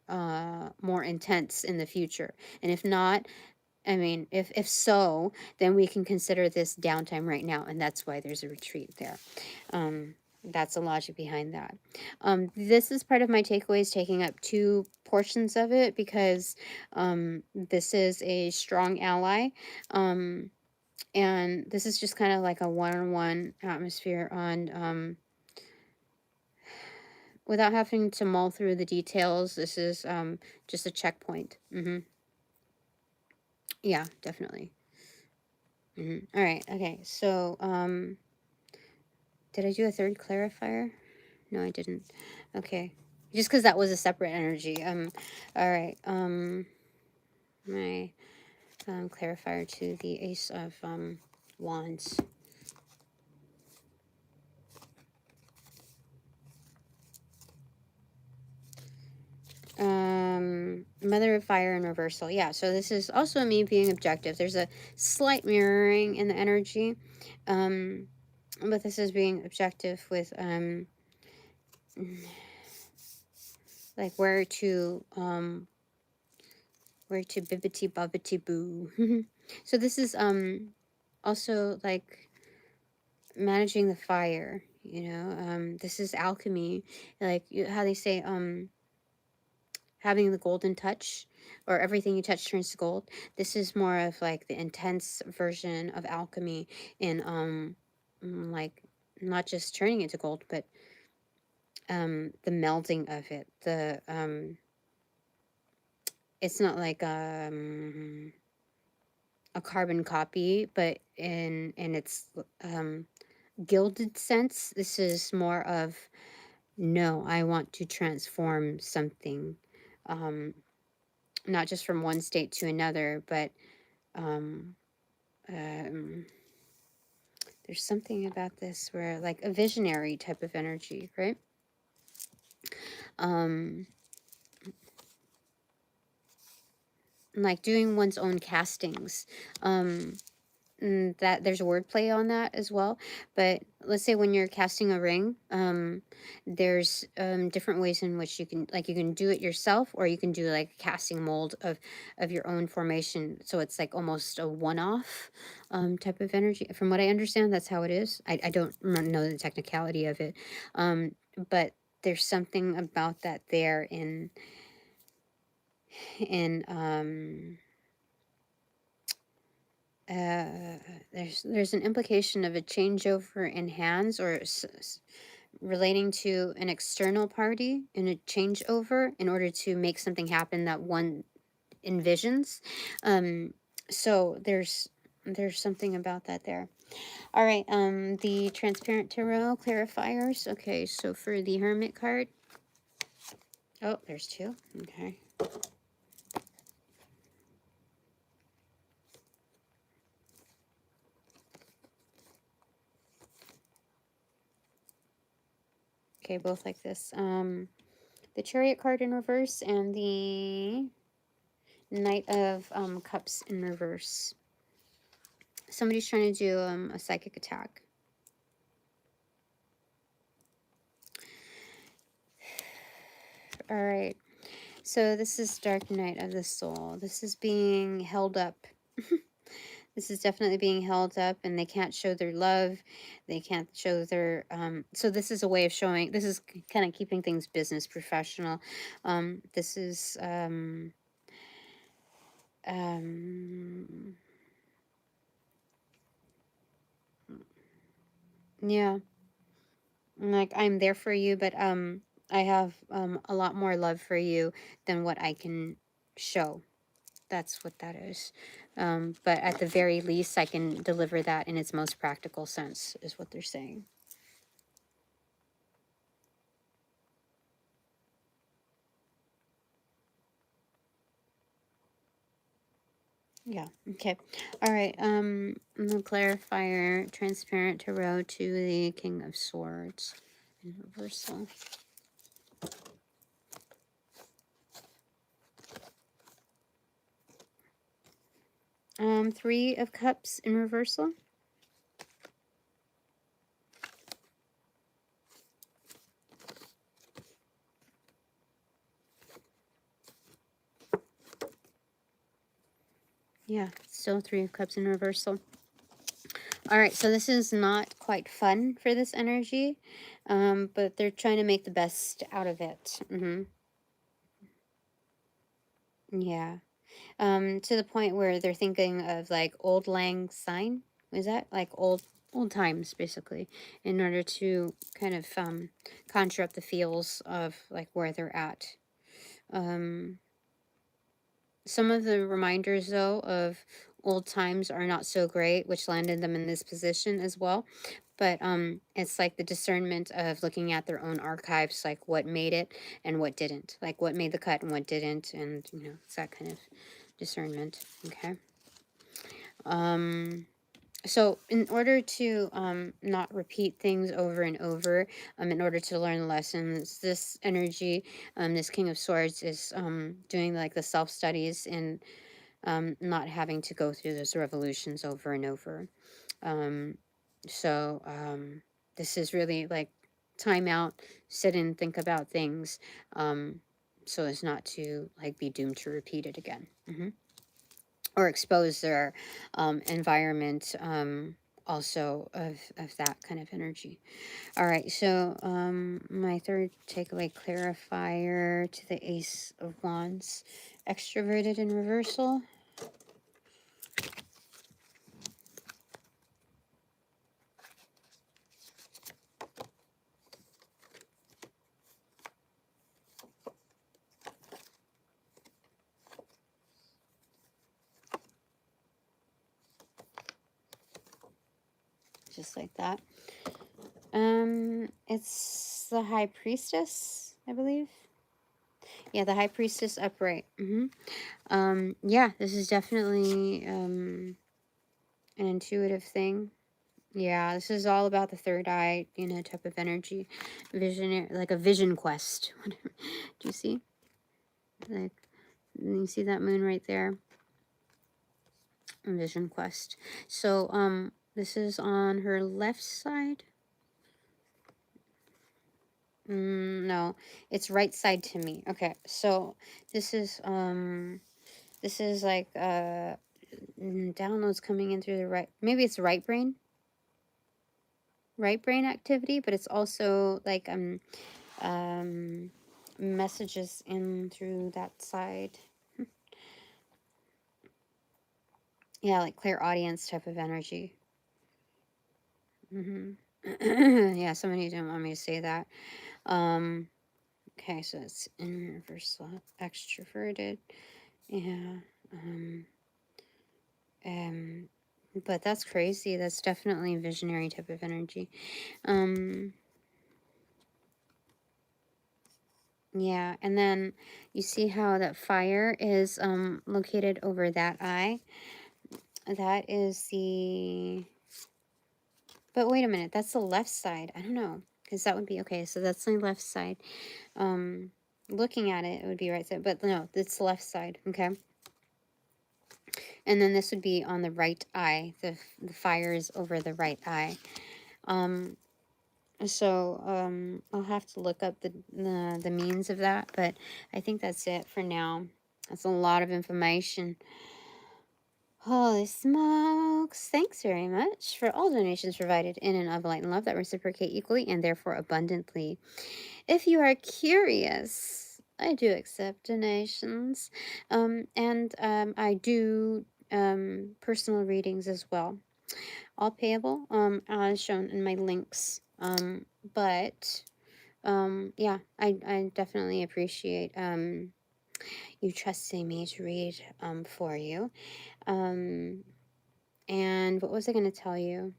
Speaker 1: more intense in the future? And if not, I mean, if so, then we can consider this downtime right now, and that's why there's a retreat there. That's the logic behind that. This is part of my takeaways, taking up two portions of it, because this is a strong ally. And this is just kind of like a one-on-one atmosphere on without having to mull through the details. This is just a checkpoint. Yeah, definitely. All right. Okay. So, did I do a third clarifier? No, I didn't. Okay. Just because that was a separate energy. All right. My clarifier to the Ace of Wands. Mother of Fire in reversal. Yeah, so this is also me being objective. There's a slight mirroring in the energy. But this is being objective with like where to bibbity bobbity boo. So this is also like managing the fire, you know. This is alchemy, like how they say having the golden touch, or everything you touch turns to gold. This is more of like the intense version of alchemy in like not just turning it to gold, but the melding of it. The it's not like a carbon copy, but in its gilded sense, this is more of, no, I want to transform something, not just from one state to another, but um, um, there's something about this where, like, a visionary type of energy, right? Like doing one's own castings. That there's wordplay on that as well. But let's say when you're casting a ring, there's different ways in which you can, like, you can do it yourself, or you can do like a casting mold of your own formation. So it's like almost a one-off type of energy. From what I understand, that's how it is. I don't know the technicality of it, but there's something about that there in there's an implication of a changeover in hands, or relating to an external party in a changeover in order to make something happen that one envisions. So there's something about that there. All right, the transparent tarot clarifiers. Okay, so for the Hermit card, oh, there's two. Okay. Okay, both like this. The Chariot card in reverse and the Knight of Cups in reverse. Somebody's trying to do a psychic attack. All right. So this is Dark Night of the Soul. This is being held up. This is definitely being held up, and they can't show their love. They can't show their so this is a way of showing, this is kind of keeping things business professional. This is Yeah. Like, I'm there for you, but I have a lot more love for you than what I can show. That's what that is. But at the very least, I can deliver that in its most practical sense, is what they're saying. Yeah. Okay. All right. The clarifier, transparent tarot to the King of Swords in reversal. 3 of Cups in reversal. Yeah, still 3 of Cups in reversal. All right, so this is not quite fun for this energy, but they're trying to make the best out of it. Yeah. To the point where they're thinking of like old lang syne. Is that like old times basically, in order to kind of conjure up the feels of like where they're at. Some of the reminders though of old times are not so great, which landed them in this position as well. But it's like the discernment of looking at their own archives, like what made it and what didn't, like what made the cut and what didn't, and it's that kind of discernment. Okay. So in order to not repeat things over and over, in order to learn the lessons, this energy, this King of Swords is doing like the self studies and not having to go through those revolutions over and over. Um, so this is really like time out, sit and think about things, so as not to like be doomed to repeat it again. Or expose their environment, also of that kind of energy. All right, so my third takeaway clarifier to the Ace of Wands, extroverted in reversal. Just like that. It's the High Priestess, I believe. Yeah, the High Priestess upright. Yeah, this is definitely an intuitive thing. Yeah, this is all about the third eye, type of energy, visionary, like a vision quest. Do you see? Like, you see that moon right there? Vision quest. So, this is on her left side. No, it's right side to me. Okay, so this is like downloads coming in through the right. Maybe it's right brain activity, but it's also like messages in through that side. Yeah, like clear audience type of energy. Yeah, somebody didn't want me to say that. Okay, so it's in reversal, extroverted. Yeah. But that's crazy. That's definitely visionary type of energy. Yeah, and then you see how that fire is located over that eye. That is the... But wait a minute, that's the left side. I don't know, because that would be... Okay, so that's the left side. Looking at it, it would be right side, but no, it's the left side, okay? And then this would be on the right eye. The fire is over the right eye. So I'll have to look up the means of that, but I think that's it for now. That's a lot of information. Holy smokes. Thanks very much for all donations provided in and of light and love that reciprocate equally and therefore abundantly. If you are curious, I do accept donations, and I do personal readings as well. all payable, as shown in my links. But yeah, I definitely appreciate you trusting me to read for you. And what was I going to tell you?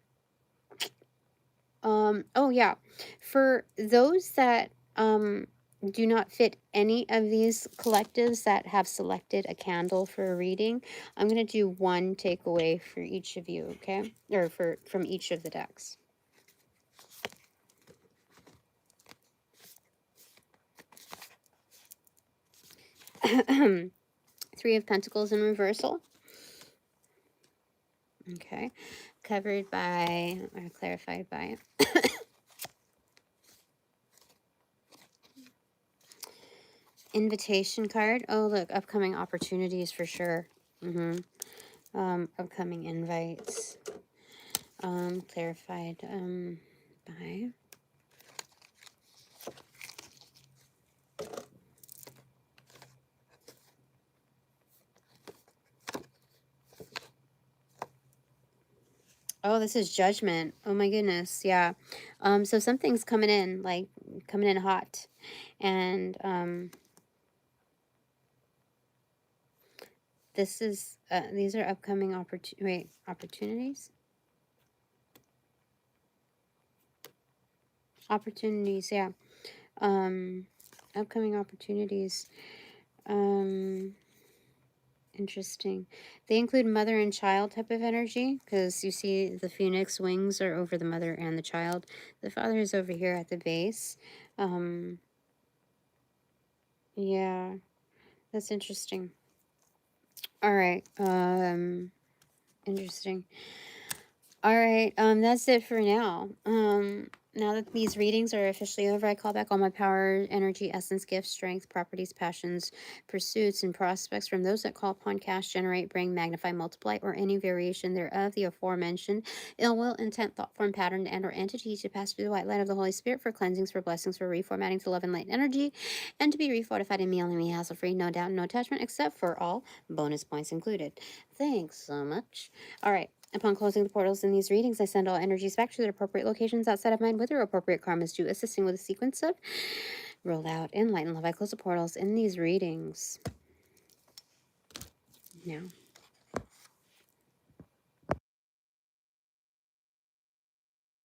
Speaker 1: Oh yeah, for those that do not fit any of these collectives that have selected a candle for a reading, I'm going to do one takeaway for each of you, okay? Or from each of the decks. Three of Pentacles in reversal. Okay. Covered by, or clarified by invitation card. Oh, look, upcoming opportunities for sure. Upcoming invites. Clarified by oh, this is judgment. Oh my goodness, yeah. So something's coming in, like coming in hot, and this is these are upcoming opportunities. Opportunities, yeah. Upcoming opportunities. Interesting. They include mother and child type of energy, because you see the phoenix wings are over the mother and the child. The father is over here at the base. Yeah, that's interesting. All right. Interesting. All right, that's it for now. Now that these readings are officially over, I call back all my power, energy, essence, gifts, strength, properties, passions, pursuits, and prospects from those that call upon, cast, generate, bring, magnify, multiply, or any variation thereof, the aforementioned ill will, intent, thought, form, pattern, and or entity to pass through the white light of the Holy Spirit for cleansings, for blessings, for reformatting to love and light energy, and to be refortified in me, only me, hassle-free, no doubt, no attachment, except for all bonus points included. Thanks so much. All right. Upon closing the portals in these readings, I send all energies back to their appropriate locations outside of mine with their appropriate karmas due, assisting with a sequence of roll out, enlighten, love. I close the portals in these readings now.